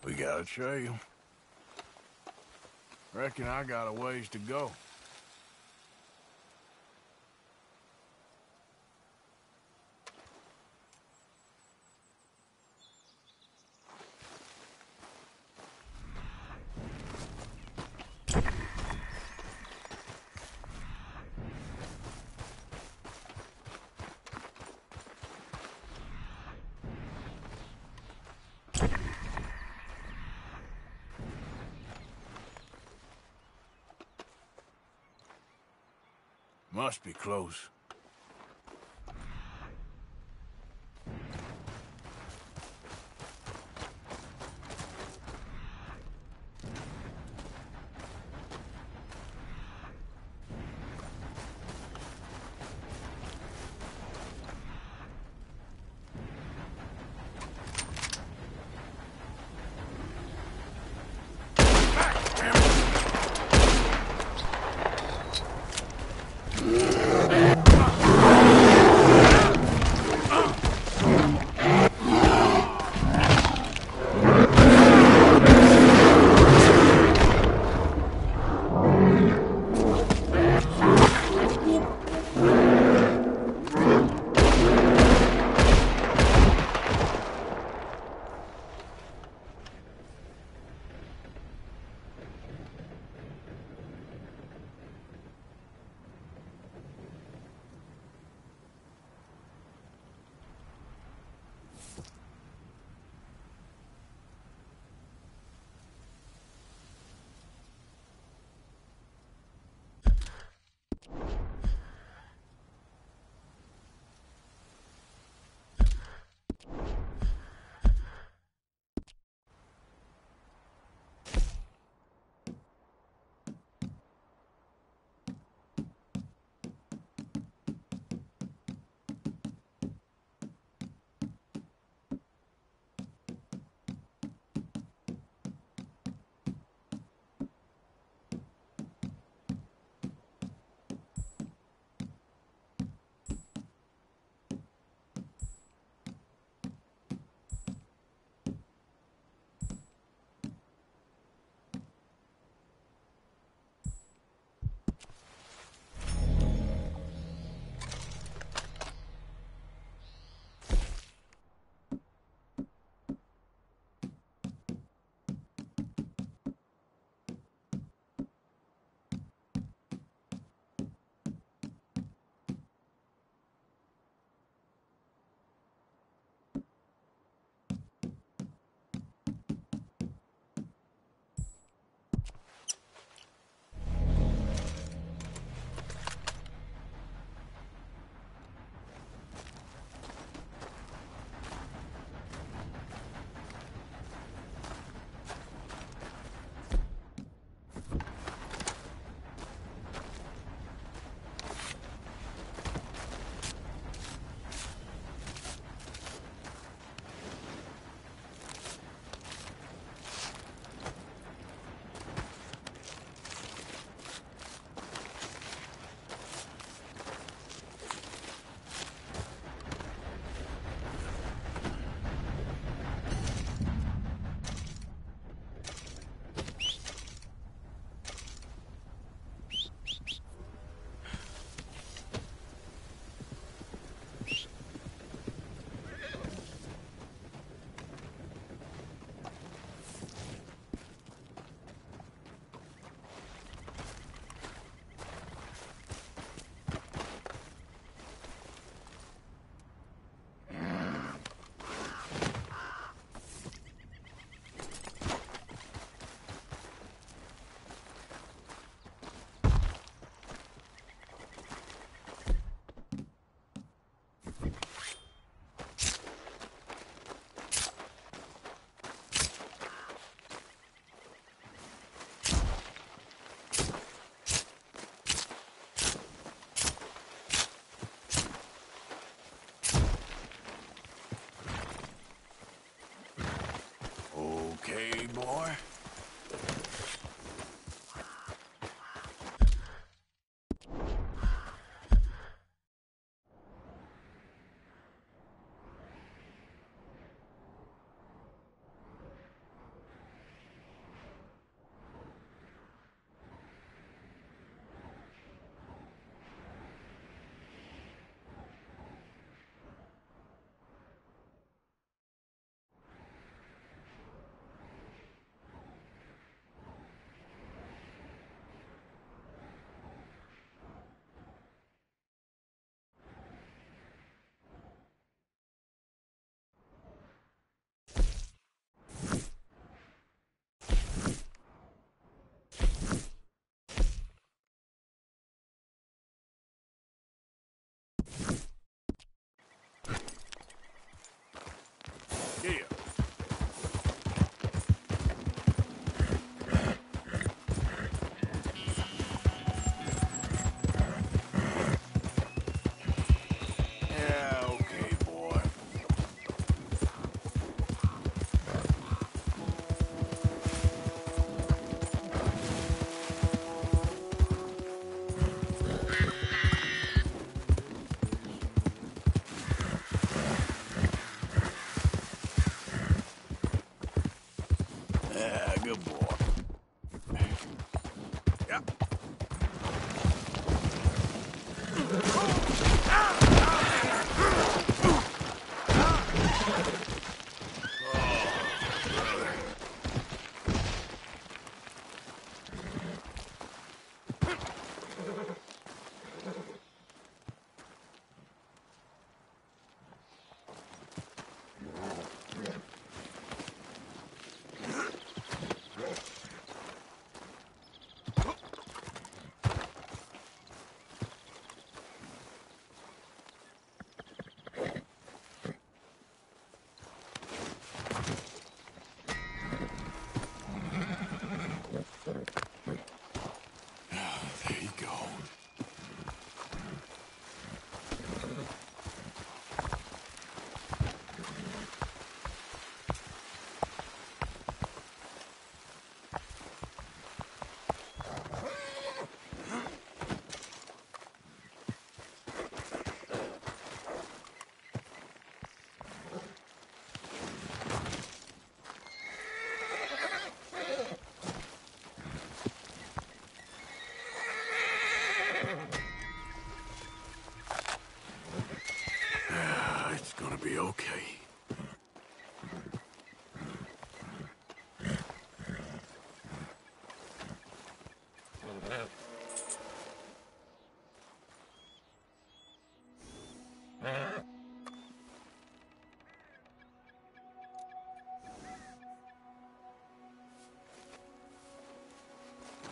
We got a trail. Reckon I got a ways to go. Must be close.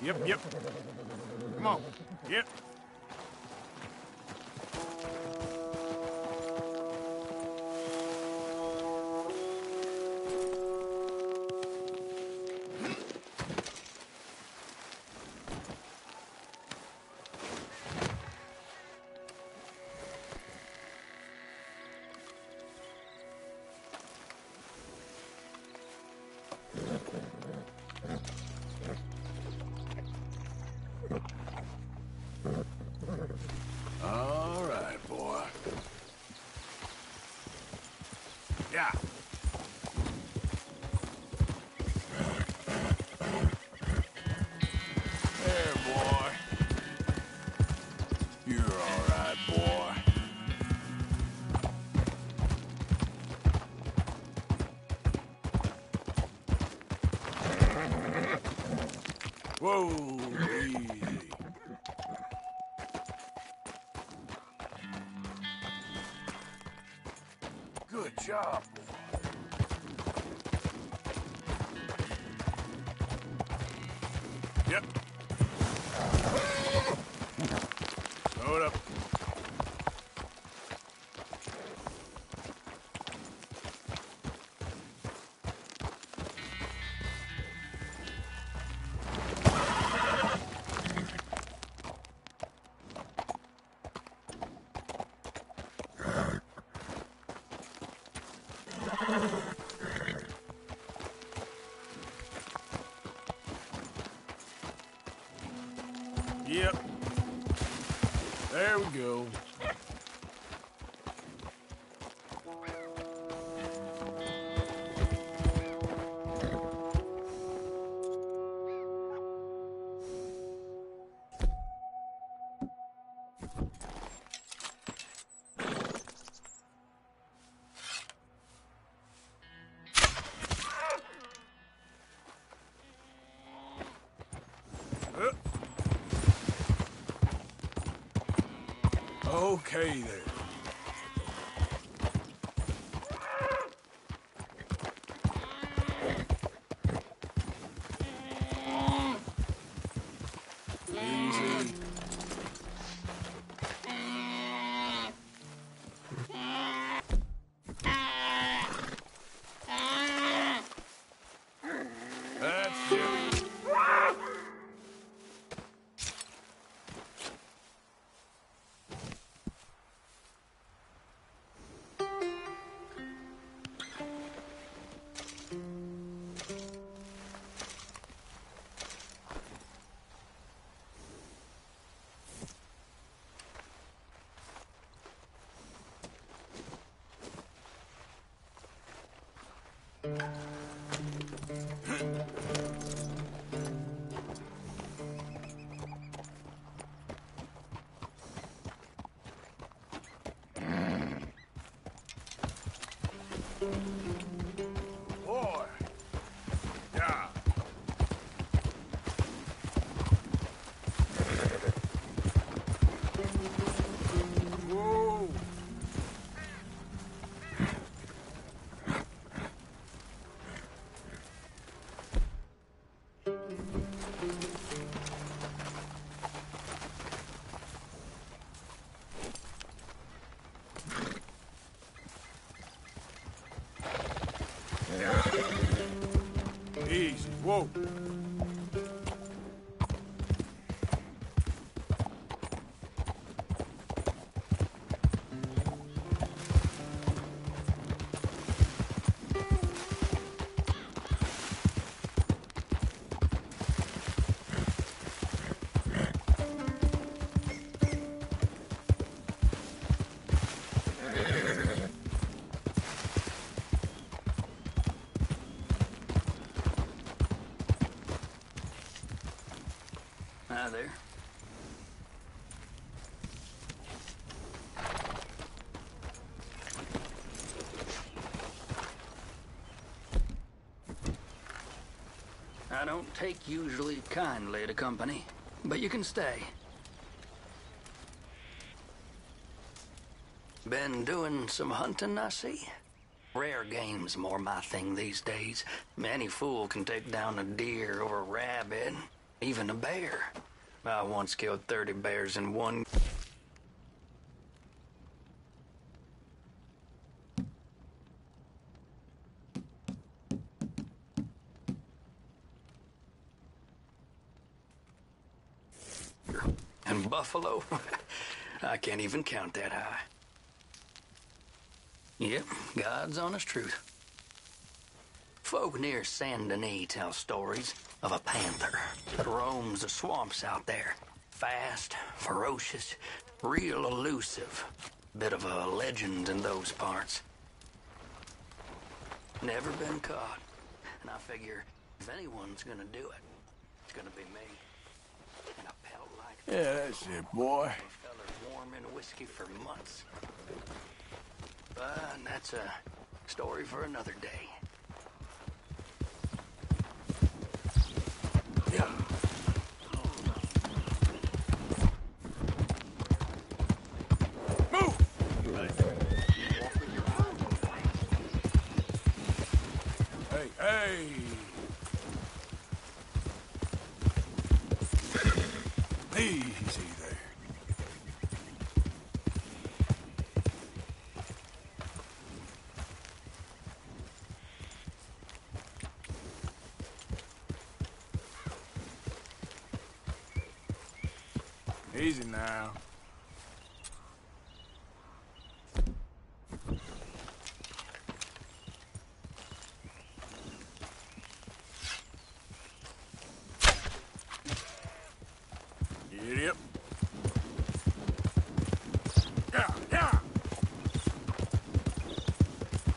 Yep. Come on. Yep. All right, boy. Yeah. There, boy. You're all right, boy. Whoa, easy. Good job, boy. Yep. Slow it up. Yep. There we go. Okay there. Easy. That's it. Boy. Yeah. Whoa. Easy. Whoa. Hi there. I don't take usually kindly to company, but you can stay. Been doing some hunting, I see. Rare game's more my thing these days. Any fool can take down a deer or a rabbit. even a bear. I once killed 30 bears in one... And buffalo? I can't even count that high. Yep, God's honest truth. Folk near Saint Denis tell stories of a panther that roams the swamps out there. Fast, ferocious, real elusive. Bit of a legend in those parts. Never been caught. And I figure if anyone's gonna do it, it's gonna be me. And a pelt like that. Yeah, that's it, boy. A feller warm in whiskey for months. But that's a story for another day. Yeah. Move! Hey, hey! Easy there. Easy now. Yep. Yeah, yeah.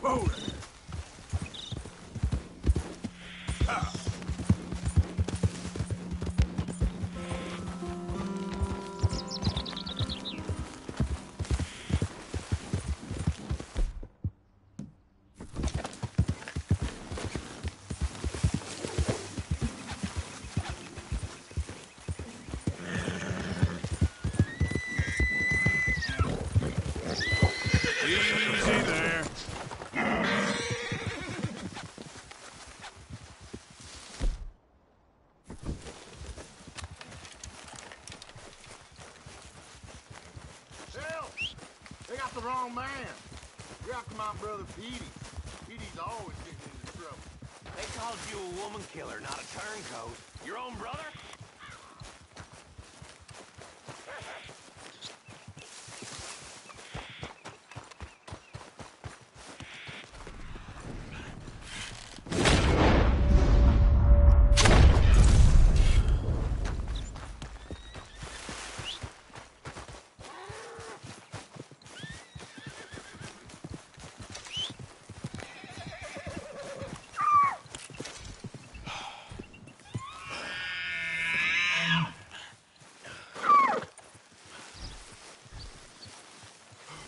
Whoa there. Ah. Easy there. Help! They got the wrong man. You're after my brother Petey. Petey's always getting into trouble. They called you a woman killer, not a turncoat. Your own brother?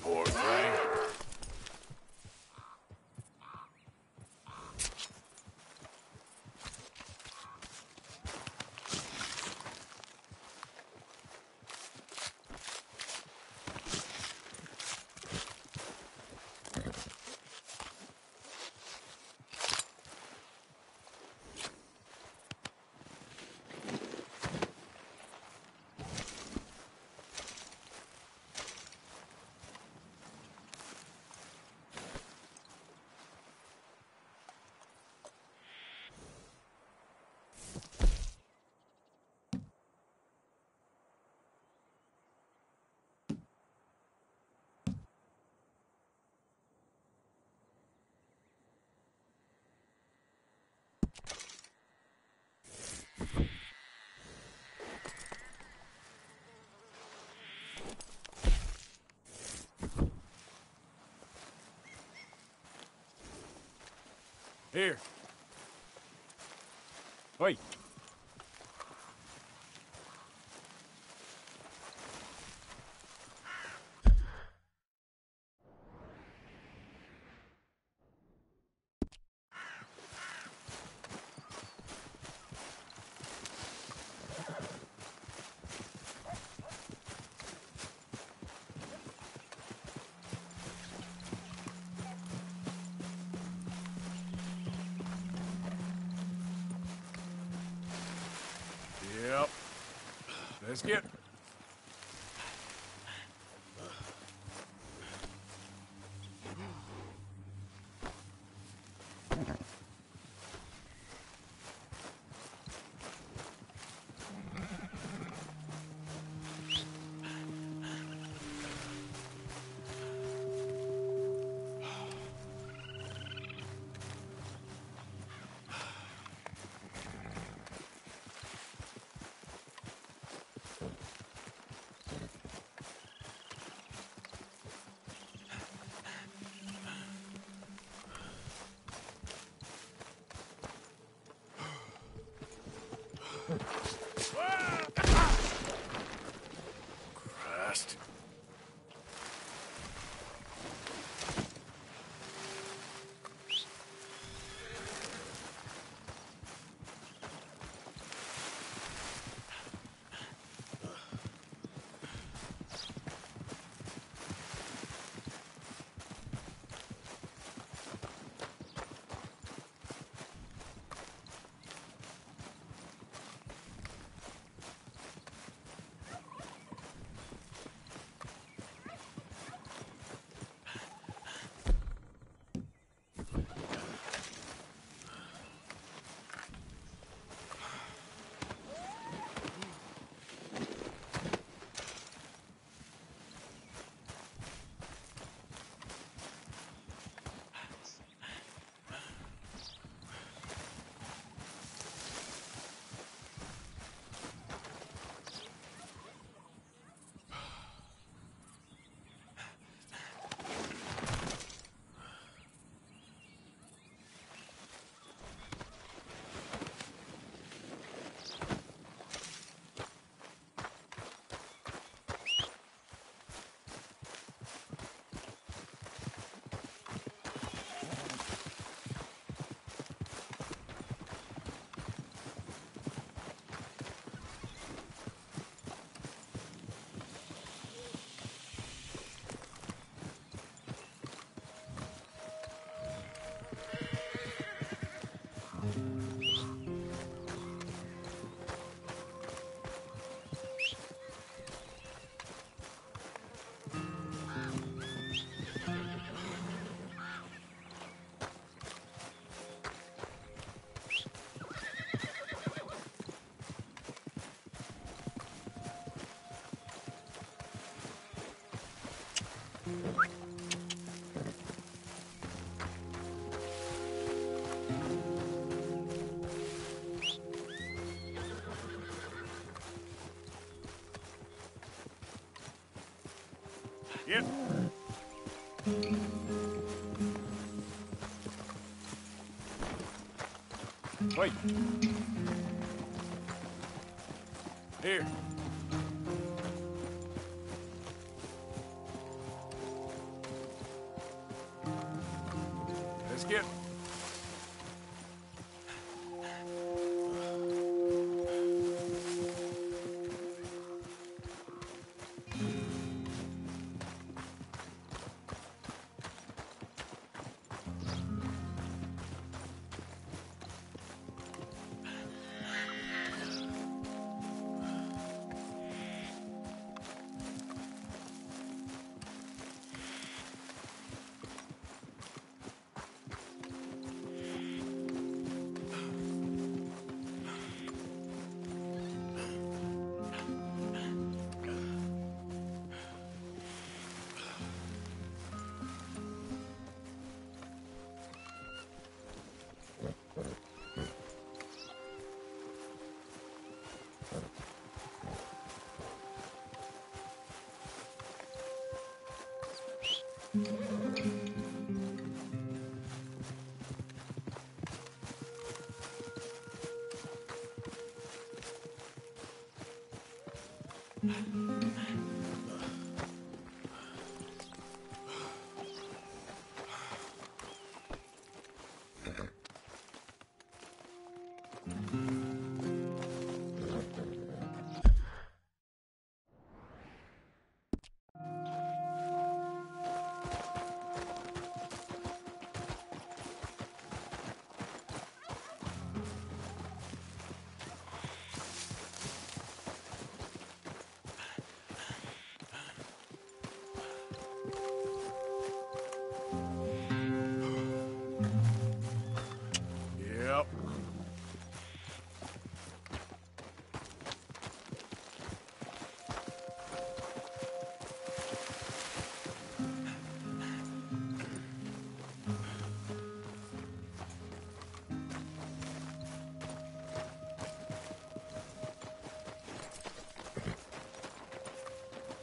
Poor thing. Here. Wait. Let's get... Christ. Yep. Wait. Here. Let's get...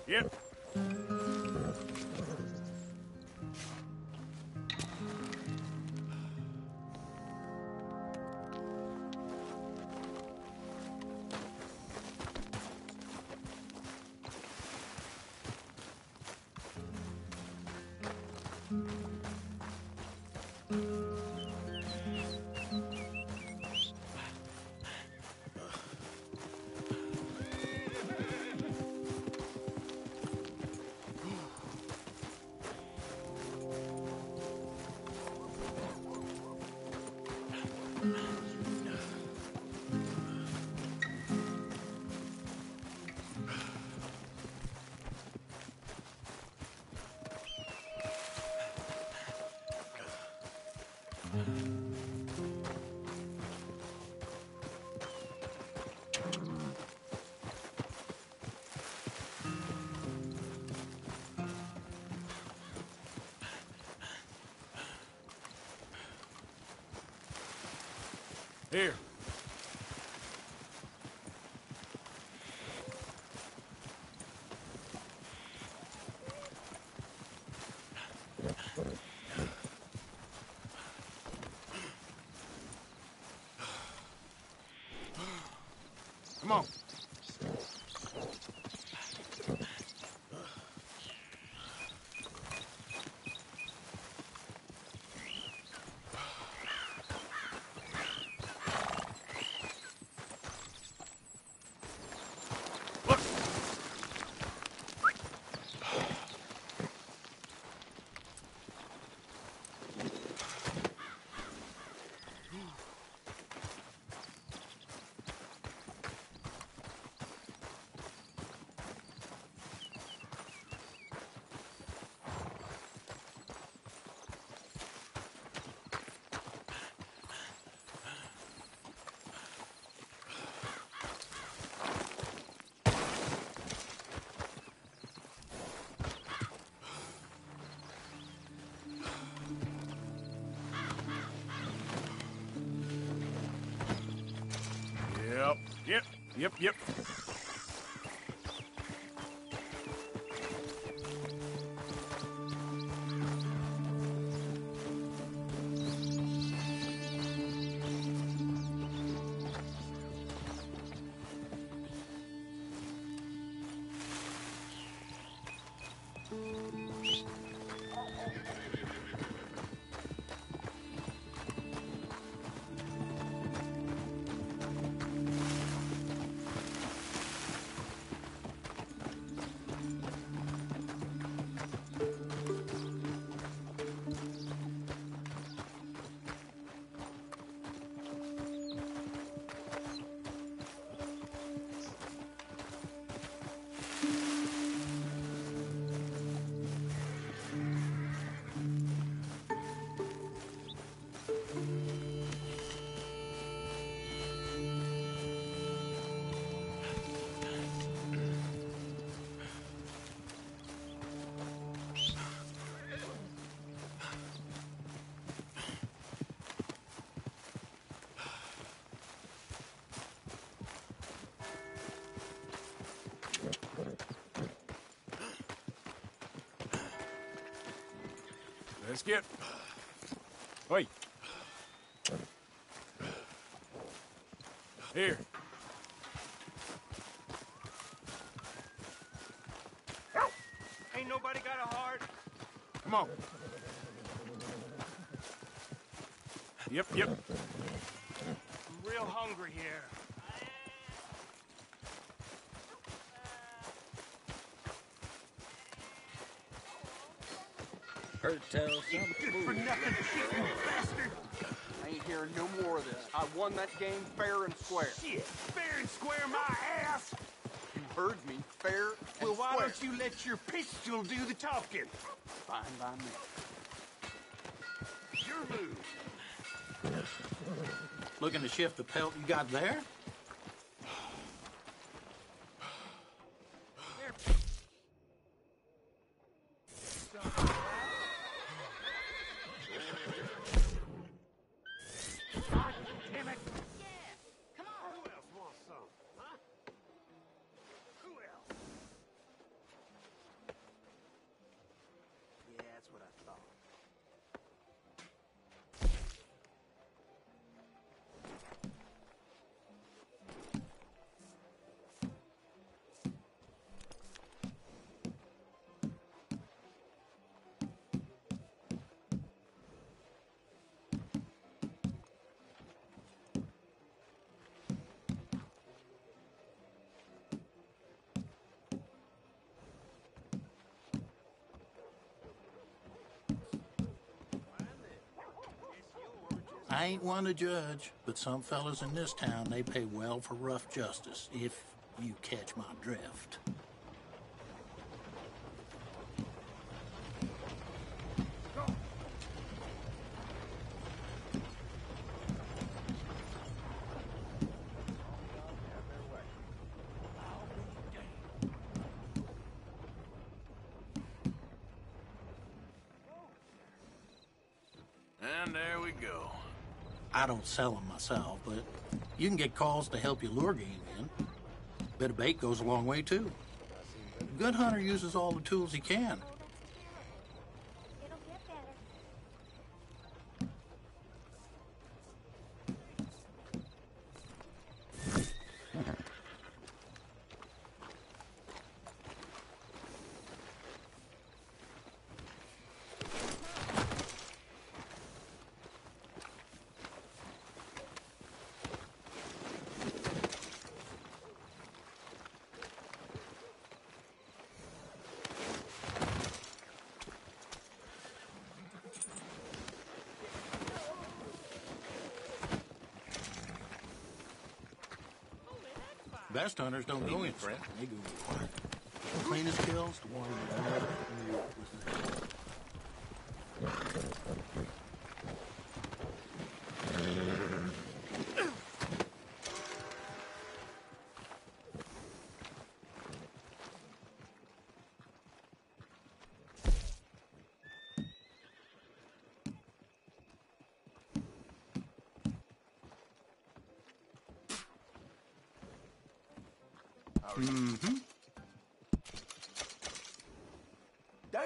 Yep. Here. Come on. Yep. Let's get. Wait. Here. Ain't nobody got a heart. Come on. Yep. I'm real hungry here. Heard tell some Good for nothing, cheating bastard! I ain't hearing no more of this. I won that game fair and square. Shit, fair and square my ass! You heard me, fair and Well, why square. don't you let your pistol do the talking? Fine by me. Your move. Looking to shift the pelt you got there? I ain't one to judge, but some fellas in this town, they pay well for rough justice, if you catch my drift. And there we go. I don't sell them myself, but you can get calls to help you lure game in. Bit of bait goes a long way, too. A good hunter uses all the tools he can. Best hunters don't go in front. They go quiet. The cleanest kills, the one that never knew what was there. Mm-hmm. Damn.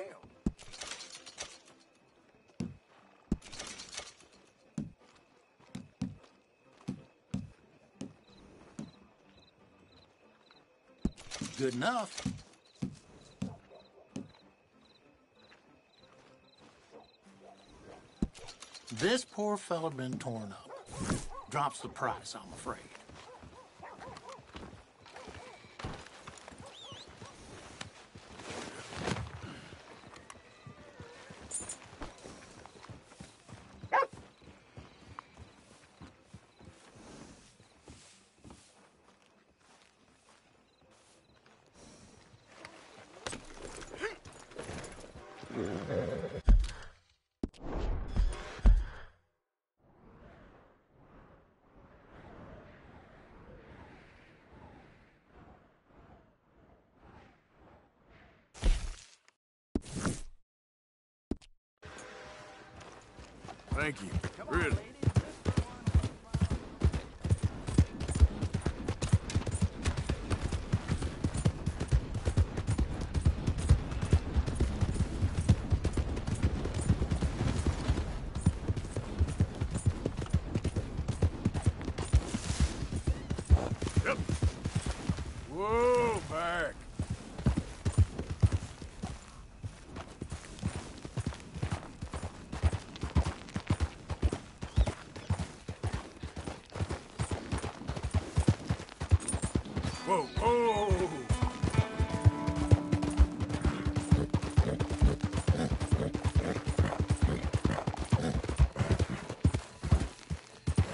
Good enough. This poor fella been torn up. Drops the price, I'm afraid. Thank you. Really. Yep. Whoa, back. Whoa, whoa!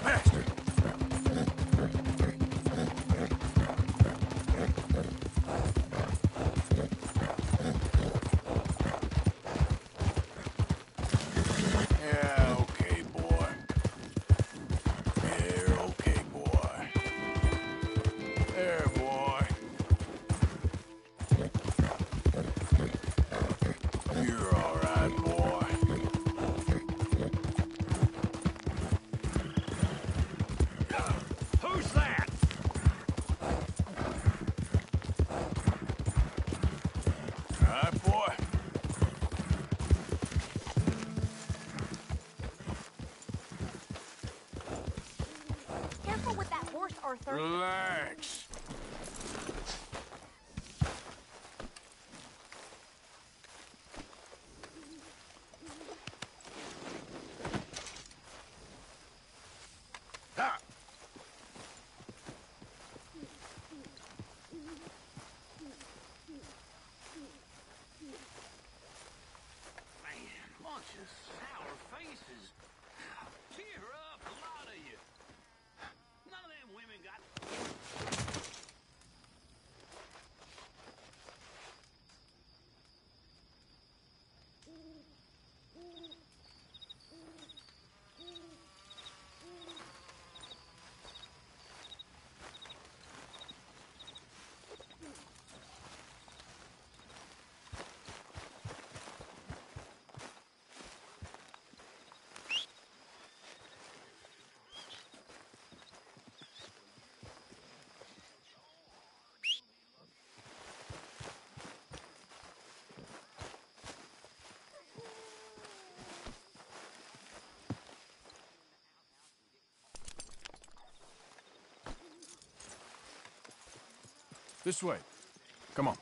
Bastard! Yeah, okay, boy. Yeah, okay, boy. There, boy. This way. Come on.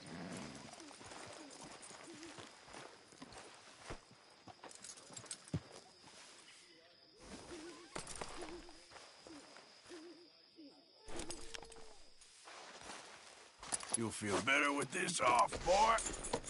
You'll feel better with this off, boy.